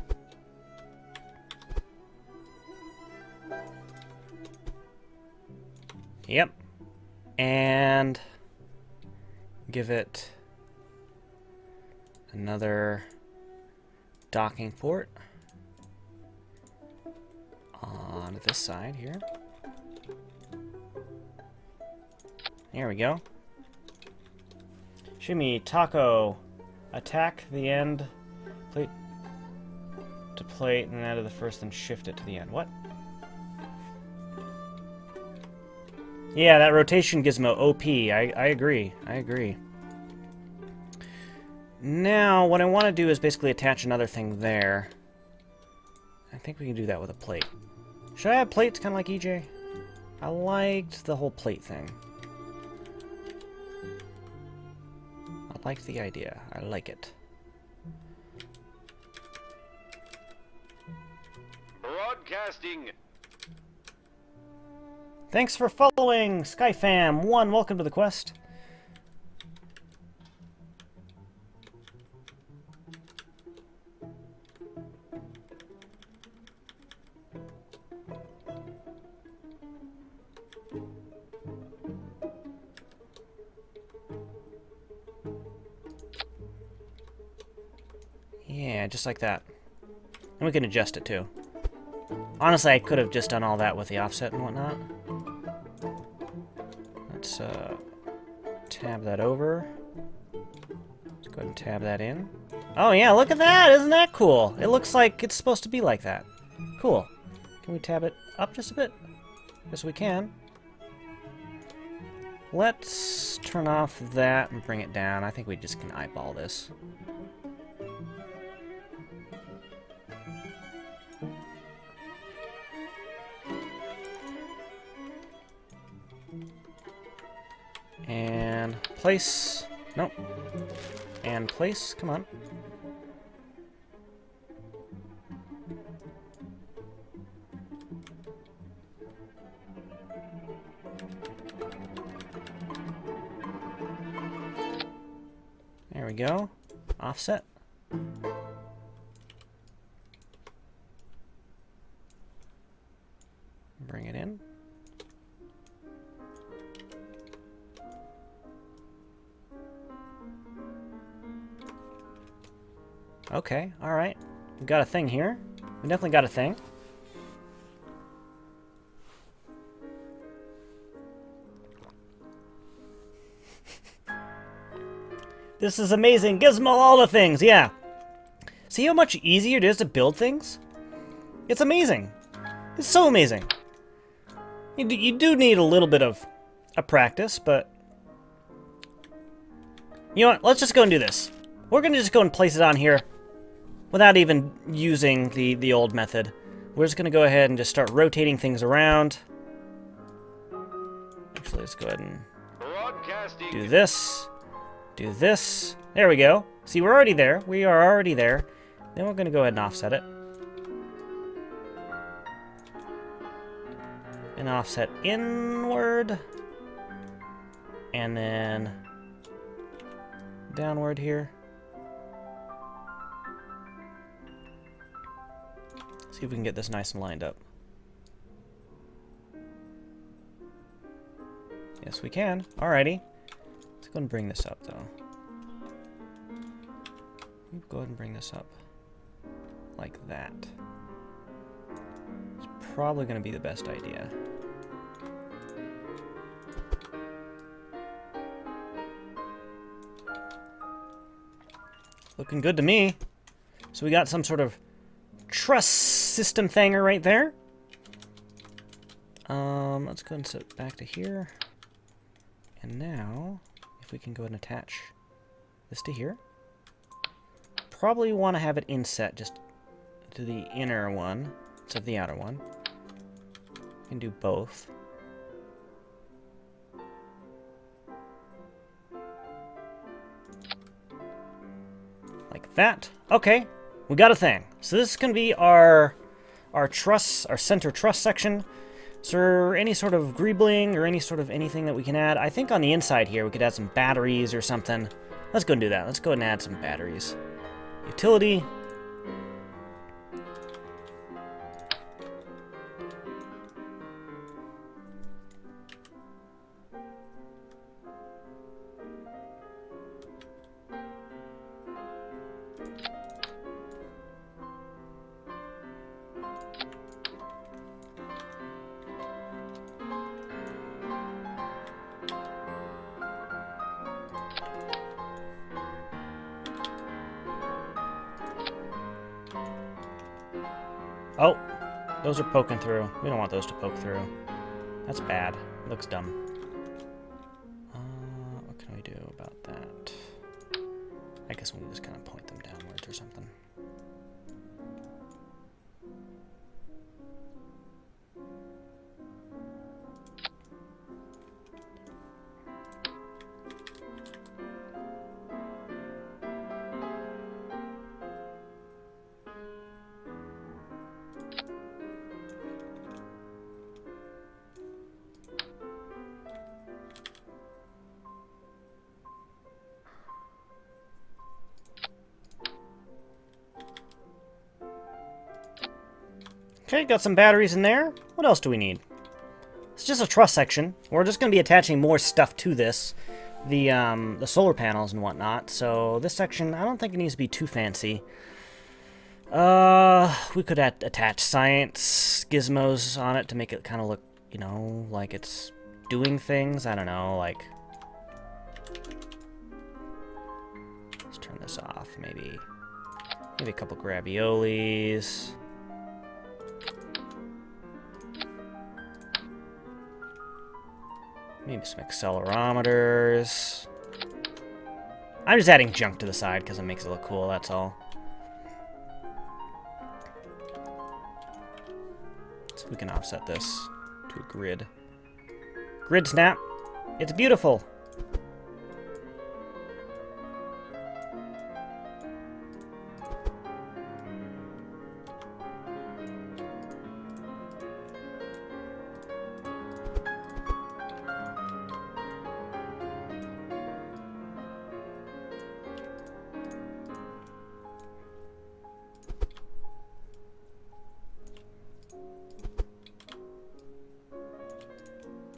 Yep. And give it another docking port on this side here. There we go. Shimmy, taco, attack the end, plate to plate, and add to the first, and shift it to the end. What? Yeah, that rotation gizmo OP. I agree. I agree. Now, what I want to do is basically attach another thing there. I think we can do that with a plate. Should I have plates kind of like EJ? I liked the whole plate thing. I like the idea. I like it. Broadcasting. Thanks for following, SkyFam1. Welcome to the quest. just like that. And we can adjust it too. Honestly, I could have just done all that with the offset and whatnot. Let's tab that over. Let's go ahead and tab that in. Oh yeah, look at that! Isn't that cool? It looks like it's supposed to be like that. Cool. Can we tab it up just a bit? Yes, we can. Let's turn off that and bring it down. I think we just can eyeball this. And place. Nope. And place. Come on. There we go. Offset. Bring it in. Okay, alright. We've got a thing here. We definitely got a thing. This is amazing. Gizmo all the things, yeah. See how much easier it is to build things? It's amazing. It's so amazing. You do need a little bit of a practice, but... You know what? Let's just go and do this. We're going to just go and place it on here without even using the old method. We're just going to go ahead and just start rotating things around. Actually, let's go ahead and do this. Do this. There we go. See, we're already there. We are already there. Then we're going to go ahead and offset it. And offset inward. And then downward here. See if we can get this nice and lined up. Yes, we can. Alrighty. Let's go and bring this up, though. Go ahead and bring this up. Like that. It's probably going to be the best idea. Looking good to me. So we got some sort of truss system thanger right there. Let's go and set it back to here. And now, if we can go ahead and attach this to here. Probably want to have it inset just to the inner one instead of the outer one. We can do both. Like that. Okay, we got a thing. So this is going to be our truss, our center truss section. Is there any sort of greebling or any sort of anything that we can add? I think on the inside here we could add some batteries or something. Let's go and do that. Let's go and add some batteries. Utility. Oh, those are poking through. We don't want those to poke through. That's bad. Looks dumb. What can we do about that? I guess we just kind of point them downwards or something. Okay, got some batteries in there. What else do we need? It's just a truss section. We're just going to be attaching more stuff to this. The solar panels and whatnot. So this section, I don't think it needs to be too fancy. We could attach science gizmos on it to make it kind of look, you know, like it's doing things. I don't know, like... Let's turn this off, maybe a couple graviolis. Maybe some accelerometers. I'm just adding junk to the side because it makes it look cool, that's all. So we can offset this to a grid. Grid snap. It's beautiful.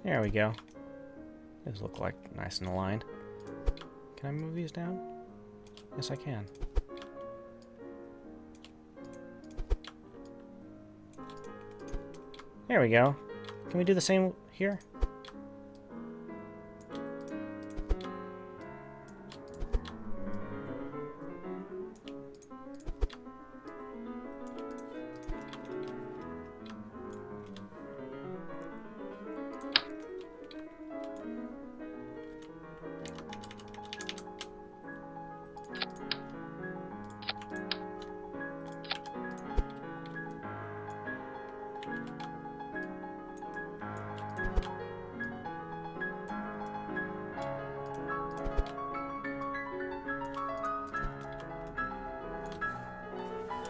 There we go. These look like nice and aligned. Can I move these down? Yes, I can. There we go. Can we do the same here?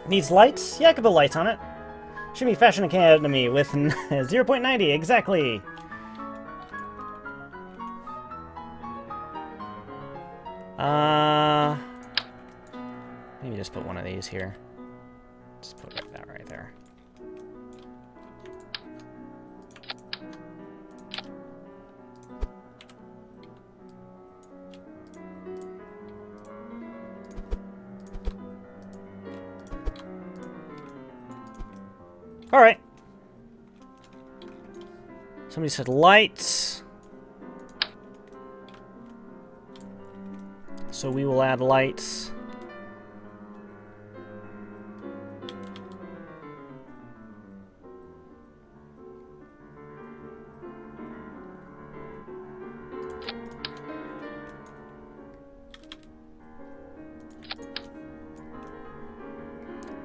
Needs lights? Yeah, I could put lights on it. Should be Fashion Academy with 0.90, exactly. Maybe just put one of these here. Just put that right there. Alright. Somebody said lights. So we will add lights.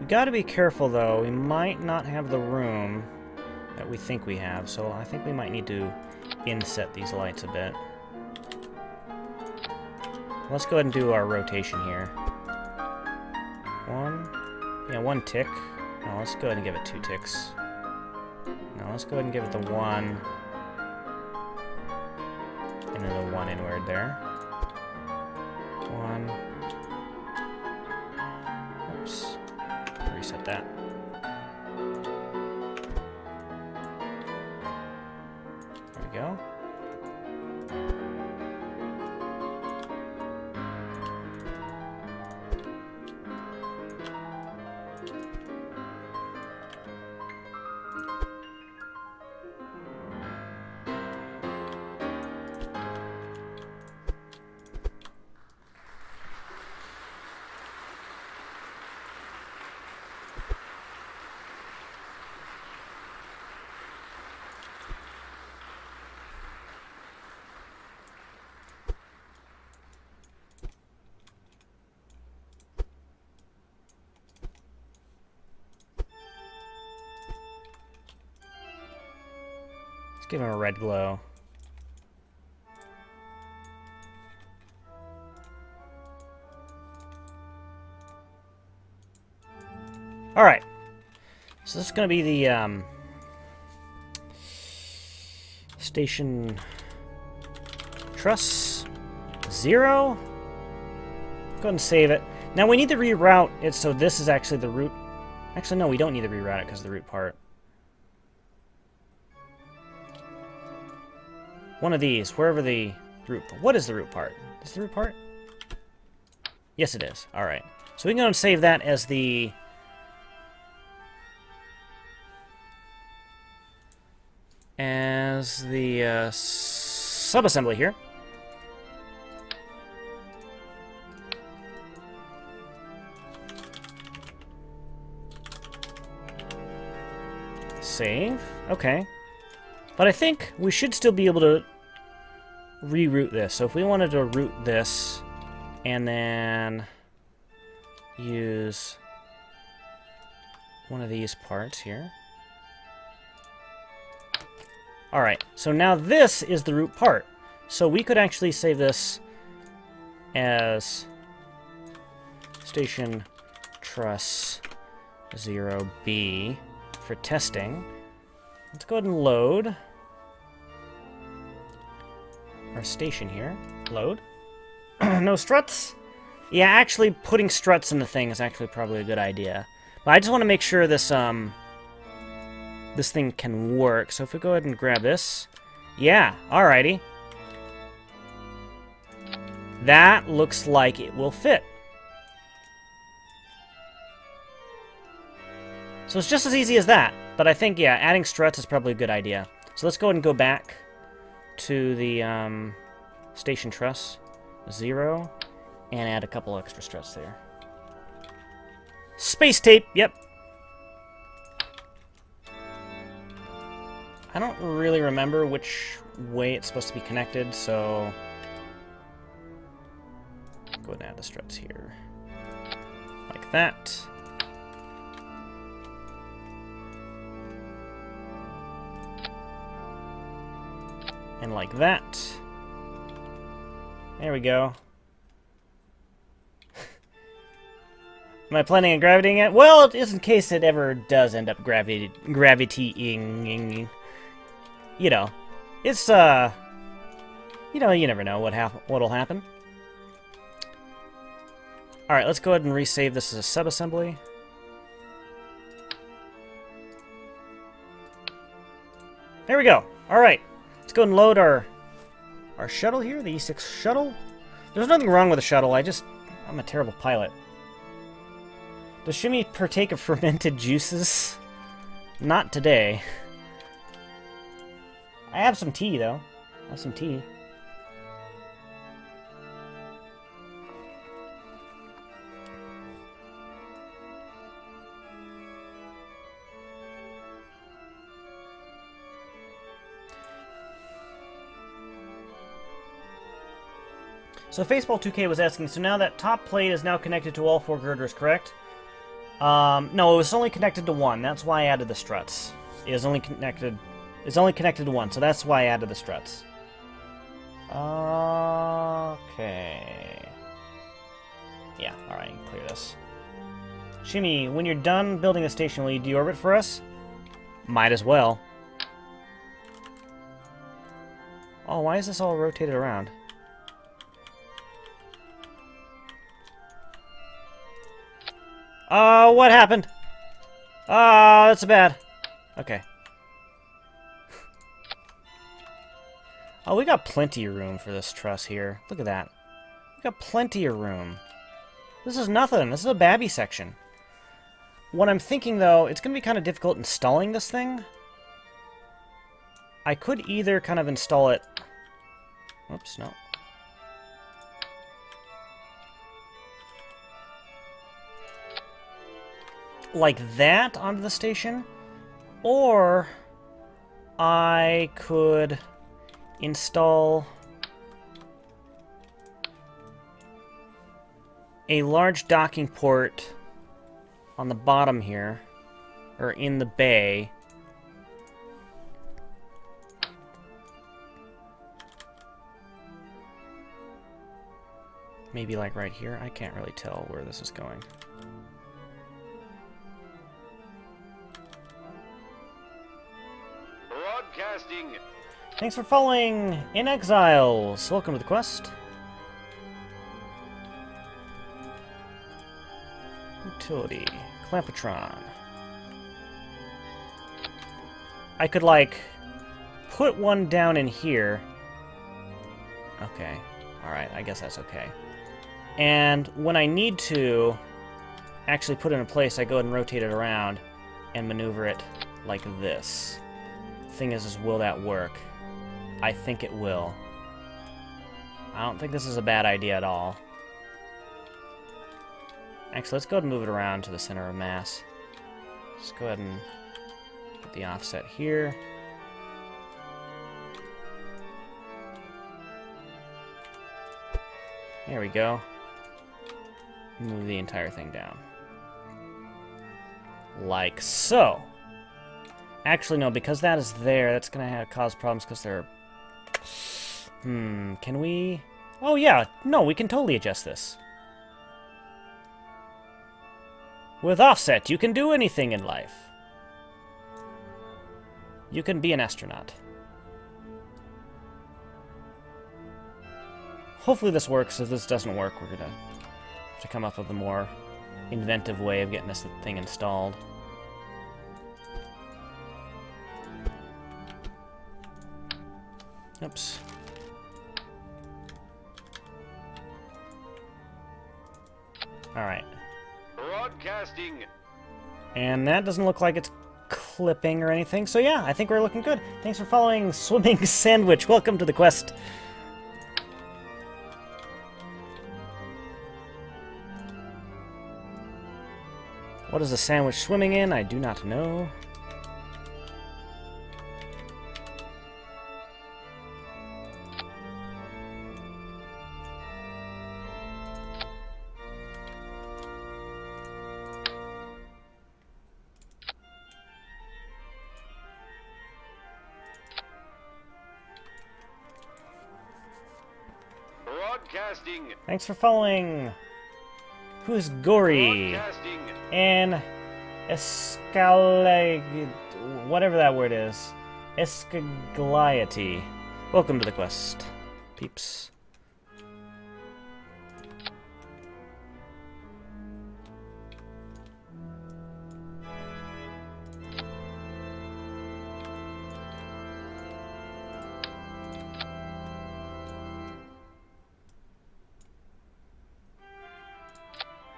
Gotta be careful though, we might not have the room that we think we have, so I think we might need to inset these lights a bit. Let's go ahead and do our rotation here. One tick. No, let's go ahead and give it 2 ticks. No, let's go ahead and give it the 1. And then the 1 inward there. 1. Oops. Reset that. There we go. Give him a red glow. Alright. So this is going to be the station truss 0. Go ahead and save it. Now we need to reroute it so this is actually the root. Actually, no, we don't need to reroute it because of the root part. One of these, wherever the root... What is the root part? Is the root part? Yes, it is. Alright. So we can go and save that as the as the sub-assembly here. Save. Okay. But I think we should still be able to reroute this. So if we wanted to route this and then use one of these parts here. Alright, so now this is the root part. So we could actually save this as Station Truss 0B for testing. Let's go ahead and load our station here. Load. No struts? Yeah, actually putting struts in the thing is actually probably a good idea. But I just want to make sure this this thing can work. So if we go ahead and grab this. Yeah, alrighty. That looks like it will fit. So it's just as easy as that. But I think, yeah, adding struts is probably a good idea. So let's go ahead and go back to the Station Truss 0 and add a couple extra struts there. Space tape, yep. I don't really remember which way it's supposed to be connected, so go ahead and add the struts here. Like that. And like that. There we go. Am I planning on gravitying it? Well, just in case it ever does end up gravitying. You know, it's, you know, you never know what'll happen. Alright, let's go ahead and resave this as a sub-assembly. There we go. Alright, let's go and load our shuttle here, the E6 shuttle. There's nothing wrong with the shuttle, I'm a terrible pilot. Does Shimmy partake of fermented juices? Not today. I have some tea, though. I have some tea. So Faceball 2K was asking, so now that top plate is now connected to all 4 girders, correct? No, it was only connected to one. That's why I added the struts. It's only connected to one, so that's why I added the struts. Okay. Yeah, alright, clear this. Shimmy, when you're done building the station, will you deorbit for us? Might as well. Oh, why is this all rotated around? What happened? That's bad. Okay. Oh, we got plenty of room for this truss here. Look at that. We got plenty of room. This is nothing. This is a babby section. What I'm thinking, though, it's going to be kind of difficult installing this thing. I could either kind of install it... Oops, no. Like that onto the station, or I could install a large docking port on the bottom here, or in the bay. Maybe like right here. I can't really tell where this is going. Broadcasting. Thanks for following In Exiles. Welcome to the quest. Utility. Clampatron. I could, like, put one down in here. Okay. Alright, I guess that's okay. And when I need to actually put it in place, I go ahead and rotate it around and maneuver it like this. thing is will that work? I think it will. I don't think this is a bad idea at all. Actually, let's go ahead and move it around to the center of mass. Let's go ahead and put the offset here. There we go. Move the entire thing down. Like so. Actually, no, because that is there, that's going to cause problems because they're... can we... Oh, yeah, no, we can totally adjust this. With offset, you can do anything in life. You can be an astronaut. Hopefully this works. If this doesn't work, we're going to have to come up with a more inventive way of getting this thing installed. Oops. Alright. Broadcasting. And that doesn't look like it's clipping or anything. So yeah, I think we're looking good. Thanks for following Swimming Sandwich. Welcome to the quest. What is the sandwich swimming in? I do not know. Broadcasting. Thanks for following. Who's Gory? Broadcasting. And Escalag... whatever that word is. Escagliety. Welcome to the quest, peeps.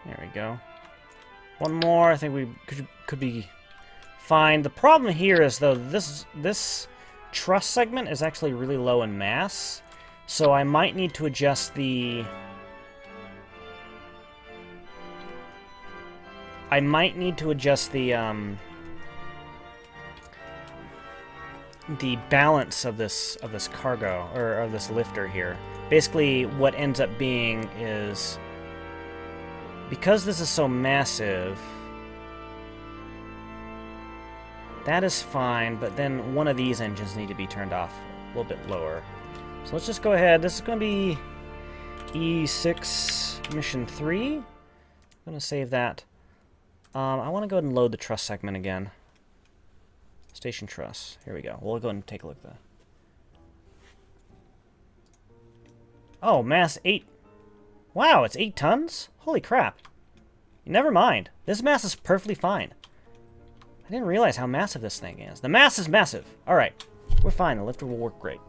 There we go. One more, I think we could be fine. The problem here is, though, this truss segment is actually really low in mass, so I might need to adjust the... the balance of this cargo, or of this lifter here. Basically, what ends up being is... because this is so massive, that is fine, but then one of these engines need to be turned off a little bit lower. So let's just go ahead. This is going to be E6 Mission 3. I'm going to save that. I want to go ahead and load the truss segment again. Station truss. Here we go. We'll go ahead and take a look at that. Oh, mass 8. Wow, it's 8 tons? Holy crap. Never mind. This mass is perfectly fine. I didn't realize how massive this thing is. The mass is massive. Alright. We're fine. The lifter will work great.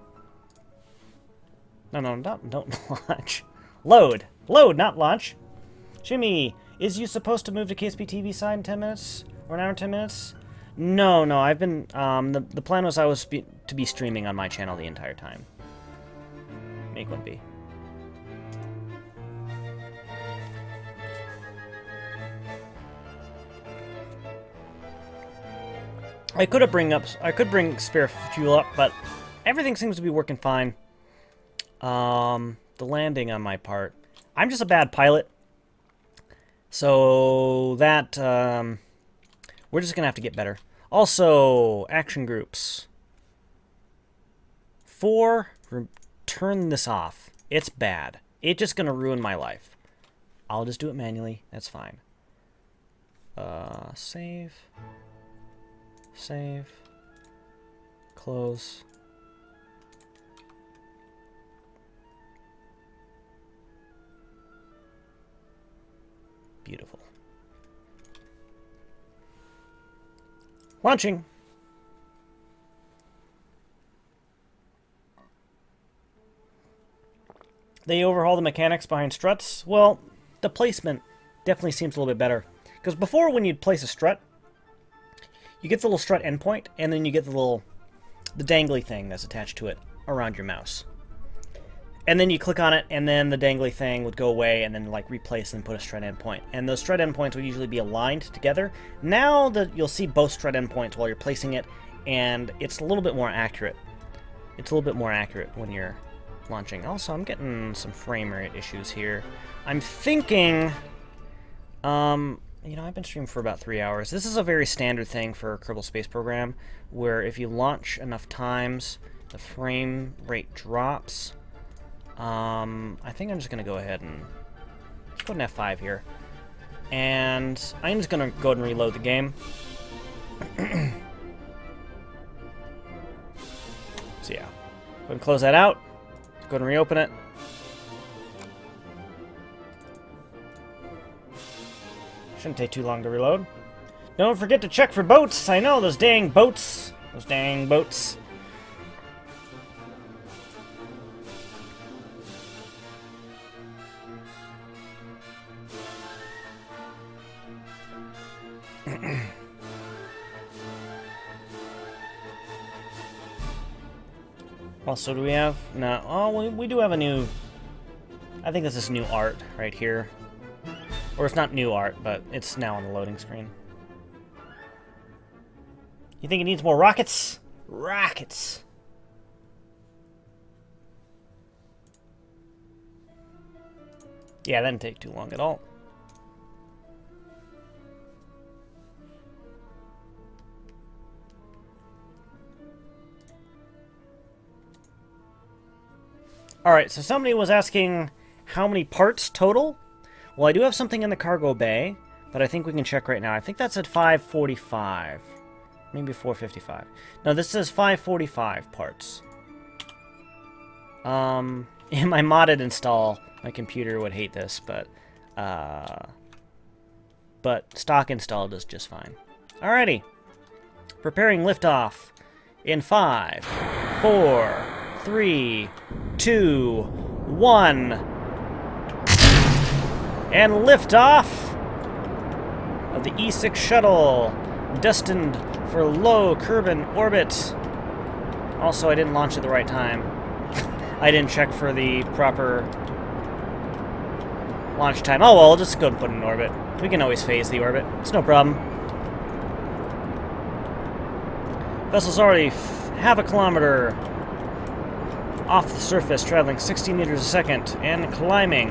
No, don't launch. Load. Load, not launch. Jimmy, is you supposed to move to KSPTV side in 10 minutes? Or an hour and 10 minutes? No, I've been... the plan was I was to be streaming on my channel the entire time. Make one be. I could bring spare fuel up, but everything seems to be working fine. The landing on my part. I'm just a bad pilot. So that, we're just gonna have to get better. Also, action groups. 4, turn this off. It's bad. It's just gonna ruin my life. I'll just do it manually. That's fine. Save. Save. Close. Beautiful. Launching. They overhaul the mechanics behind struts. Well, the placement definitely seems a little bit better. Because before, when you'd place a strut, you get the little strut endpoint, and then you get the little the dangly thing that's attached to it around your mouse. And then you click on it, and then the dangly thing would go away, and then like replace and put a strut endpoint. And those strut endpoints will usually be aligned together. Now that you'll see both strut endpoints while you're placing it, and it's a little bit more accurate. It's a little bit more accurate when you're launching. Also, I'm getting some frame rate issues here. I'm thinking, you know, I've been streaming for about 3 hours. This is a very standard thing for Kerbal Space Program, where if you launch enough times, the frame rate drops. I think I'm just going to go ahead and put an F5 here. And I'm just going to go ahead and reload the game. So yeah, go ahead and close that out. Go ahead and reopen it. Shouldn't take too long to reload. Don't forget to check for boats. I know, those dang boats. Those dang boats. Also, do we have... No. Oh, we do have a new... I think this is new art right here. Or it's not new art, but it's now on the loading screen. You think it needs more rockets? Rockets! Yeah, that didn't take too long at all. Alright, so somebody was asking how many parts total? Well, I do have something in the cargo bay, but I think we can check right now. I think that's at 545. Maybe 455. No, this says 545 parts. In my modded install, my computer would hate this, but stock install does just fine. Alrighty. Preparing liftoff in 5, 4, 3, 2, 1. And liftoff of the E6 shuttle, destined for low Kerbal orbit. Also, I didn't launch at the right time. I didn't check for the proper launch time. Oh well, I'll just go and put it in orbit. We can always phase the orbit. It's no problem. Vessel's already half a kilometer off the surface, traveling 60 meters a second, and climbing.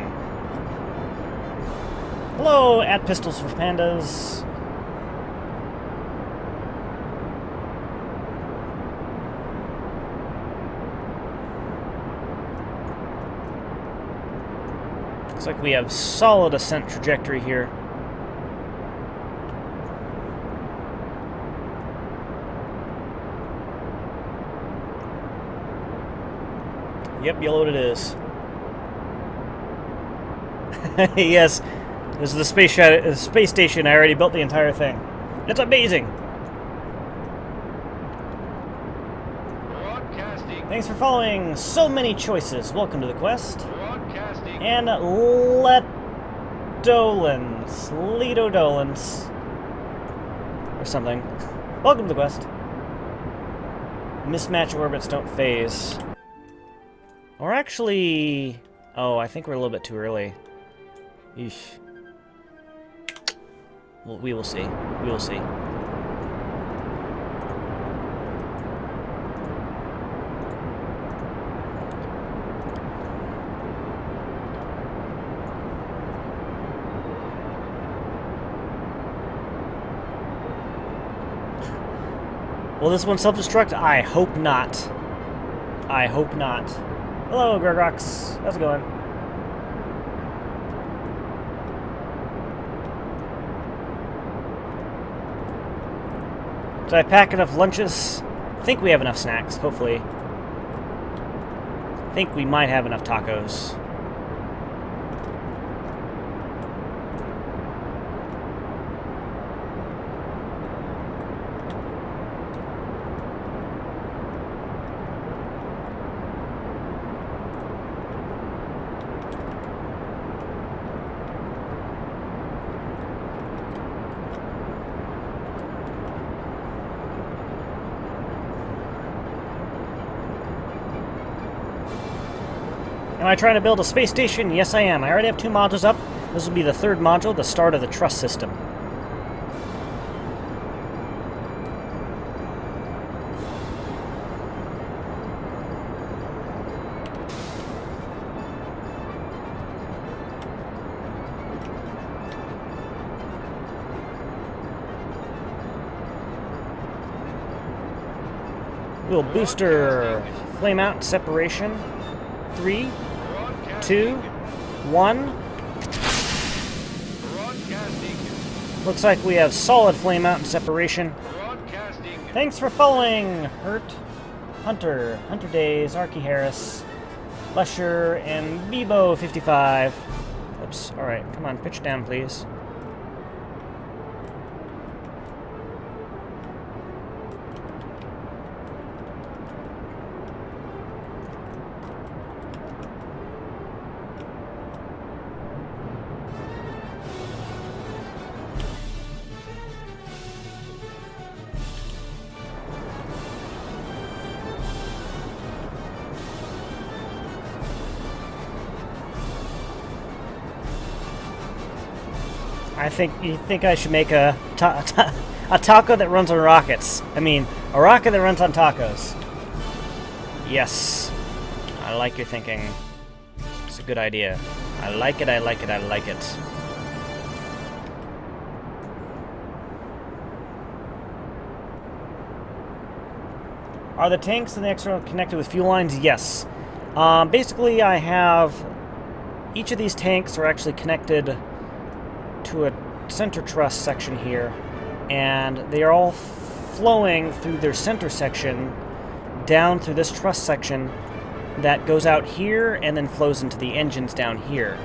Hello, at Pistols for Pandas. Looks like we have solid ascent trajectory here. Yep, yellow it is. Yes, this is the space station. I already built the entire thing. It's amazing. Broadcasting. Thanks for following. So many choices. Welcome to the quest. Broadcasting. And Leto Dolans, or something. Welcome to the quest. Mismatch orbits don't phase. Or actually... Oh, I think we're a little bit too early. Eesh. Well, we will see. We will see. Will this one self-destruct? I hope not. I hope not. Hello, Gregrox. How's it going? Did I pack enough lunches? I think we have enough snacks, hopefully. I think we might have enough tacos. Am I trying to build a space station? Yes, I am. I already have 2 modules up. This will be the 3rd module, the start of the truss system. Little booster flame out separation. 3, 2, 1. Broadcasting. Looks like we have solid flame out and separation. Broadcasting. Thanks for following, Hurt, Hunter, Hunter Days, Arky Harris, Lusher, and Bebo55. Oops, alright, come on, pitch down, please. You think I should make a taco that runs on rockets? I mean, a rocket that runs on tacos. Yes, I like your thinking. It's a good idea. I like it. I like it. I like it. Are the tanks and the external connected with fuel lines? Yes. Basically, I have each of these tanks are actually connected to a center truss section here, and they are all flowing through their center section down through this truss section that goes out here and then flows into the engines down here.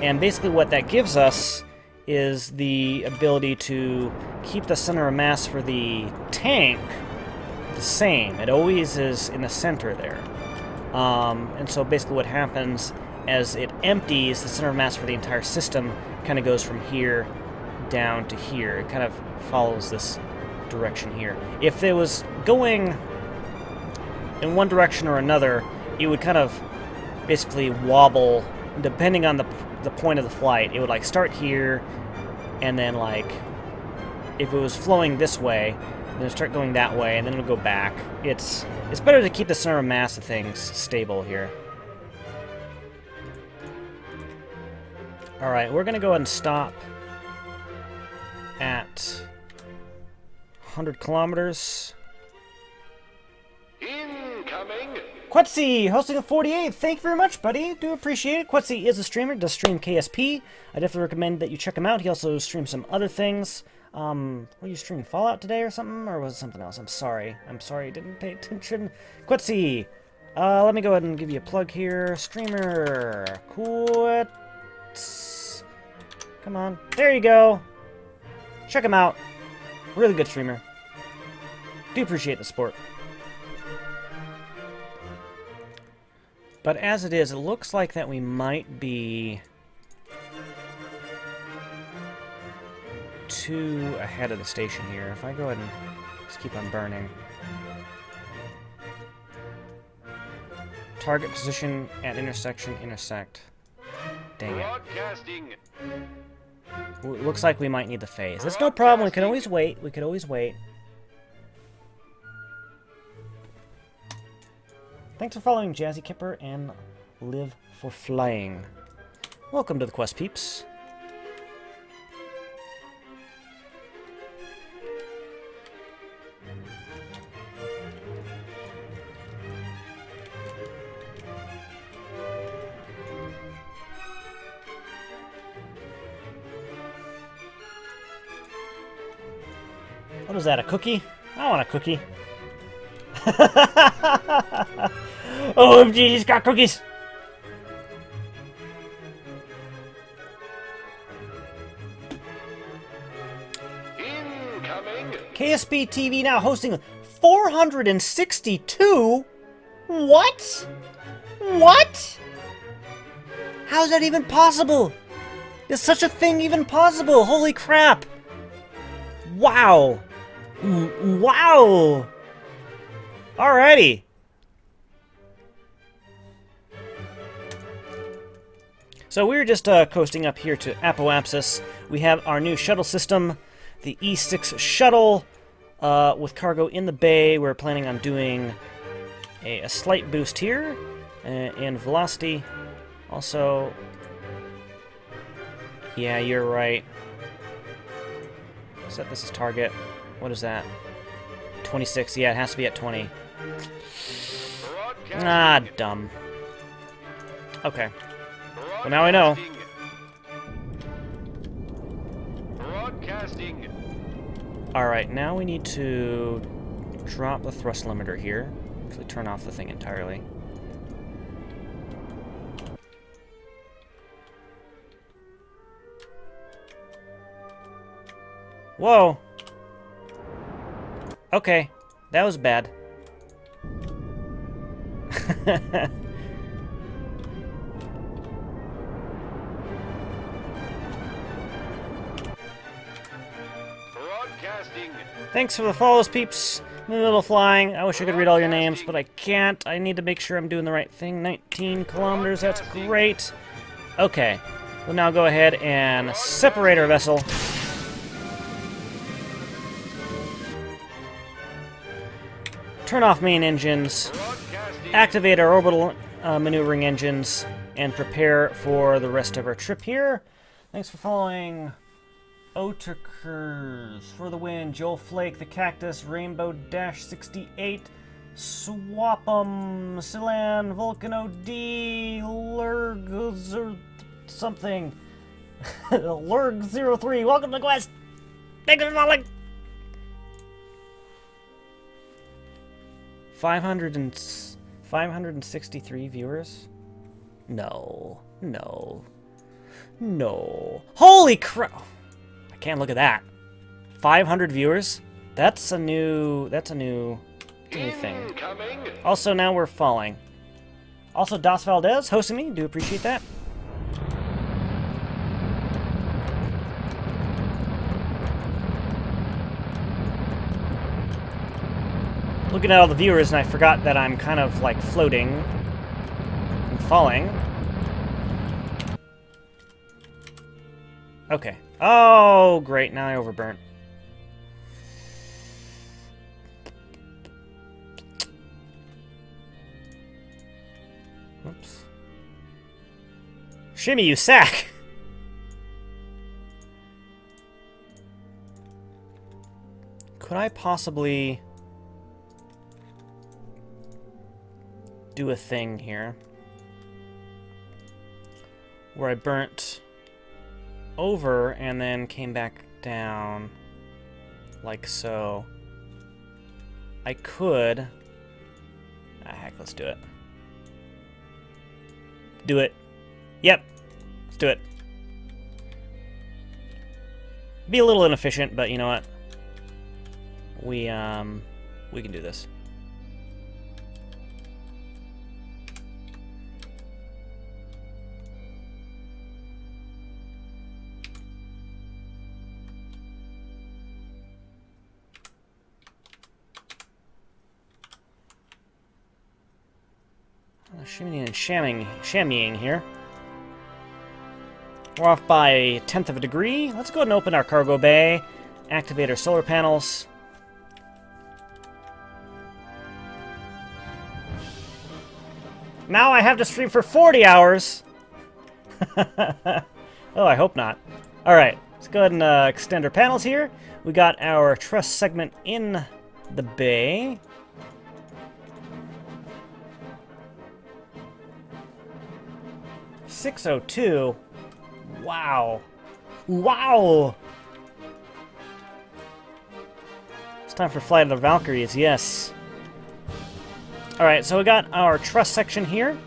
And basically what that gives us is the ability to keep the center of mass for the tank the same. It always is in the center there. And so basically what happens as it empties, the center of mass for the entire system kind of goes from here down to here. It kind of follows this direction here. If it was going in one direction or another, it would kind of basically wobble depending on the point of the flight. It would like start here, and then like if it was flowing this way, then it would start going that way, and then it would go back. It's better to keep the center of mass of things stable here. Alright, we're going to go ahead and stop at 100 kilometers. Incoming. Quetzy, hosting a 48. Thank you very much, buddy. Do appreciate it. Quetzy is a streamer, does stream KSP. I definitely recommend that you check him out. He also streams some other things. Were you streaming Fallout today or something? Or was it something else? I'm sorry. I didn't pay attention. Quetzy, let me go ahead and give you a plug here. Streamer. Come on. There you go. Check him out. Really good streamer. Do appreciate the support. But as it is, it looks like that we might be 2 ahead of the station here. If I go ahead and just keep on burning. Target position at intersection, intersect. Dang it. Broadcasting. Looks like we might need the phase. That's no problem. We can always wait. We could always wait. Thanks for following Jazzy Kipper and Live for Flying. Welcome to the Quest, peeps. What is that, a cookie? I want a cookie. OMG, he's got cookies! Incoming. KSPTV now hosting 462? What? What? How's that even possible? Is such a thing even possible? Holy crap! Wow! Wow! Alrighty. So we're just coasting up here to Apoapsis. We have our new shuttle system, the E6 shuttle, with cargo in the bay. We're planning on doing a slight boost here in velocity. Also, yeah, you're right. Set this as target. What is that? 26. Yeah, it has to be at 20. Ah, dumb. Okay. Well, now I know. Broadcasting. Alright, now we need to drop the thrust limiter here. Actually, turn off the thing entirely. Whoa! Okay, that was bad. Broadcasting. Thanks for the follows, peeps. A little flying. I wish I could read all your names, but I can't. I need to make sure I'm doing the right thing. 19 kilometers, that's great. Okay, we'll now go ahead and separate our vessel. Turn off main engines, activate our orbital maneuvering engines, and prepare for the rest of our trip here. Thanks for following. Otakers for the win. Joel Flake, the Cactus, Rainbow Dash 68, Swap'em, Silan, Volcano D, Lurg or something. Lurg03, welcome to the quest. Thanks for following. 563 viewers? No. Holy crap! I can't look at that. 500 viewers? That's a new thing. Incoming. Also, now we're falling. Also, Das Valdez hosting me. Do appreciate that. Looking at all the viewers, and I forgot that I'm kind of like floating and falling. Okay. Oh, great. Now I overburnt. Whoops. Shimmy, you sack! Could I possibly do a thing here where I burnt over and then came back down like so? I could. Ah, heck, let's do it. Do it. Yep, let's do it. Be a little inefficient, but you know what? We can do this. Shimmying and shammying here. We're off by a 1/10 of a degree. Let's go ahead and open our cargo bay. Activate our solar panels. Now I have to stream for 40 hours! Oh, I hope not. Alright, let's go ahead and extend our panels here. We got our truss segment in the bay. .602. Wow. Wow! It's time for Flight of the Valkyries, yes. Alright, so we got our truss section here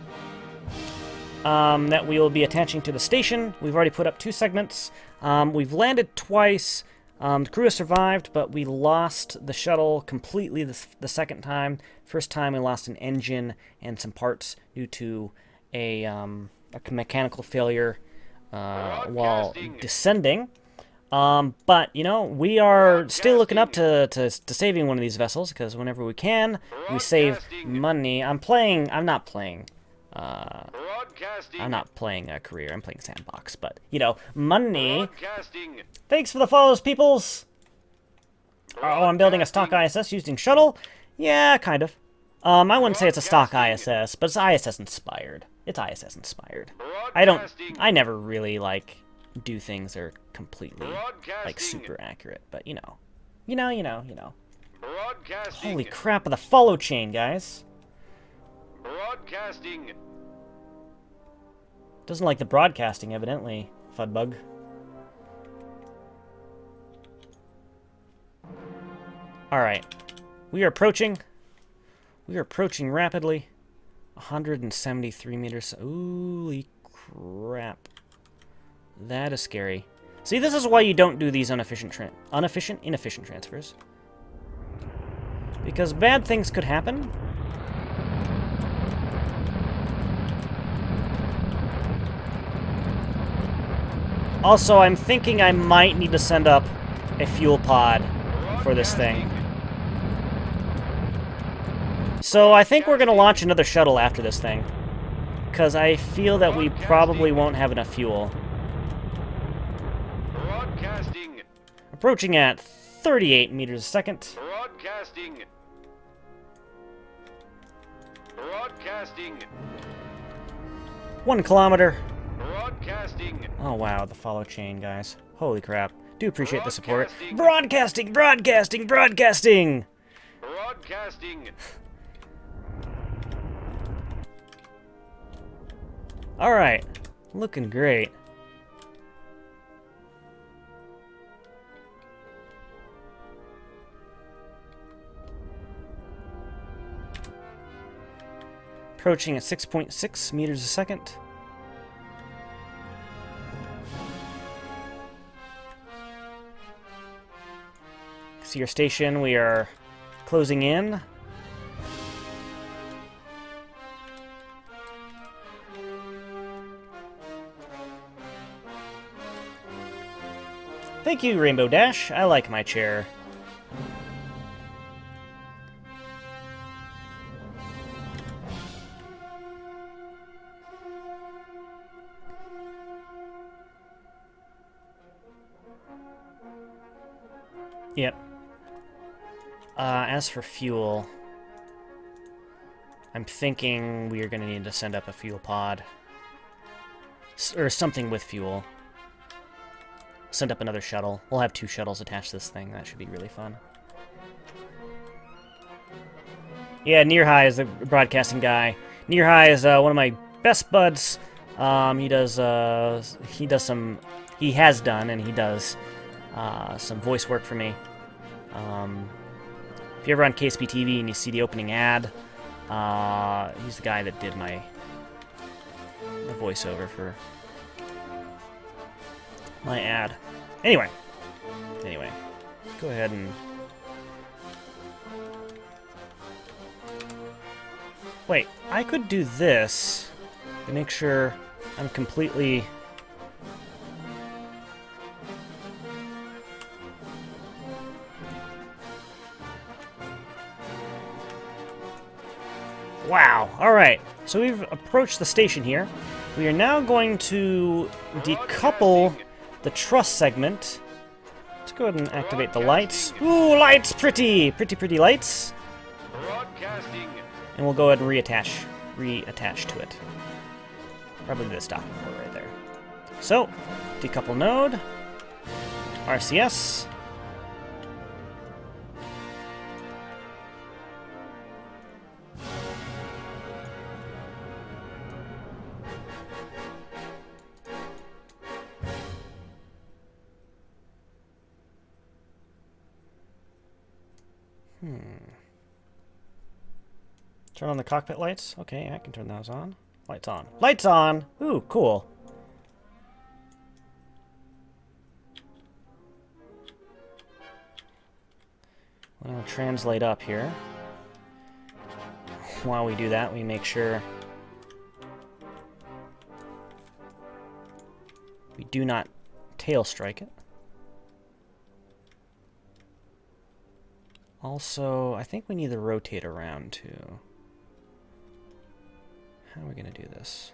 that we will be attaching to the station. We've already put up 2 segments. We've landed twice. The crew has survived, but we lost the shuttle completely the second time. First time we lost an engine and some parts due to a mechanical failure while descending. But, you know, we are still looking up to saving one of these vessels, because whenever we can, we save money. I'm not playing I'm not playing a career, I'm playing sandbox, but, you know, money. Broadcasting. Thanks for the follows, peoples! Oh, I'm building a stock ISS using shuttle? Yeah, kind of. I wouldn't say it's a stock ISS, but it's ISS inspired. It's ISS inspired. I never really, like, do things that are completely, like, super accurate, but, you know. You know. Broadcasting. Holy crap, the follow chain, guys. Broadcasting. Doesn't like the broadcasting, evidently, Fudbug. Alright. We are approaching. We are approaching rapidly. 173 meters. Holy crap. That is scary. See, this is why you don't do these inefficient transfers. Because bad things could happen. Also, I'm thinking I might need to send up a fuel pod for this thing. So I think we're going to launch another shuttle after this thing. Because I feel that we probably won't have enough fuel. Broadcasting. Approaching at 38 meters a second. Broadcasting. Broadcasting. 1 kilometer. Broadcasting. Oh wow, the follow chain, guys. Holy crap. Do appreciate the support. Broadcasting! Broadcasting! Broadcasting! Broadcasting. Alright. Looking great. Approaching at 6.6 meters a second. See your station, we are closing in. Thank you, Rainbow Dash. I like my chair. Yep. As for fuel, I'm thinking we are going to need to send up a fuel pod. Or something with fuel. Send up another shuttle. We'll have 2 shuttles attached to this thing. That should be really fun. Yeah, Near High is the broadcasting guy. Near High is one of my best buds. He has done, and he does some voice work for me. If you're ever on KSPTV and you see the opening ad, he's the guy that did the voiceover for my ad. Anyway, go ahead and wait. I could do this to make sure I'm completely. Wow, alright. So we've approached the station here. We are now going to decouple the truss segment. Let's go ahead and activate the lights. Ooh, lights! Pretty lights. Broadcasting. And we'll go ahead and reattach to it. Probably the stocking port right there. So, decouple node. RCS. Turn on the cockpit lights? Okay, I can turn those on. Lights on. Lights on! Ooh, cool. I'll translate up here. While we do that, we make sure we do not tail strike it. Also, I think we need to rotate around too. How are we going to do this?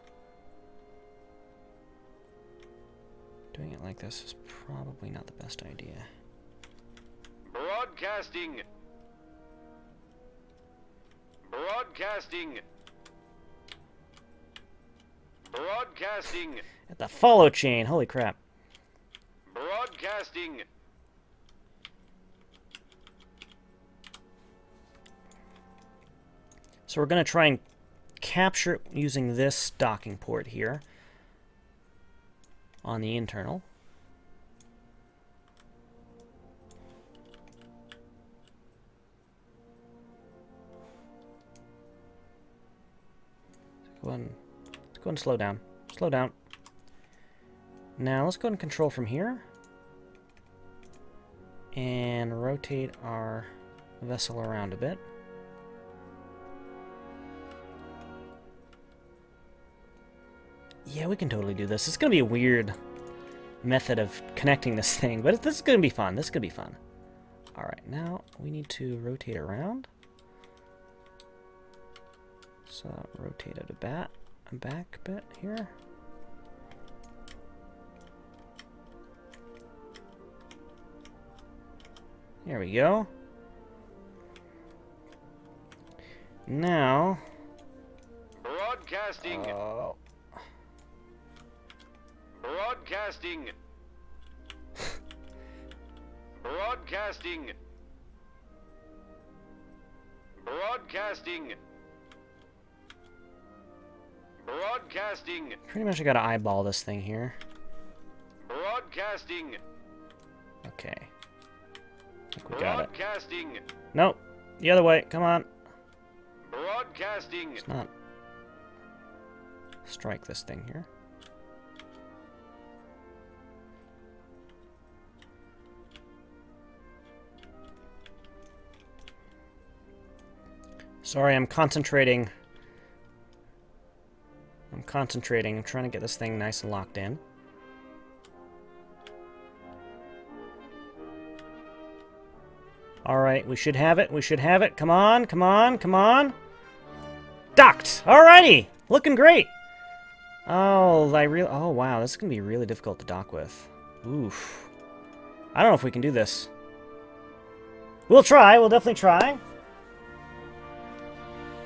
Doing it like this is probably not the best idea. Broadcasting. Broadcasting. Broadcasting. At the follow chain, holy crap. Broadcasting. So we're going to try and capture it using this docking port here on the internal. Let's go and slow down. Slow down. Now let's go and control from here and rotate our vessel around a bit. Yeah, we can totally do this. It's going to be a weird method of connecting this thing, but this is going to be fun. This is going to be fun. All right, now we need to rotate around. So rotate it back a bit here. There we go. Now, Broadcasting. Broadcasting. Broadcasting. Broadcasting. Broadcasting. pretty much I gotta eyeball this thing here. Broadcasting. Okay. I think we got it. Broadcasting. Nope. The other way. Come on. Broadcasting. Let's not strike this thing here. Sorry, I'm concentrating. I'm trying to get this thing nice and locked in. Alright, we should have it. We should have it. Come on, come on, come on. Docked! Alrighty! Looking great! Oh, oh, wow. This is going to be really difficult to dock with. Oof. I don't know if we can do this. We'll try. We'll definitely try.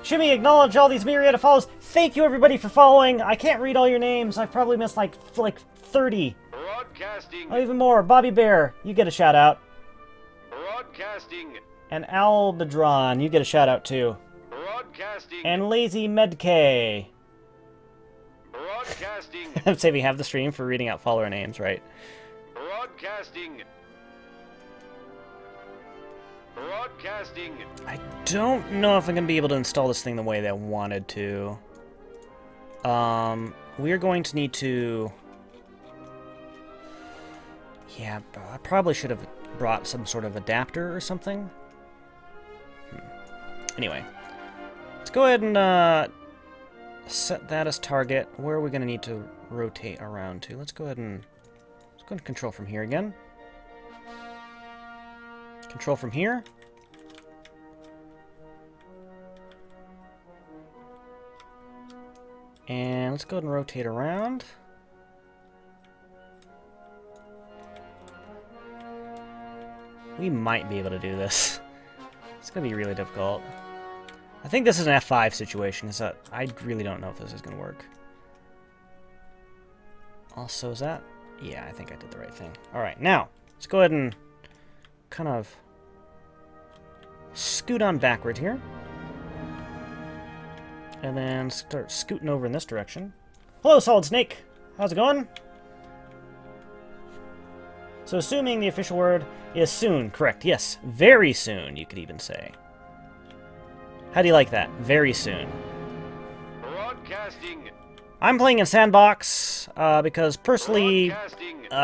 Shimmy, acknowledge all these myriad of follows. Thank you, everybody, for following. I can't read all your names. I've probably missed like 30. Broadcasting. Oh, even more. Bobby Bear, you get a shout out. Broadcasting. And Albedron, you get a shout out too. Broadcasting. And Lazy Medk. Broadcasting. I'm saving half the stream for reading out follower names, right? Broadcasting. Broadcasting. I don't know if I'm going to be able to install this thing the way that I wanted to. We're going to need to... Yeah, I probably should have brought some sort of adapter or something. Anyway, let's go ahead and set that as target. Where are we going to need to rotate around to? Let's go ahead and control from here again. Control from here. And let's go ahead and rotate around. We might be able to do this. It's going to be really difficult. I think this is an F5 situation, because I really don't know if this is going to work. Also, is that... Yeah, I think I did the right thing. Alright, now, let's go ahead and kind of scoot on backward here. And then start scooting over in this direction. Hello, Solid Snake! How's it going? So assuming the official word is soon, correct. Yes, very soon, you could even say. How do you like that? Very soon. Broadcasting. I'm playing in Sandbox because personally,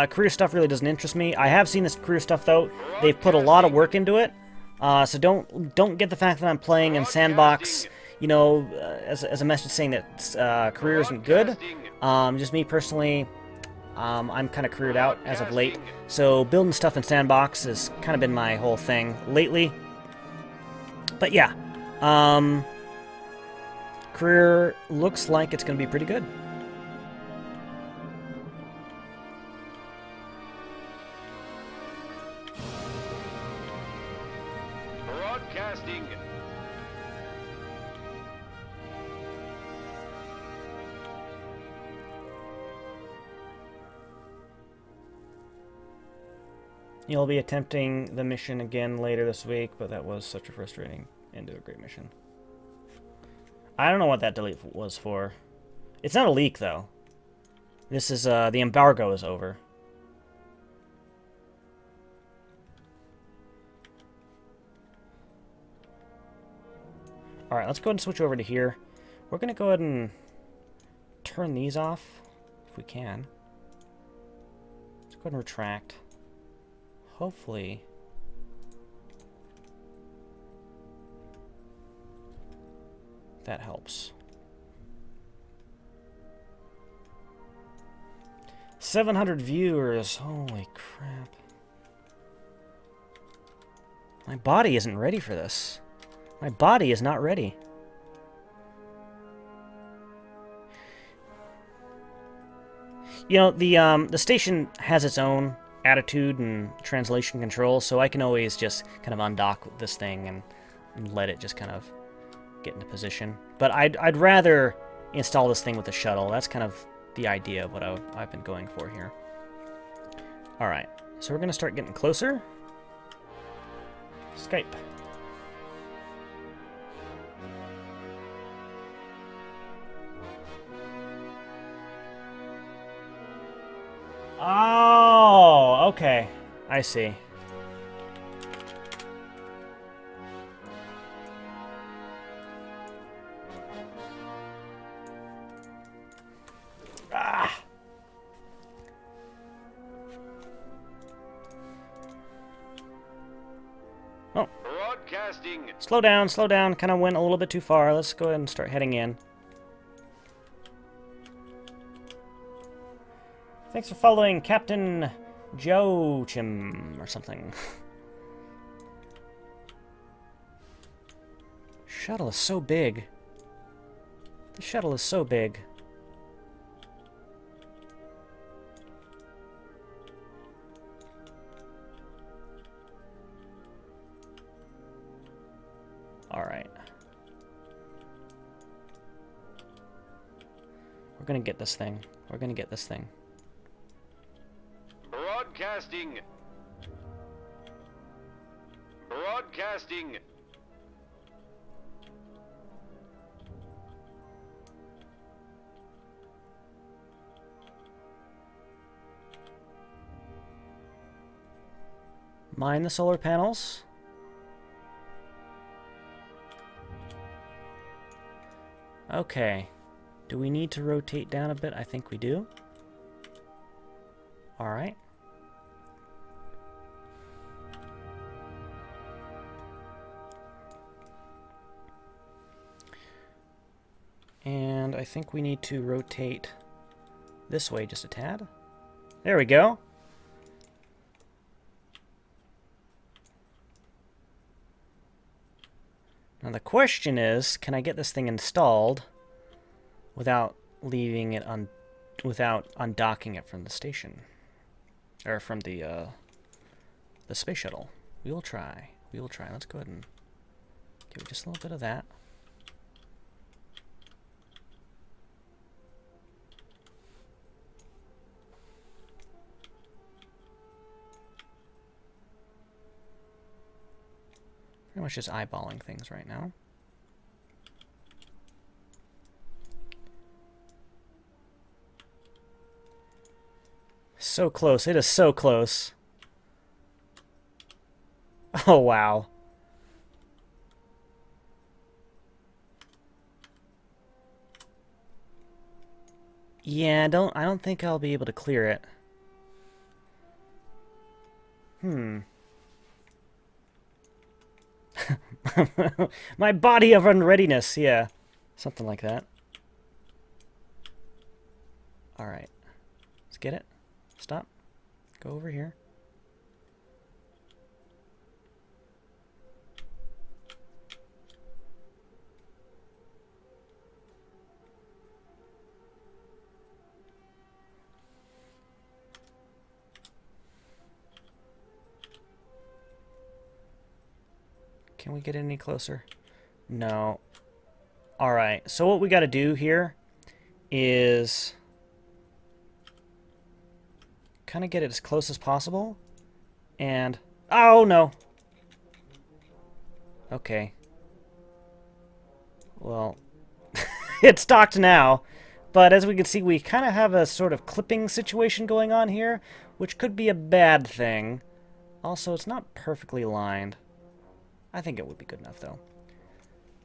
career stuff really doesn't interest me. I have seen this career stuff though. They've put a lot of work into it. So don't get the fact that I'm playing in Sandbox, you know, as a message saying that career isn't good. Just me personally, I'm kind of careered out as of late. So building stuff in Sandbox has kind of been my whole thing lately. But yeah, career looks like it's going to be pretty good. Broadcasting. You'll be attempting the mission again later this week, but that was such a frustrating end to a great mission. I don't know what that delete was for. It's not a leak, though. This is, the embargo is over. Alright, let's go ahead and switch over to here. We're going to go ahead and turn these off, if we can. Let's go ahead and retract. Hopefully that helps. 700 viewers. Holy crap. My body isn't ready for this. My body is not ready. You know, the station has its own attitude and translation control, so I can always just kind of undock this thing and let it just kind of get into position. But I'd rather install this thing with the shuttle. That's kind of the idea of what I've been going for here. Alright, so we're going to start getting closer. Skype. Oh, okay. I see. Ah. Oh. Broadcasting. Slow down, slow down. Kind of went a little bit too far. Let's go ahead and start heading in. Thanks for following Captain Joachim or something. Shuttle is so big. The shuttle is so big. All right. We're gonna get this thing. We're gonna get this thing. Broadcasting. Broadcasting. Mine the solar panels. Okay. Do we need to rotate down a bit? I think we do. All right. And I think we need to rotate this way just a tad. There we go. Now the question is, can I get this thing installed without leaving it without undocking it from the station? Or from the space shuttle. We will try. We will try. Let's go ahead and give it just a little bit of that. Pretty much just eyeballing things right now. So close. It is so close. Oh, wow. Yeah, I don't think I'll be able to clear it. My body of unreadiness, yeah. Something like that. Alright. Let's get it. Stop. Go over here. Can we get any closer? No. Alright, so what we got to do here is kind of get it as close as possible. And... oh, no. Okay. Well, it's docked now. But as we can see, we kind of have a sort of clipping situation going on here, which could be a bad thing. Also, it's not perfectly lined. I think it would be good enough, though.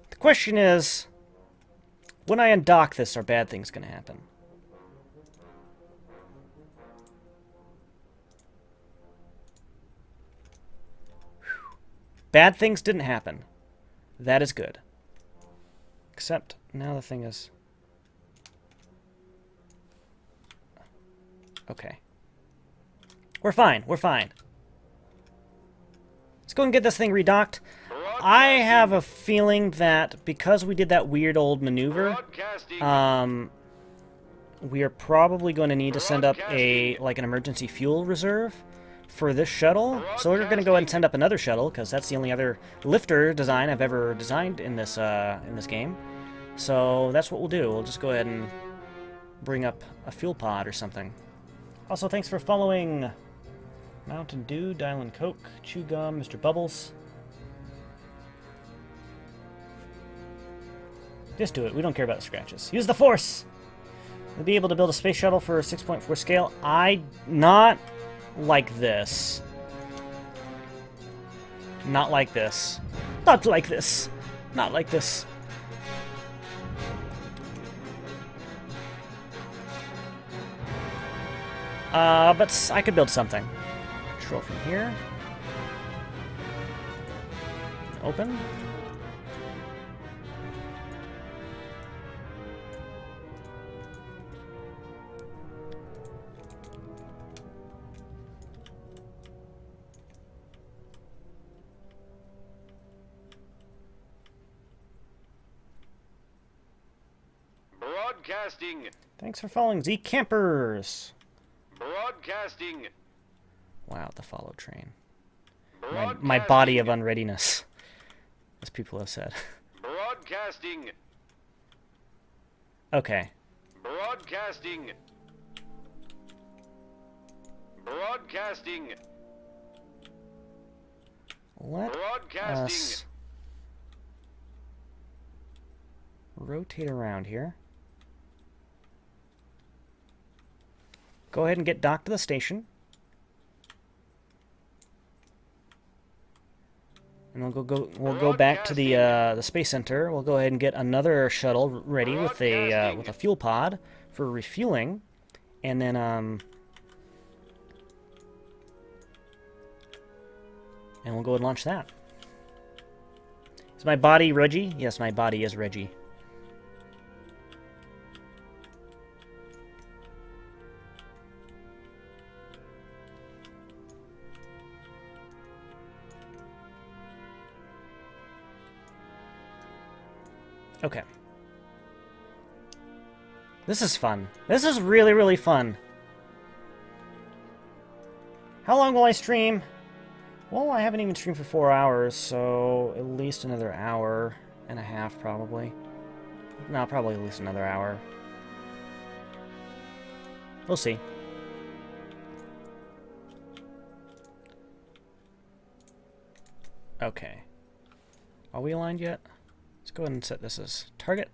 The question is, when I undock this, are bad things going to happen? Whew. Bad things didn't happen. That is good. Except, now the thing is... okay. We're fine. We're fine. Let's go and get this thing redocked. I have a feeling that because we did that weird old maneuver, we are probably going to need to send up an emergency fuel reserve for this shuttle. So we're going to go ahead and send up another shuttle because that's the only other lifter design I've ever designed in this game. So that's what we'll do. We'll just go ahead and bring up a fuel pod or something. Also, thanks for following Mountain Dew, Dial and Coke, Chew Gum, Mr. Bubbles. Just do it. We don't care about the scratches. Use the Force! We'll be able to build a space shuttle for 6.4 scale. Not like this. Not like this. Not like this. Not like this. But I could build something. Control from here. Open. Broadcasting. Thanks for following Z Campers. Broadcasting. Wow, the follow train. My body of unreadiness, as people have said. Broadcasting. Okay. Broadcasting. Broadcasting. Let us rotate around here. Go ahead and get docked to the station. And we'll go back to the space center. We'll go ahead and get another shuttle ready with a fuel pod for refueling, and then and we'll go ahead and launch that. Is my body Reggie? Yes, my body is Reggie. Okay. This is fun. This is really, really fun. How long will I stream? Well, I haven't even streamed for 4 hours, so at least another hour and a half, probably. No, probably at least another hour. We'll see. Okay. Are we aligned yet? Let's go ahead and set this as target.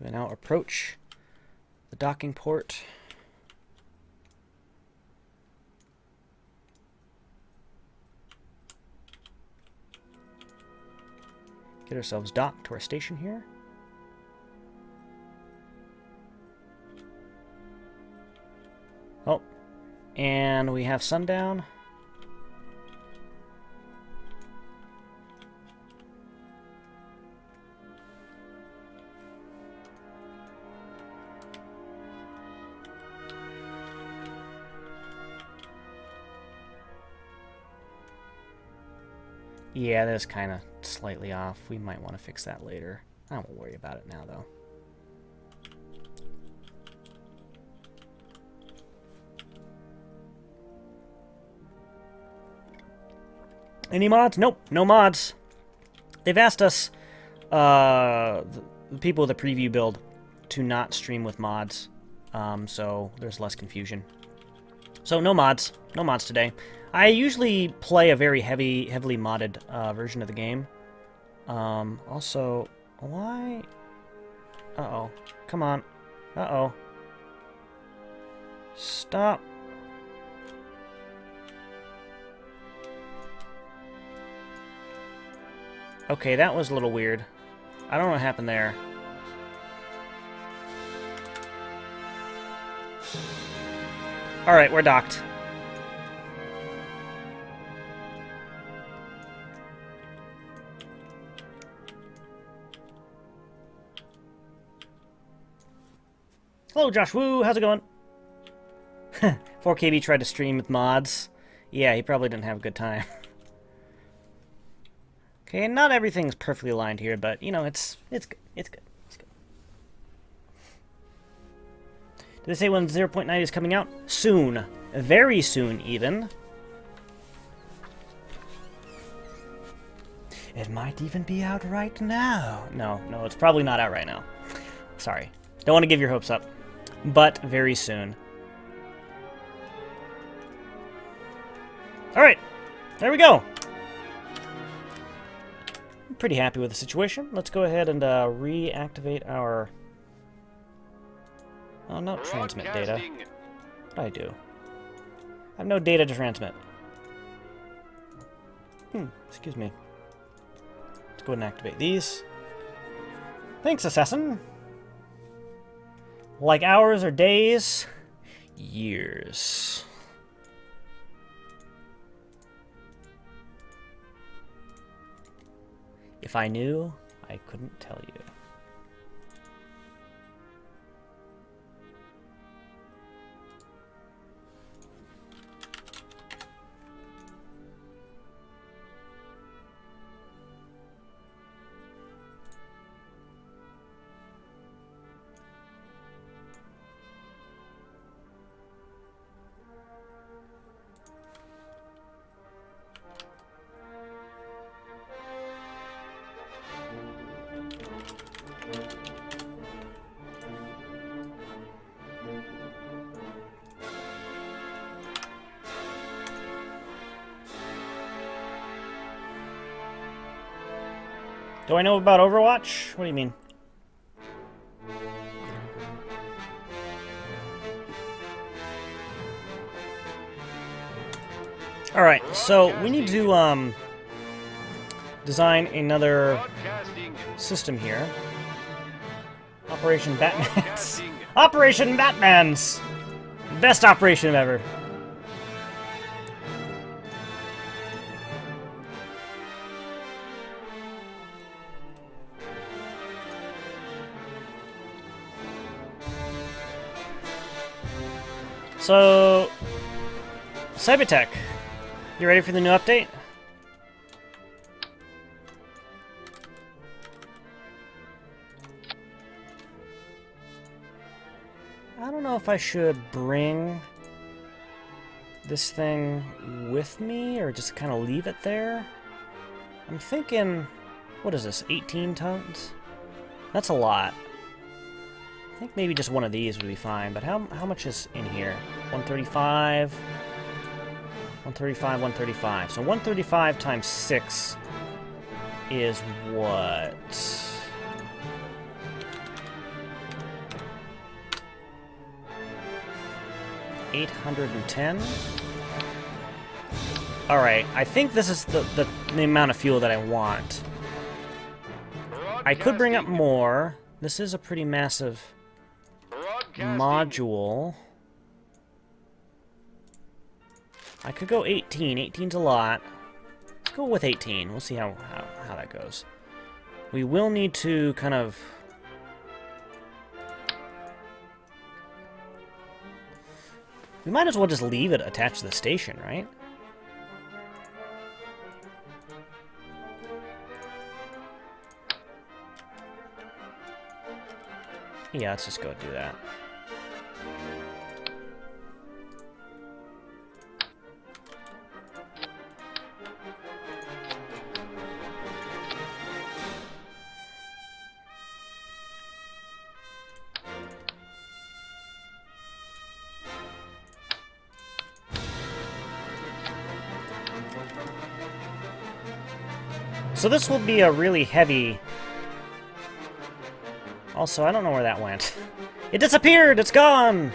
We now approach the docking port. Get ourselves docked to our station here. Oh, and we have sundown. Yeah, that is kind of slightly off. We might want to fix that later. I won't worry about it now, though. Any mods? Nope, no mods. They've asked us, the people with the preview build, to not stream with mods, so there's less confusion. So no mods. No mods today. I usually play a very heavily modded version of the game. Also, why? Uh-oh. Come on. Uh-oh. Stop. Okay, that was a little weird. I don't know what happened there. Alright, we're docked. Hello, Josh Woo. How's it going? 4KB tried to stream with mods. Yeah, he probably didn't have a good time. Okay, not everything's perfectly aligned here, but, you know, it's good. It's good. It's good. Did they say when 0.9 is coming out? Soon. Very soon, even. It might even be out right now. No, it's probably not out right now. Sorry. Don't want to give your hopes up. But very soon. Alright. There we go. I'm pretty happy with the situation. Let's go ahead and reactivate our... Oh, no transmit data. What do I do? I have no data to transmit. Excuse me. Let's go ahead and activate these. Thanks, Assassin. Like hours or days? Years. If I knew, I couldn't tell you. Do I know about Overwatch? What do you mean? Alright, so we need to design another system here. Operation Batman's. Operation Batman's! Best operation ever. So, Cybertech, you ready for the new update? I don't know if I should bring this thing with me or just kind of leave it there. I'm thinking, what is this, 18 tons? That's a lot. I think maybe just one of these would be fine, but how much is in here? 135, 135, 135. So 135 times 6 is what? $810? Alright, I think this is the amount of fuel that I want. I could bring up more. This is a pretty massive module. I could go 18. 18's a lot. Let's go with 18. We'll see how that goes. We will need to kind of... We might as well just leave it attached to the station, right? Yeah, let's just go do that. So this will be a really heavy... Also, I don't know where that went. It disappeared! It's gone!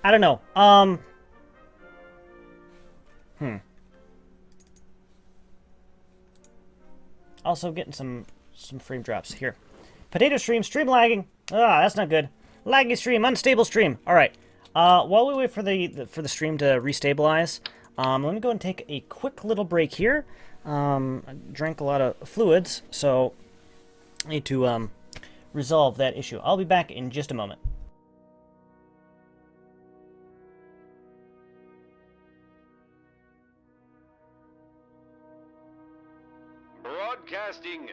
I don't know. Also getting some frame drops here. Potato stream lagging. Ah, that's not good. Laggy stream, unstable stream. All right. While we wait for the stream to restabilize, let me go and take a quick little break here. I drank a lot of fluids, so I need to resolve that issue. I'll be back in just a moment. Broadcasting.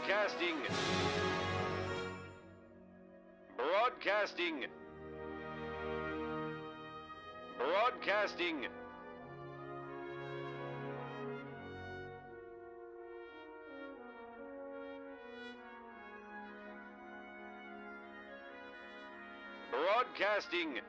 Broadcasting. Broadcasting. Broadcasting. Broadcasting